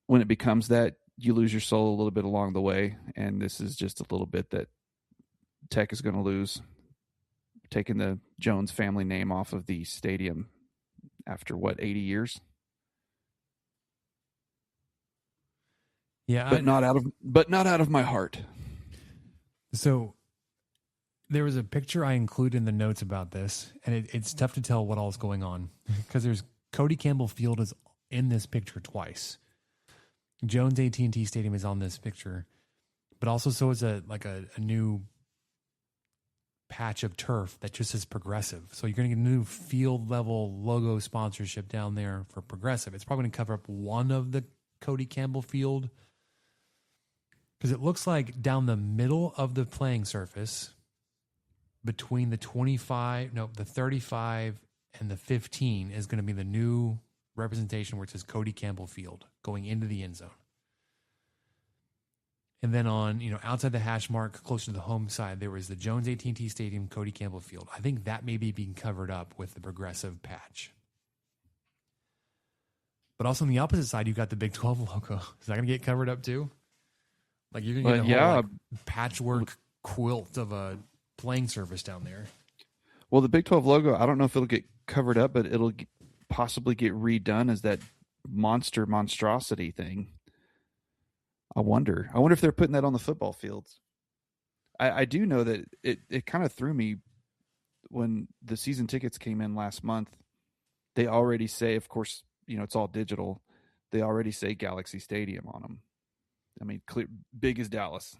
when it becomes that, you lose your soul a little bit along the way. And this is just a little bit that Tech is going to lose, taking the Jones family name off of the stadium after 80 years. Yeah, but not out of my heart. So there was a picture I included in the notes about this, and it's tough to tell what all is going on because there's Cody Campbell Field is in this picture twice. Jones AT&T Stadium is on this picture, but also so is a new patch of turf that just is Progressive. So you're going to get a new field level logo sponsorship down there for Progressive. It's probably going to cover up one of the Cody Campbell Field, because it looks like down the middle of the playing surface between the 35 and the 15 is going to be the new representation where it says Cody Campbell Field going into the end zone. And then on, outside the hash mark, closer to the home side, there was the Jones AT&T Stadium, Cody Campbell Field. I think that may be being covered up with the Progressive patch. But also on the opposite side, you've got the Big 12 logo. Is that going to get covered up too? Like you're going to get a whole patchwork quilt of a playing surface down there. Well, the Big 12 logo, I don't know if it'll get covered up, but it'll possibly get redone as that monstrosity thing. I wonder if they're putting that on the football fields. I do know that it kind of threw me when the season tickets came in last month. They already say, of course, it's all digital. They already say Galaxy Stadium on them. I mean, big as Dallas.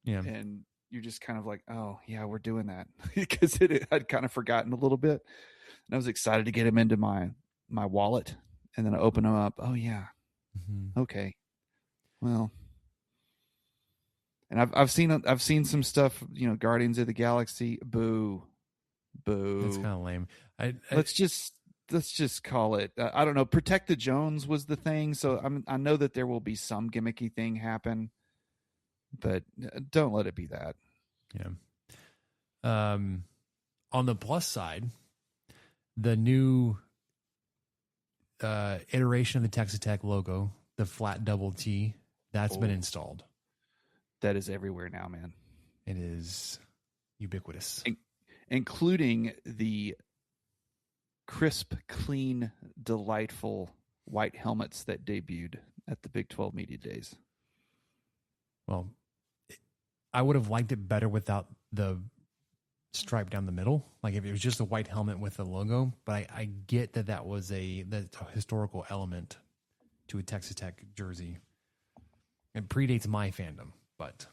Yeah. And you're just kind of like, oh yeah, we're doing that because I'd kind of forgotten a little bit, and I was excited to get him into my wallet, and then I open him up. Oh yeah, okay, well, and I've seen some stuff, Guardians of the Galaxy. Boo. That's kind of lame. Let's just call it. I don't know. Protect the Jones was the thing, so I know that there will be some gimmicky thing happen, but don't let it be that. Yeah. On the plus side, the new iteration of the Texas Tech logo, the flat double T, that's been installed. That is everywhere now, man. It is ubiquitous. Including the crisp, clean, delightful white helmets that debuted at the Big 12 Media Days. Well, I would have liked it better without the stripe down the middle. Like if it was just a white helmet with the logo, but I get that was a historical element to a Texas Tech jersey. It predates my fandom, but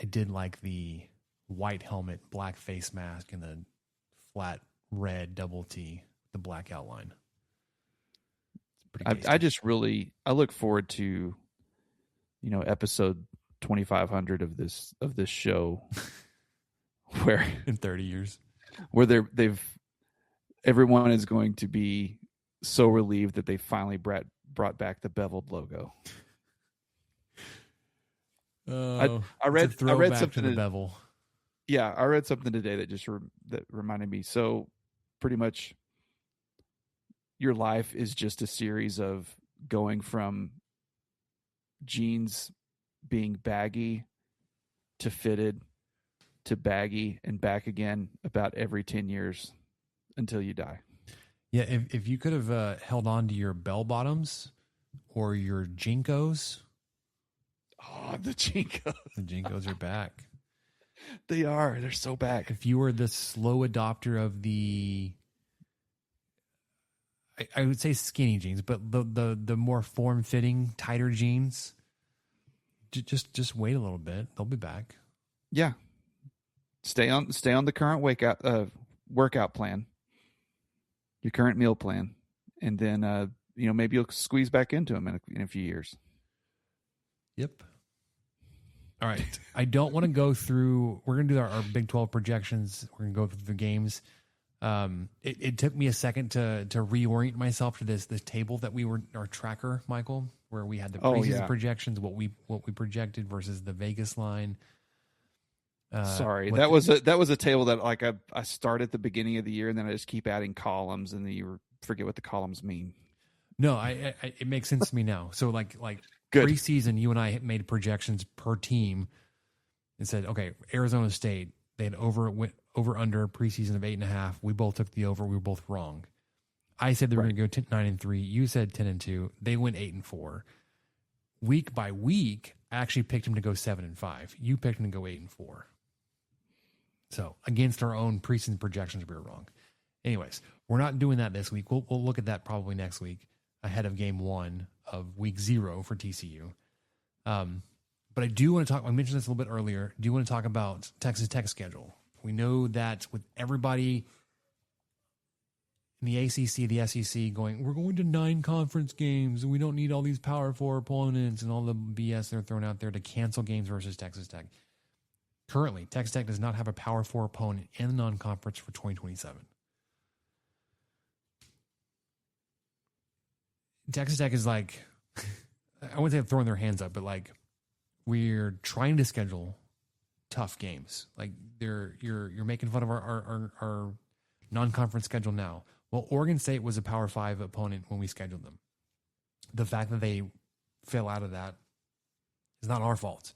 I did like the white helmet, black face mask, and the flat red double T, the black outline. I look forward to, episode 2500 of this show, where in 30 years, where everyone is going to be so relieved that they finally brought back the beveled logo. I read something to the bevel. Yeah, I read something today that reminded me. So pretty much your life is just a series of going from jeans being baggy to fitted to baggy and back again about every 10 years until you die. Yeah, if you could have held on to your bell bottoms or your Jinkos. Oh, the Jinkos. The Jinkos are back. They are. They're so back. If you were the slow adopter of the, I would say skinny jeans, but the more form-fitting, tighter jeans, just wait a little bit. They'll be back. Yeah. Stay on the current workout plan, your current meal plan, and then maybe you'll squeeze back into them in a few years. Yep. All right. I don't want to go through. We're going to do our Big 12 projections. We're going to go through the games. It took me a second to reorient myself to this table that our tracker, Michael, where we had the preseason projections, what we projected versus the Vegas line. Sorry, that was a table that I start at the beginning of the year and then I just keep adding columns and then you forget what the columns mean. No, it makes sense to me now. So like Good. Preseason, you and I made projections per team and said, okay, Arizona State, they had went over under preseason of 8.5. We both took the over. We were both wrong. I said they were going to go 9-3. You said 10-2. They went 8-4. Week by week, I actually picked them to go 7-5. You picked them to go 8-4. So against our own preseason projections, we were wrong. Anyways, we're not doing that this week. We'll look at that probably next week ahead of game 1 of week 0 for TCU. But I do want to talk, I mentioned this a little bit earlier, do want to talk about Texas Tech schedule. We know that with everybody in the ACC, the SEC going, we're going to 9 conference games and we don't need all these Power 4 opponents and all the BS they're throwing out there to cancel games versus Texas Tech. Currently, Texas Tech does not have a Power 4 opponent in the non-conference for 2027. Texas Tech is like, I wouldn't say throwing their hands up, but like we're trying to schedule tough games. Like you're making fun of our non-conference schedule now. Well, Oregon State was a Power 5 opponent when we scheduled them. The fact that they fell out of that is not our fault.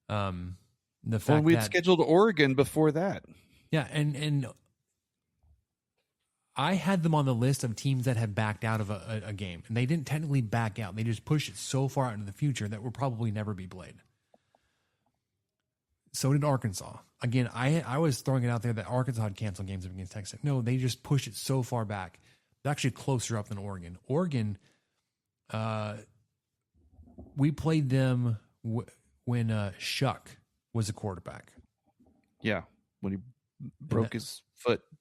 The fact we'd that scheduled Oregon before that. Yeah, and I had them on the list of teams that had backed out of a game, and they didn't technically back out. They just pushed it so far out into the future that will probably never be played. So did Arkansas. Again, I was throwing it out there that Arkansas had canceled games against Texas. No, they just pushed it so far back. They're actually closer up than Oregon. Oregon, we played them when Shuck was a quarterback. Yeah, when he broke his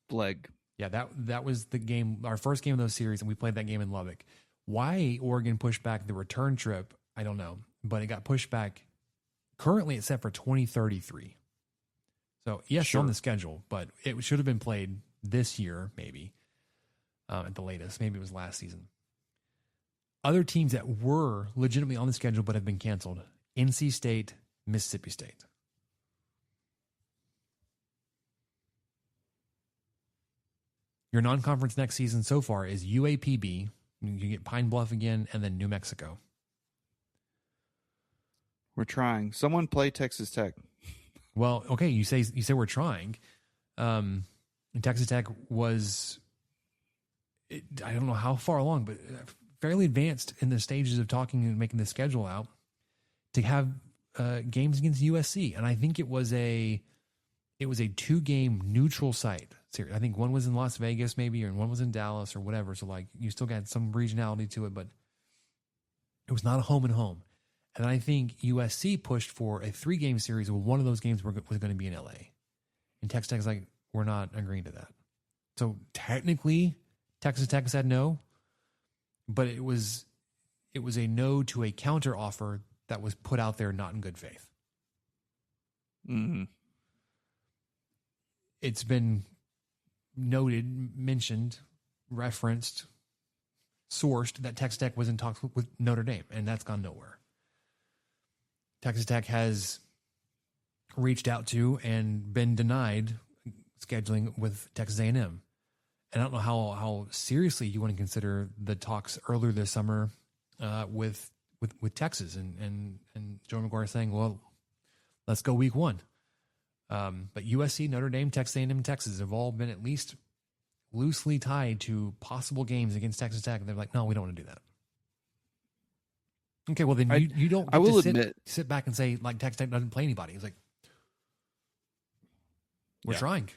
leg. Yeah, that was the game, our first game of those series, and we played that game in Lubbock. Why Oregon pushed back the return trip, I don't know, but it got pushed back. Currently, it's set for 2033. So, yes, Sure. on the schedule, but it should have been played this year, maybe, at the latest. Maybe it was last season. Other teams that were legitimately on the schedule but have been canceled: NC State, Mississippi State. Your non-conference next season so far is UAPB. You get Pine Bluff again, and then New Mexico. We're trying. Someone play Texas Tech. Well, okay, you say we're trying. Texas Tech was, I don't know how far along, but fairly advanced in the stages of talking and making the schedule out to have games against USC, and I think it was a 2-game neutral site series. I think one was in Las Vegas, maybe, or one was in Dallas, or whatever. So like you still got some regionality to it, but it was not a home and home. And I think USC pushed for a 3-game series where one of those games was going to be in LA. And Texas Tech's like, we're not agreeing to that. So technically, Texas Tech said no, but it was a no to a counter offer that was put out there not in good faith. Mm-hmm. It's been noted, mentioned, referenced, sourced that Texas Tech was in talks with Notre Dame, and that's gone nowhere. Texas Tech has reached out to and been denied scheduling with Texas A&M. And I don't know how seriously you want to consider the talks earlier this summer with Texas and Joe McGuire saying, well, let's go week 1. But USC, Notre Dame, Texas A&M, and Texas have all been at least loosely tied to possible games against Texas Tech. And they're like, no, we don't want to do that. Okay, well, then you don't get I will to admit, sit back and say, like, Texas Tech doesn't play anybody. It's like, we're trying.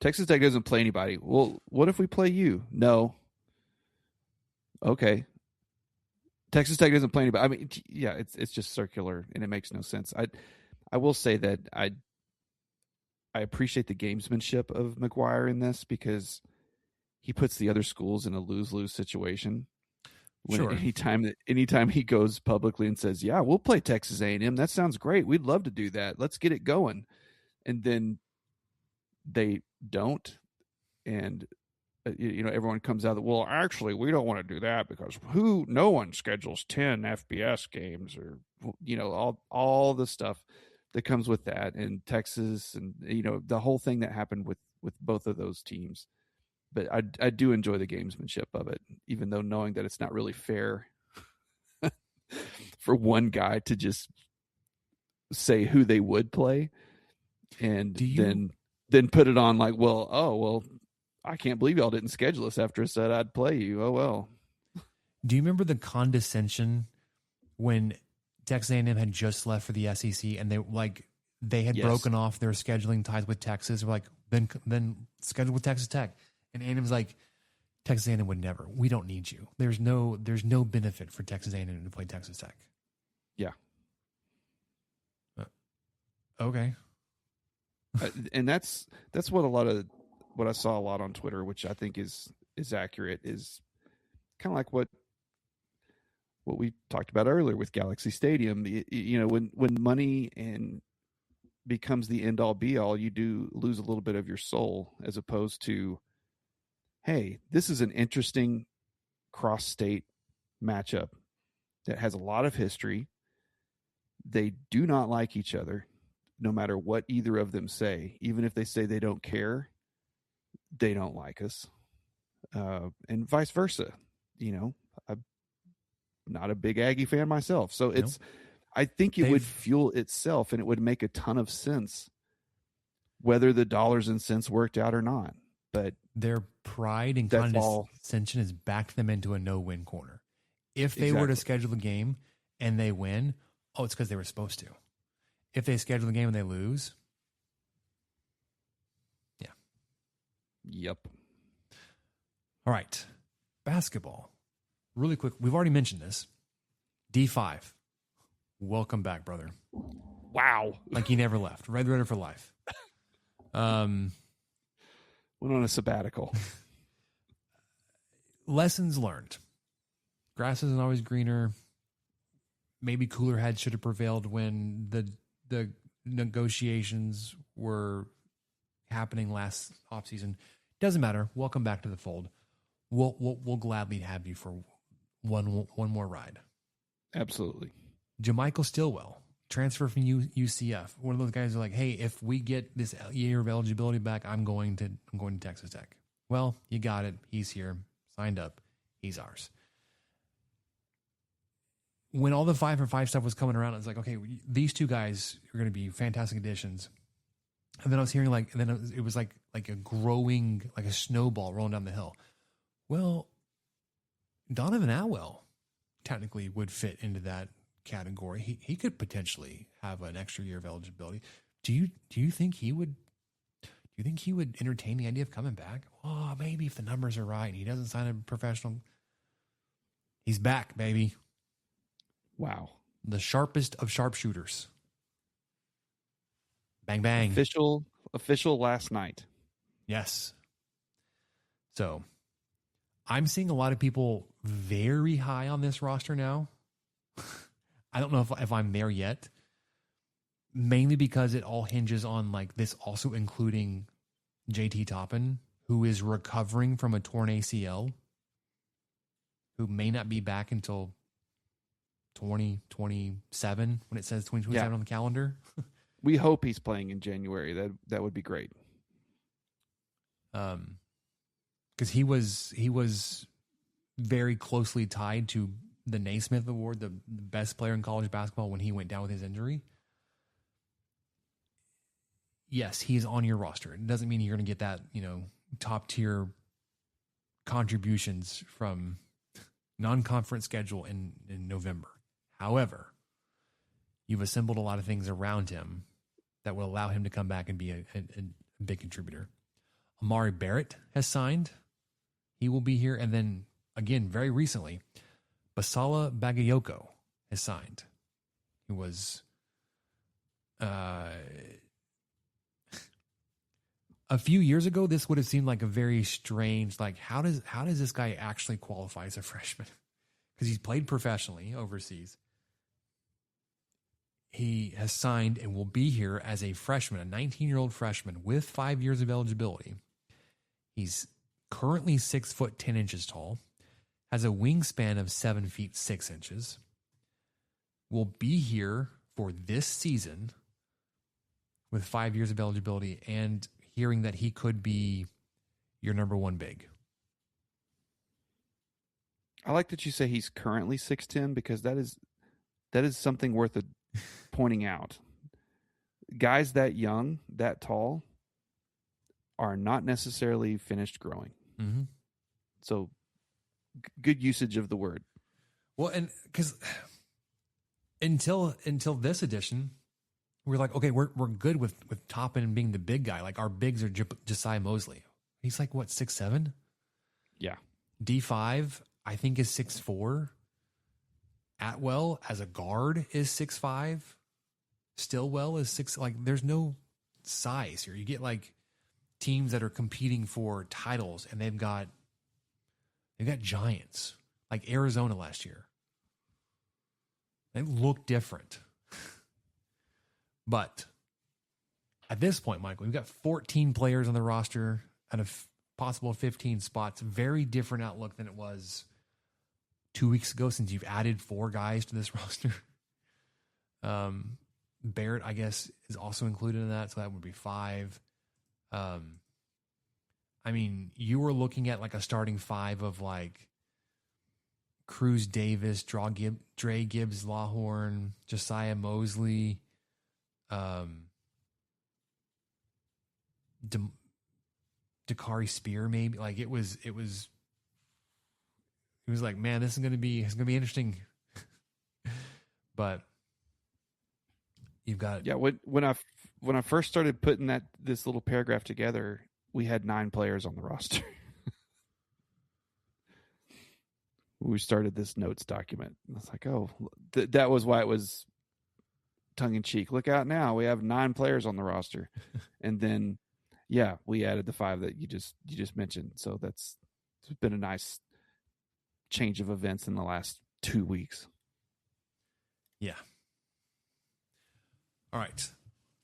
Texas Tech doesn't play anybody. Well, what if we play you? No. Okay. Texas Tech doesn't play anybody. I mean, yeah, it's just circular, and it makes no sense. I will say that I appreciate the gamesmanship of McGuire in this, because he puts the other schools in a lose-lose situation. Sure. Anytime he goes publicly and says, "Yeah, we'll play Texas A&M. That sounds great. We'd love to do that. Let's get it going," and then they don't, and everyone comes out that, well, actually, we don't want to do that because no one schedules 10 FBS games, or all the stuff that comes with that, and Texas, and the whole thing that happened with both of those teams. But I do enjoy the gamesmanship of it, even though knowing that it's not really fair for one guy to just say who they would play, and then put it on like, well, I can't believe y'all didn't schedule us after I said I'd play you. Oh, well. Do you remember the condescension when Texas A&M had just left for the SEC, and they had broken off their scheduling ties with Texas? We're like, then schedule with Texas Tech. And A&M's like, Texas A&M would never. We don't need you. There's no benefit for Texas A&M to play Texas Tech. Yeah. Okay. And that's what I saw a lot on Twitter, which I think is accurate, is kind of like what we talked about earlier with Galaxy Stadium. When money and becomes the end all be all, you do lose a little bit of your soul, as opposed to, hey, this is an interesting cross-state matchup that has a lot of history. They do not like each other, no matter what either of them say. Even if they say they don't care, they don't like us. And vice versa. I'm not a big Aggie fan myself. So I think it would fuel itself, and it would make a ton of sense whether the dollars and cents worked out or not. But their pride and condescension has backed them into a no-win corner. If they were to schedule a game and they win, it's because they were supposed to. If they schedule a game and they lose, yeah. Yep. All right. Basketball. Really quick. We've already mentioned this. D5. welcome back, brother. Wow. Like he never left. Red Raider for life. Went on a sabbatical. Lessons learned. Grass isn't always greener. Maybe cooler heads should have prevailed when the negotiations were happening last offseason. Doesn't matter. Welcome back to the fold. We'll gladly have you for one more ride. Absolutely. Jamichael Stillwell, transfer from UCF. One of those guys who are like, hey, if we get this year of eligibility back, I'm going to Texas Tech. Well, you got it. He's here. Signed up. He's ours. When all the 5-for-5 stuff was coming around, I was like, okay, these two guys are going to be fantastic additions. And then I was hearing it was like a growing, like a snowball rolling down the hill. Well, Donovan Atwell technically would fit into that category. He could potentially have an extra year of eligibility. Do you think he would? Do you think he would entertain the idea of coming back? Oh, maybe if the numbers are right and he doesn't sign a professional. He's back, baby. Wow. The sharpest of sharpshooters. Bang, bang. Official last night. Yes. So I'm seeing a lot of people very high on this roster now. I don't know if I'm there yet. Mainly because it all hinges on like this also including JT Toppin, who is recovering from a torn ACL, who may not be back until 2027 when it says 2027 on the calendar. We hope he's playing in January. That would be great. Because he was very closely tied to the Naismith Award, the best player in college basketball, when he went down with his injury. Yes, he's on your roster. It doesn't mean you're going to get that, top tier contributions from non-conference schedule in November. However, you've assembled a lot of things around him that will allow him to come back and be a big contributor. Amari Barrett has signed. He will be here. And then, again, very recently, Basala Bagayoko has signed. He was a few years ago, this would have seemed like a very strange, like, how does this guy actually qualify as a freshman? Because he's played professionally overseas. He has signed and will be here as a freshman, a 19-year-old freshman with 5 years of eligibility. He's currently 6 foot 10 inches tall, has a wingspan of 7 feet 6 inches, will be here for this season with 5 years of eligibility, and hearing that he could be your number one big. I like that you say he's currently 6'10", because that is something worth pointing out. Guys that young, that tall, are not necessarily finished growing. Mm-hmm. So, good usage of the word. Well, and because until this edition, we're like, okay, we're good with Toppin being the big guy. Like, our bigs are Josiah Mosley. He's like, what, 6'7"? Yeah. D5, I think, is 6'4". Atwell as a guard is 6'5". Stillwell is 6. Like, there's no size here. You get like teams that are competing for titles, and they've got giants like Arizona last year. They look different. But at this point, Michael, we've got 14 players on the roster at a possible 15 spots. Very different outlook than it was 2 weeks ago, since you've added 4 guys to this roster. Barrett, I guess, is also included in that, so that would be 5. I mean, you were looking at like a starting 5 of like Cruz Davis, Dre Gibbs Lawhorn, Josiah Mosley, Dakari Spear, maybe. Like, it was like, man, it's gonna be interesting. But you've got, yeah. When I first started putting this little paragraph together, we had 9 players on the roster. We started this notes document. I was like, oh, that was why it was tongue in cheek, look out now, we have 9 players on the roster. And then, yeah, we added the 5 that you just mentioned. So it's been a nice change of events in the last 2 weeks. Yeah. All right.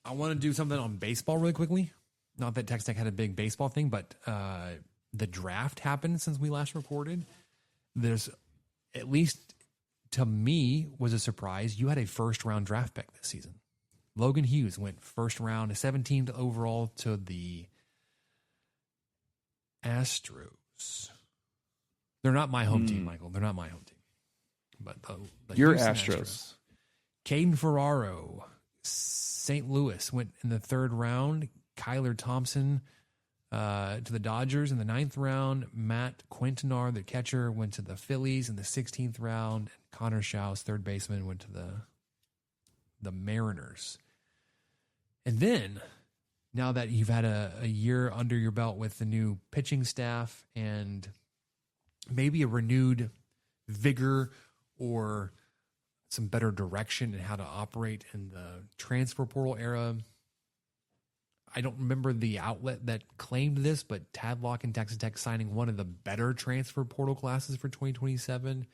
I want to do something on baseball really quickly. Not that Texas Tech had a big baseball thing, but the draft happened since we last recorded. There's, at least to me, was a surprise. You had a first-round draft pick this season. Logan Hughes went first round, 17th overall to the Astros. They're not my home team, Michael. They're not my home team. But the Your Houston Astros. Caden Ferraro, St. Louis, went in the 3rd round. Kyler Thompson to the Dodgers in the 9th round. Matt Quintanar, the catcher, went to the Phillies in the 16th round. And Connor Schaus, third baseman, went to the Mariners. And then, now that you've had a year under your belt with the new pitching staff and maybe a renewed vigor or some better direction in how to operate in the transfer portal era, I don't remember the outlet that claimed this, but Tadlock and Texas Tech signing one of the better transfer portal classes for 2027,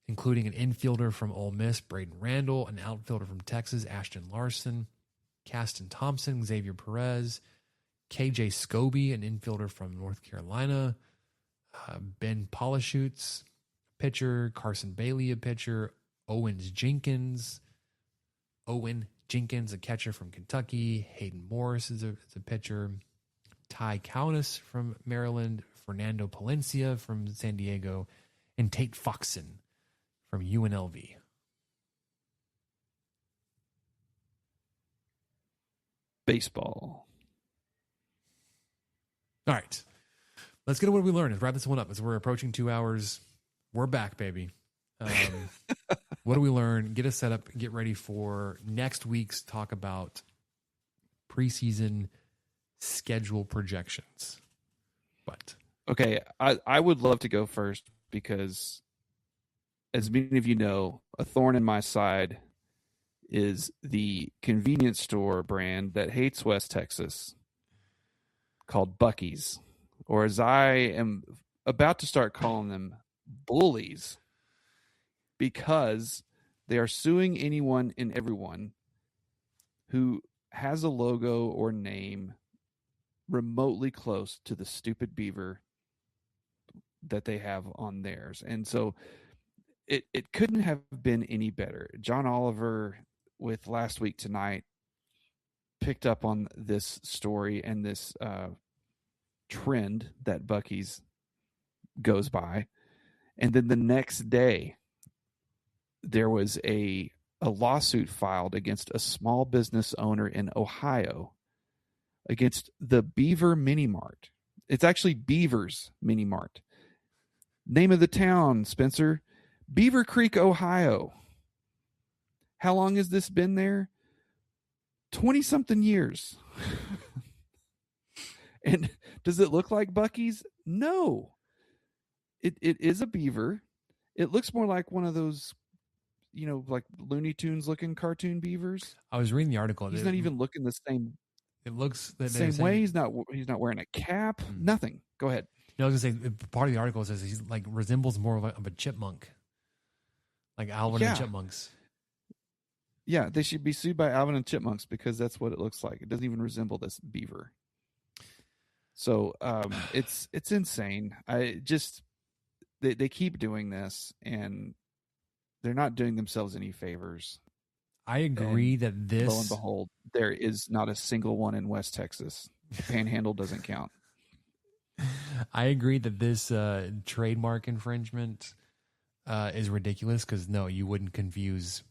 including an infielder from Ole Miss, Braden Randall, an outfielder from Texas, Ashton Larson, Caston Thompson, Xavier Perez, KJ Scobie, an infielder from North Carolina, Ben Polishutes, pitcher, Carson Bailey, a pitcher, Owen Jenkins, a catcher from Kentucky, Hayden Morris is a pitcher, Ty Kaunis from Maryland, Fernando Palencia from San Diego, and Tate Foxen from UNLV. Baseball. All right. Let's get to what we learned. Let's wrap this one up as we're approaching 2 hours. We're back, baby. What do we learn? Get us set up. Get ready for next week's talk about preseason schedule projections. But okay, I would love to go first because, as many of you know, a thorn in my side is the convenience store brand that hates West Texas called Buc-ee's, or as I am about to start calling them, bullies, because they are suing anyone and everyone who has a logo or name remotely close to the stupid beaver that they have on theirs. And so it couldn't have been any better. John Oliver, with Last Week Tonight, picked up on this story and this trend that Buc-ee's goes by. And then the next day, there was a lawsuit filed against a small business owner in Ohio against the Beaver Mini Mart. It's actually Beaver's Mini Mart. Name of the town, Spencer: Beaver Creek, Ohio. How long has this been there? 20-something years. And does it look like Buc-ee's? No. It is a beaver. It looks more like one of those, like Looney Tunes looking cartoon beavers. I was reading the article. He's not even looking the same. It looks the same way. He's not wearing a cap. Nothing. Go ahead. I was gonna say, part of the article says he's like resembles more of a chipmunk, like Alvin and Chipmunks. Yeah, they should be sued by Alvin and Chipmunks because that's what it looks like. It doesn't even resemble this beaver. So it's insane. They keep doing this, and they're not doing themselves any favors. I agree that this... Lo and behold, there is not a single one in West Texas. Panhandle doesn't count. I agree that this trademark infringement is ridiculous because, no, you wouldn't confuse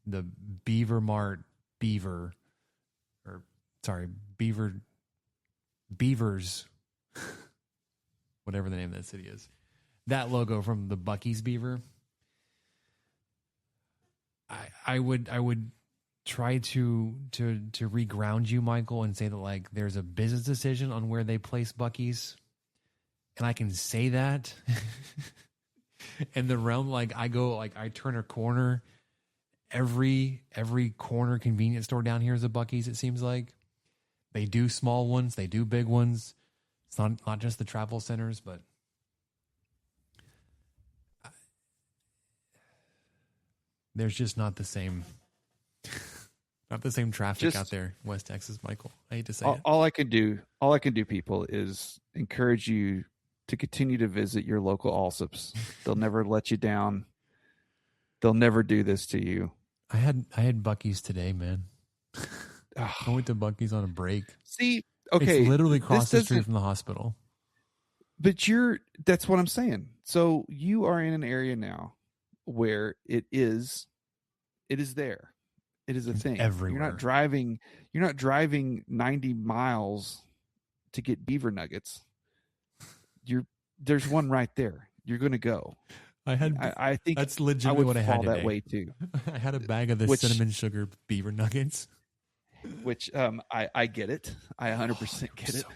the Beaver Mart Beaver, or, sorry, Beavers, whatever the name of that city is. That logo from the Buc-ee's Beaver. I would try to reground you, Michael, and say that like there's a business decision on where they place Buc-ee's, and I can say that. In the realm, like I turn a corner, every corner convenience store down here is a Buc-ee's, it seems like. They do small ones, they do big ones. It's not just the travel centers, but there's just not the same traffic out there in West Texas, Michael. I hate to say it. All I can do, people, is encourage you to continue to visit your local Allsups. They'll never let you down. They'll never do this to you. I had Buc-ee's today, man. I went to Buc-ee's on a break. See, okay, it's literally across the street from the hospital. But that's what I'm saying. So you are in an area now where it is there. It is a thing. Everywhere. You're not driving 90 miles to get beaver nuggets. There's one right there. You're going to go. I think that's legitimately what I had today. That way too. I had a bag of the cinnamon sugar beaver nuggets. Which I get it. I 100% get it. So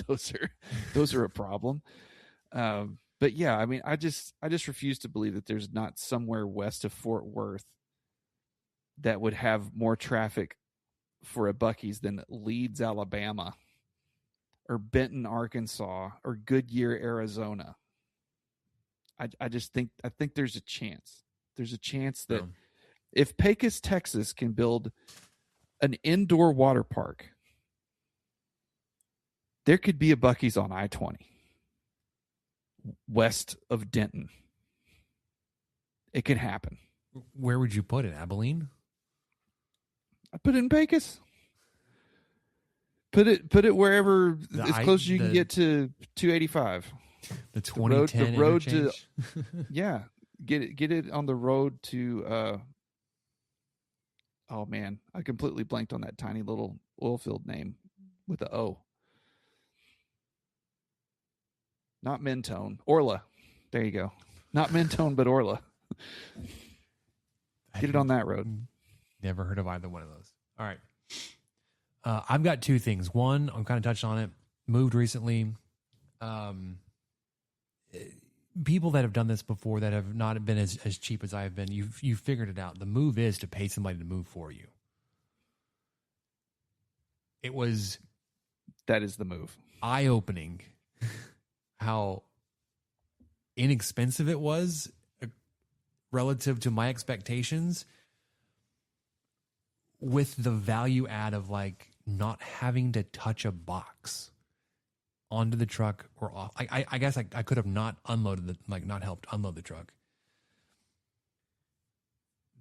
good. Those are a problem. But yeah, I mean, I just refuse to believe that there's not somewhere west of Fort Worth that would have more traffic for a Buc-ee's than Leeds, Alabama, or Benton, Arkansas, or Goodyear, Arizona. I think there's a chance. There's a chance that if Pecos, Texas can build an indoor water park, there could be a Buc-ee's on I-20 west of Denton. It can happen. Where would you put it? Abilene? I put it in Pecos. Put it wherever as close as you can get to 285. The 2010 the road to yeah. Get it on the road to oh man, I completely blanked on that tiny little oil field name with a O. Not Mentone, Orla. There you go. Not Mentone, but Orla. Get it on that road. Never heard of either one of those. All right. I've got two things. One, I'm kind of touched on it. Moved recently. People that have done this before that have not been as cheap as I have been, you've figured it out. The move is to pay somebody to move for you. That is the move. Eye-opening how inexpensive it was relative to my expectations, with the value add of like not having to touch a box onto the truck or off. I guess I could have not unloaded not helped unload the truck.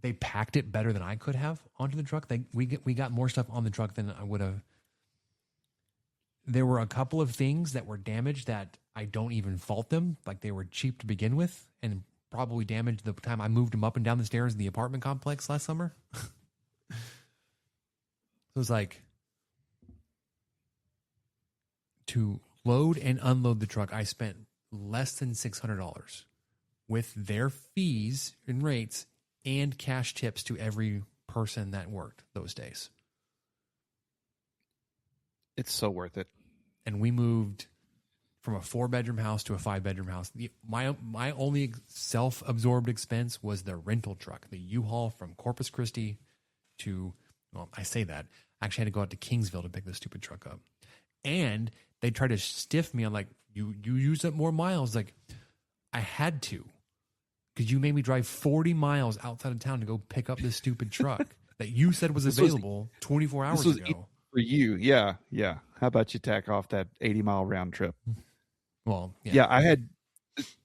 They packed it better than I could have onto the truck. We got more stuff on the truck than I would have. There were a couple of things that were damaged that I don't even fault them. Like they were cheap to begin with and probably damaged the time I moved them up and down the stairs in the apartment complex last summer. It was like, to load and unload the truck, I spent less than $600 with their fees and rates and cash tips to every person that worked those days. It's so worth it. And we moved from a 4-bedroom house to a 5-bedroom house. My only self-absorbed expense was the rental truck, the U-Haul from Corpus Christi to, well, I say that. I actually had to go out to Kingsville to pick this stupid truck up. And they tried to stiff me on like, you use up more miles. Like, I had to, because you made me drive 40 miles outside of town to go pick up this stupid truck that you said was available 24 hours ago. For you, yeah. How about you tack off that 80-mile round trip? Well, yeah, I had,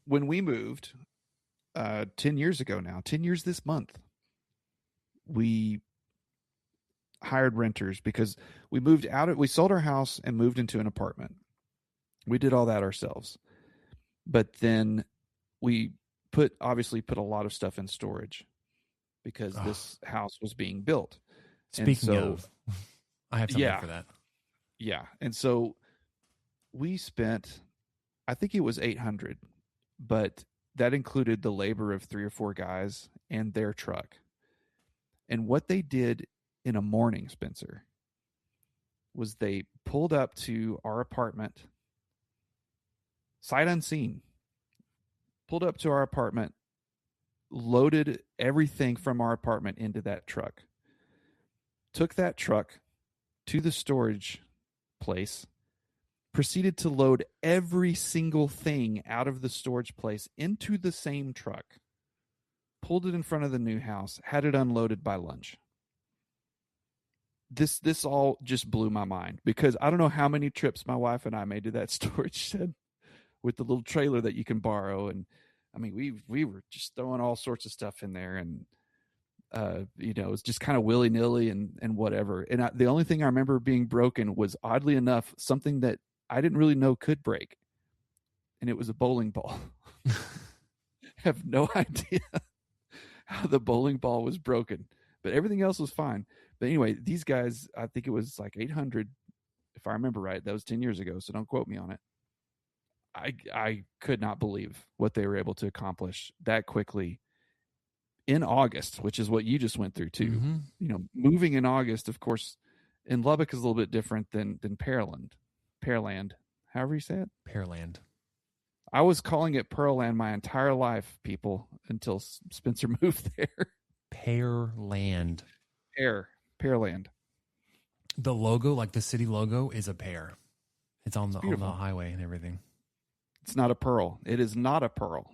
when we moved 10 years ago now, 10 years this month, we hired renters because we we sold our house and moved into an apartment. We did all that ourselves. But then we obviously put a lot of stuff in storage because this house was being built. Speaking of, I have something for that. Yeah. And so we spent, I think it was $800, but that included the labor of 3 or 4 guys and their truck. And what they did in a morning, Spencer, was they pulled up to our apartment, sight unseen, pulled up to our apartment loaded everything from our apartment into that truck, took that truck to the storage place, proceeded to load every single thing out of the storage place into the same truck, pulled it in front of the new house, had it unloaded by lunch. This all just blew my mind, because I don't know how many trips my wife and I made to that storage shed with the little trailer that you can borrow. And I mean, we were just throwing all sorts of stuff in there, and it was just kind of willy-nilly and whatever. And the only thing I remember being broken was, oddly enough, something that I didn't really know could break, and it was a bowling ball. I have no idea how the bowling ball was broken, but everything else was fine. But anyway, these guys, I think it was like 800, if I remember right. That was 10 years ago, so don't quote me on it. I could not believe what they were able to accomplish that quickly in August, which is what you just went through too. Mm-hmm. Moving in August, of course, in Lubbock is a little bit different than Pearland, however you say it. Pearland. I was calling it Pearland my entire life, people, until Spencer moved there. Pearland. Pearland. The logo, like the city logo, is a pear. It's on the highway and everything. It's not a pearl. It is not a pearl.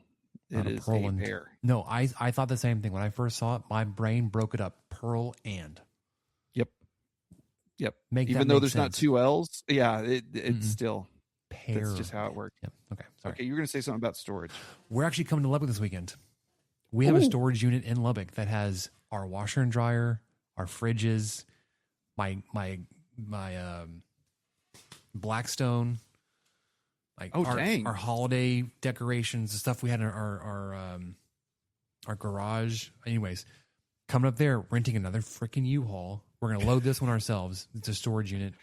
It is a pear. No, I thought the same thing when I first saw it. My brain broke it up. Pearl and. Yep. Even though there's not two L's, yeah, it's still pear. That's just how it works. Yep. Okay. Sorry. Okay, you were going to say something about storage. We're actually coming to Lubbock this weekend. We have a storage unit in Lubbock that has our washer and dryer, our fridges, my Blackstone, like our holiday decorations, the stuff we had in our garage. Anyways, coming up there, renting another freaking U-Haul. We're going to load this one ourselves. It's a storage unit.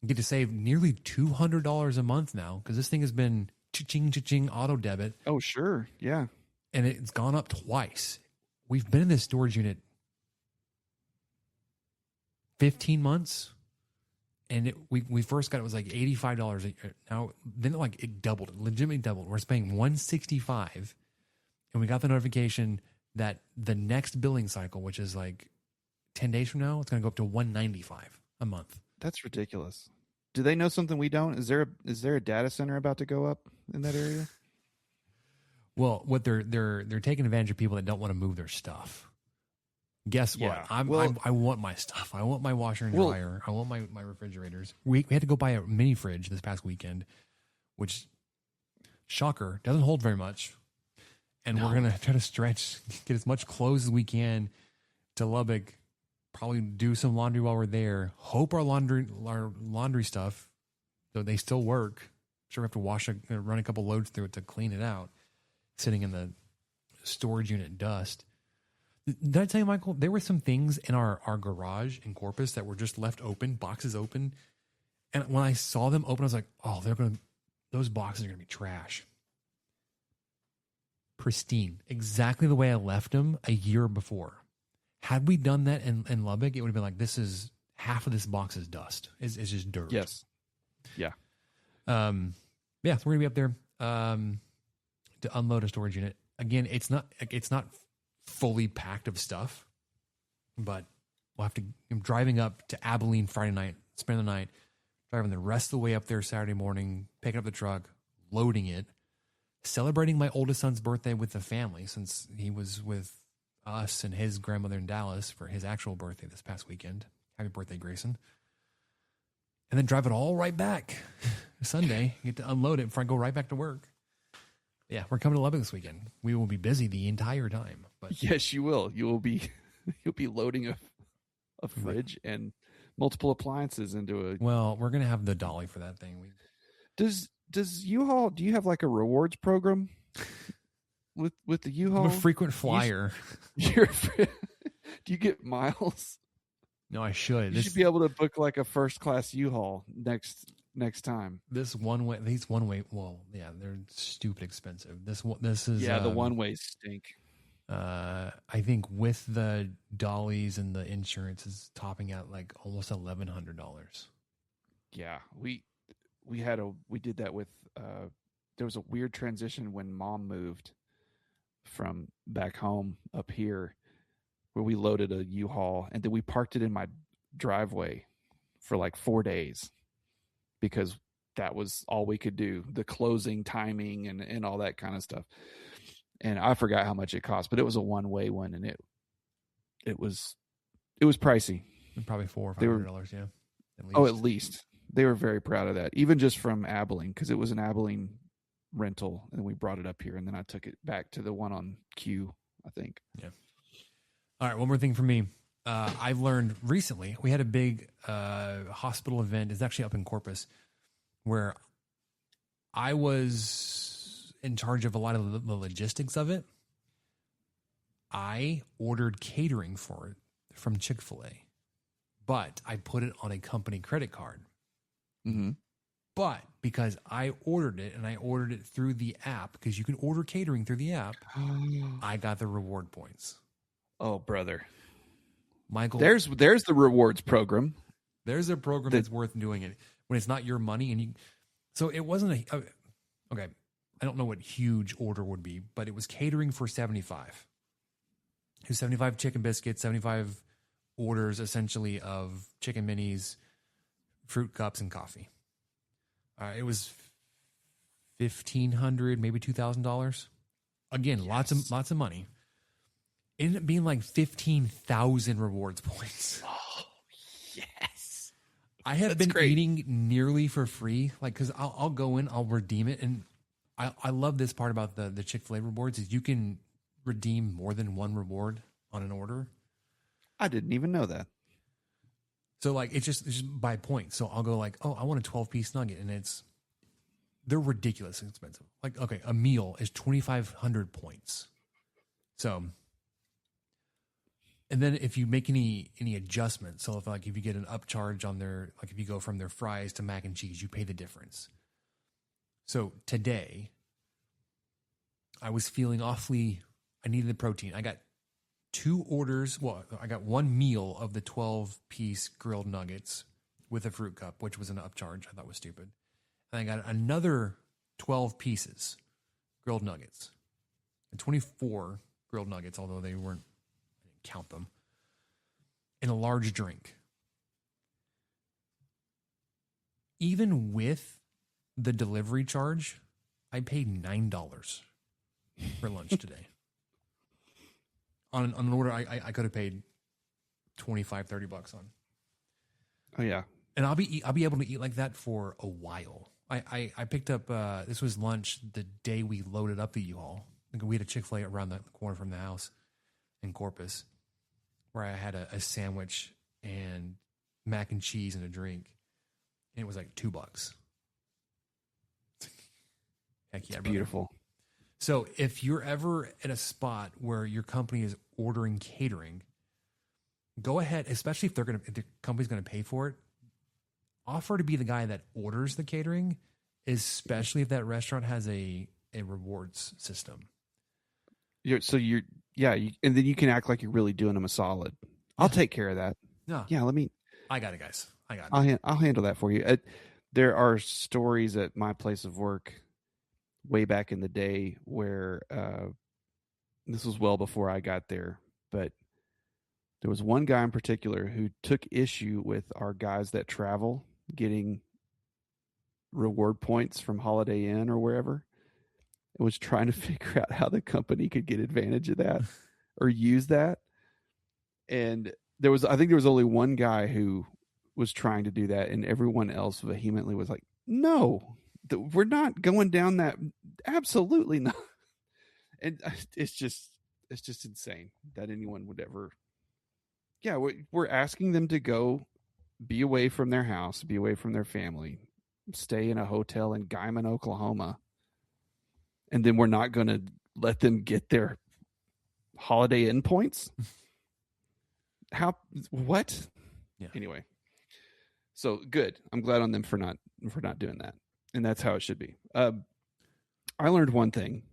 You get to save nearly $200 a month now, because this thing has been cha-ching auto debit. Oh, sure. Yeah. And it's gone up twice. We've been in this storage unit 15 months. And we first got it was like $85 a year. Now then it doubled, legitimately doubled. We're paying $165, and we got the notification that the next billing cycle, which is like 10 days from now, it's going to go up to $195 a month. That's ridiculous. Do they know something we don't? Is there a data center about to go up in that area? Well, what they're taking advantage of people that don't want to move their stuff. Guess what? Yeah. I want my stuff. I want my washer and dryer. I want my refrigerators. We had to go buy a mini fridge this past weekend, which, shocker, doesn't hold very much. And we're going to try to get as much clothes as we can to Lubbock, probably do some laundry while we're there. Hope our laundry stuff, though they still work. Sure, we have to run a couple loads through it to clean it out, sitting in the storage unit dust. Did I tell you, Michael, there were some things in our garage in Corpus that were just left open, boxes open. And when I saw them open, I was like, oh, those boxes are going to be trash. Pristine. Exactly the way I left them a year before. Had we done that in Lubbock, it would have been like, this is half of this box is dust. It's just dirt. Yes. Yeah. Yeah, so we're going to be up there to unload a storage unit. Again, it's not fully packed of stuff, but we'll have to. I'm driving up to Abilene Friday night, spend the night, driving the rest of the way up there Saturday morning, picking up the truck, loading it, celebrating my oldest son's birthday with the family, since he was with us and his grandmother in Dallas for his actual birthday this past weekend. Happy birthday, Grayson. And then drive it all right back Sunday, get to unload it before I go right back to work. Yeah, we're coming to Lubbock this weekend. We will be busy the entire time. But yes, you will. You'll be loading a fridge and multiple appliances into a. Well, we're gonna have the dolly for that thing. Does U-Haul? Do you have like a rewards program with the U-Haul? I'm a frequent flyer. Do you get miles? No, I should. You should be able to book like a first class U-Haul next time. These one way. Well, yeah, they're stupid expensive. This is the one ways stink. I think with the dollies and the insurance is topping out like almost $1,100. Yeah, we did that with. There was a weird transition when Mom moved from back home up here where we loaded a U-Haul and then we parked it in my driveway for like 4 days because that was all we could do, the closing timing and all that kind of stuff. And I forgot how much it cost, but it was a one-way one, and it was pricey. Probably $400 or $500, yeah. At least. They were very proud of that, even just from Abilene, because it was an Abilene rental, and we brought it up here, and then I took it back to the one on Q, I think. Yeah. All right, one more thing for me. I've learned recently, we had a big hospital event. It's actually up in Corpus, where I was in charge of a lot of the logistics of it. I ordered catering for it from Chick-fil-A, but I put it on a company credit card. Mm-hmm. But because I ordered it, and I ordered it through the app, because you can order catering through the app, I got the reward points. Oh, brother. Michael, there's the rewards program. There's a program that's worth doing it when it's not your money. And so it wasn't okay. I don't know what huge order would be, but it was catering for 75. It was 75 chicken biscuits, 75 orders essentially of chicken minis, fruit cups, and coffee. It was $1,500, maybe $2,000. Again, Yes. lots of money. It ended up being like 15,000 rewards points. Oh, yes. I have That's been great. eating nearly for free, like, because I'll go in, I'll redeem it, and I love this part about the Chick-fil-A rewards is you can redeem more than one reward on an order. I didn't even know that. So like it's just by points. So I'll go like, oh, I want a 12-piece nugget, and they're ridiculous expensive. Like, okay, a meal is 2,500 points. So, and then if you make any adjustments, so if you get an upcharge on their, like if you go from their fries to mac and cheese, you pay the difference. So today, I was feeling I needed the protein. I got 2 orders. Well, I got 1 meal of the 12-piece grilled nuggets with a fruit cup, which was an upcharge. I thought was stupid. And I got another 12 pieces grilled nuggets and 24 grilled nuggets, although I didn't count them, and a large drink. Even with the delivery charge, I paid $9 for lunch today. On an order I could have paid $25-$30 on. Oh, yeah. And I'll be able to eat like that for a while. I picked up this was lunch the day we loaded up the U-Haul. We had a Chick-fil-A around the corner from the house in Corpus, where I had a sandwich and mac and cheese and a drink, and it was like $2. Heck yeah, brother. Beautiful. So if you're ever at a spot where your company is ordering catering, go ahead, especially if the company's going to pay for it, offer to be the guy that orders the catering, especially if that restaurant has a rewards system. And then you can act like you're really doing them a solid. I'll take care of that. No, Yeah, I got it, guys. I got it. I'll handle that for you. There are stories at my place of work way back in the day where this was well before I got there, but there was one guy in particular who took issue with our guys that travel getting reward points from Holiday Inn or wherever, and was trying to figure out how the company could get advantage of that or use that. And I think there was only one guy who was trying to do that, and everyone else vehemently was like, no, we're not going down that. Absolutely not. And it's just insane that anyone would ever. Yeah, we're asking them to go be away from their house, be away from their family, stay in a hotel in Guyman, Oklahoma, and then we're not going to let them get their Holiday Inn points. How? What? Yeah. Anyway, so good. I'm glad on them for not doing that, and that's how it should be. I learned one thing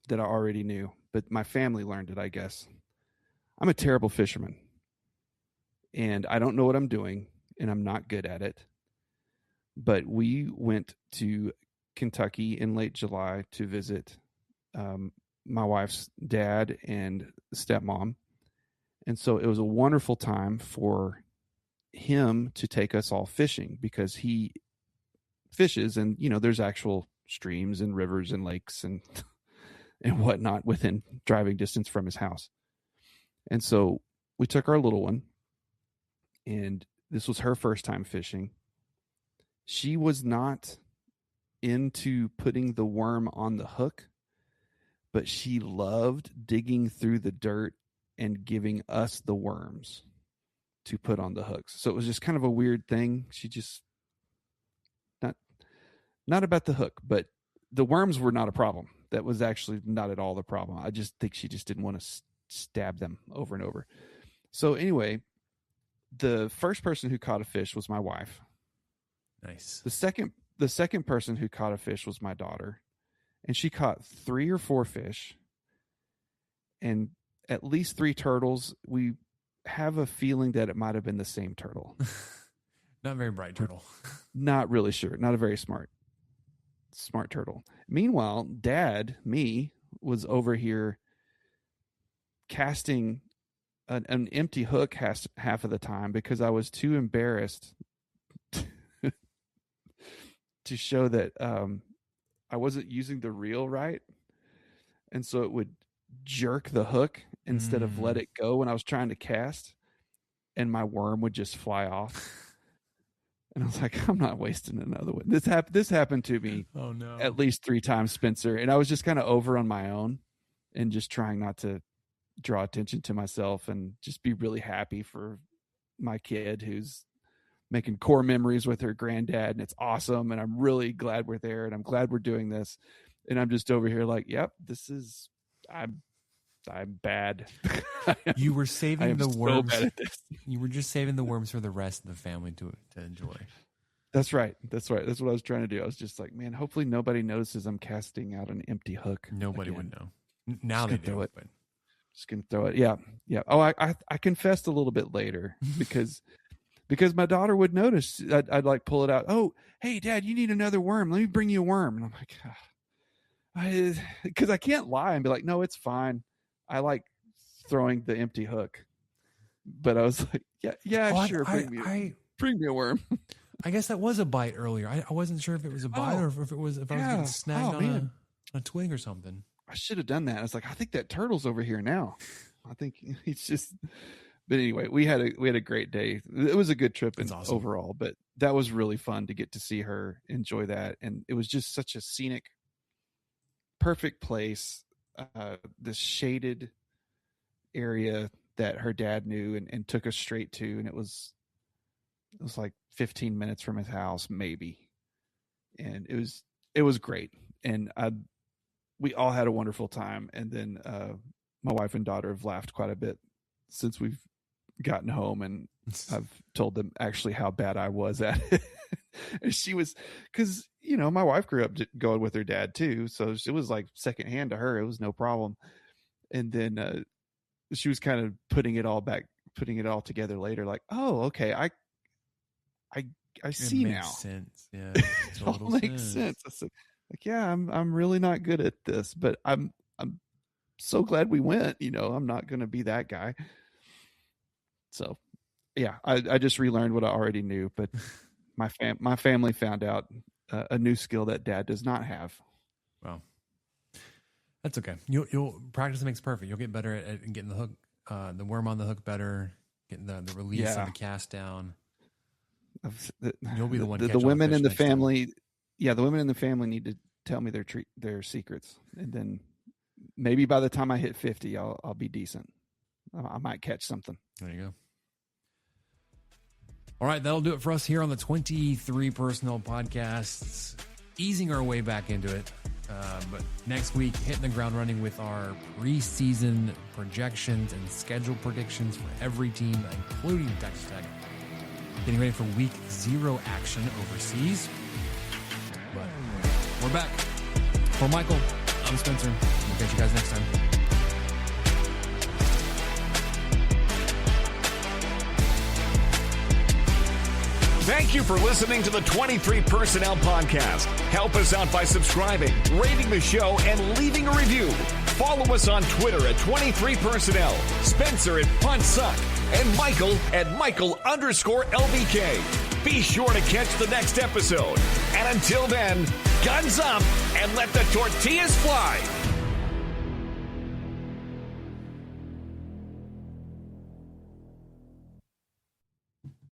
that I already knew, but my family learned it, I guess. I'm a terrible fisherman, and I don't know what I'm doing, and I'm not good at it. But we went to Kentucky in late July to visit my wife's dad and stepmom. And so it was a wonderful time for him to take us all fishing because he fishes, and there's actual streams and rivers and lakes and whatnot within driving distance from his house. And so we took our little one, and this was her first time fishing. She was not into putting the worm on the hook, but she loved digging through the dirt and giving us the worms to put on the hooks. So it was just kind of a weird thing. She just not about the hook, but the worms were not a problem. That was actually not at all the problem. I just think she just didn't want to stab them over and over. So anyway, the first person who caught a fish was my wife. Nice. The second person who caught a fish was my daughter, and she caught 3 or 4 fish and at least 3 turtles. We have a feeling that it might have been the same turtle. Not very bright turtle. Not really sure. Not a very smart turtle. Meanwhile, Dad, me, was over here casting an empty hook half of the time because I was too embarrassed to show that I wasn't using the reel right. And so it would jerk the hook instead of let it go when I was trying to cast, and my worm would just fly off. And I was like, I'm not wasting another one. This happened to me at least 3 times, Spencer. And I was just kind of over on my own and just trying not to draw attention to myself and just be really happy for my kid who's making core memories with her granddad. And it's awesome. And I'm really glad we're there. And I'm glad we're doing this. And I'm just over here like, yep, I'm bad. You were saving the worms. So bad at this. You were just saving the worms for the rest of the family to enjoy. That's right. That's what I was trying to do. I was just like, man, hopefully nobody notices I'm casting out an empty hook. Nobody would know. Now just they do it. But just gonna throw it. Yeah. Oh, I confessed a little bit later because my daughter would notice. I'd like pull it out. Oh, hey, Dad, you need another worm. Let me bring you a worm. And I'm like, because I can't lie and be like, no, it's fine. I like throwing the empty hook, but I was like, yeah, sure. Bring me a worm. I guess that was a bite earlier. I wasn't sure if it was a bite or if I was getting snagged on a twig or something. I should have done that. I was like, I think that turtle's over here now. I think he's just. But anyway, we had a great day. It was a good trip awesome. Overall, but that was really fun to get to see her enjoy that, and it was just such a scenic, perfect place. This shaded area that her dad knew and took us straight to, and it was like 15 minutes from his house, maybe, and it was great, and we all had a wonderful time. And then my wife and daughter have laughed quite a bit since we've gotten home, and I've told them actually how bad I was at it. And she was, because my wife grew up going with her dad too, so it was like secondhand to her. It was no problem. And then she was kind of putting it all together later, like, oh, okay, I see now. Sense. Yeah, it all makes sense. I said, like, yeah, I'm really not good at this, but I'm so glad we went. I'm not going to be that guy. So, yeah, I just relearned what I already knew, but my family found out a new skill that Dad does not have. Well, that's okay. You'll practice makes perfect. You'll get better at getting the hook, the worm on the hook better, getting the release and the cast down. You'll be the one. The women in the family, the women in the family need to tell me their secrets, and then maybe by the time I hit 50, I'll be decent. I might catch something. There you go. All right, that'll do it for us here on the 23 Personnel Podcasts, easing our way back into it. But next week, hitting the ground running with our preseason projections and schedule predictions for every team, including Texas Tech. Getting ready for week 0 action overseas. But we're back. For Michael, I'm Spencer. We'll catch you guys next time. Thank you for listening to the 23 Personnel Podcast. Help us out by subscribing, rating the show, and leaving a review. Follow us on Twitter at 23 Personnel, Spencer at Punt Suck, and Michael at Michael_LVK. Be sure to catch the next episode. And until then, guns up and let the tortillas fly.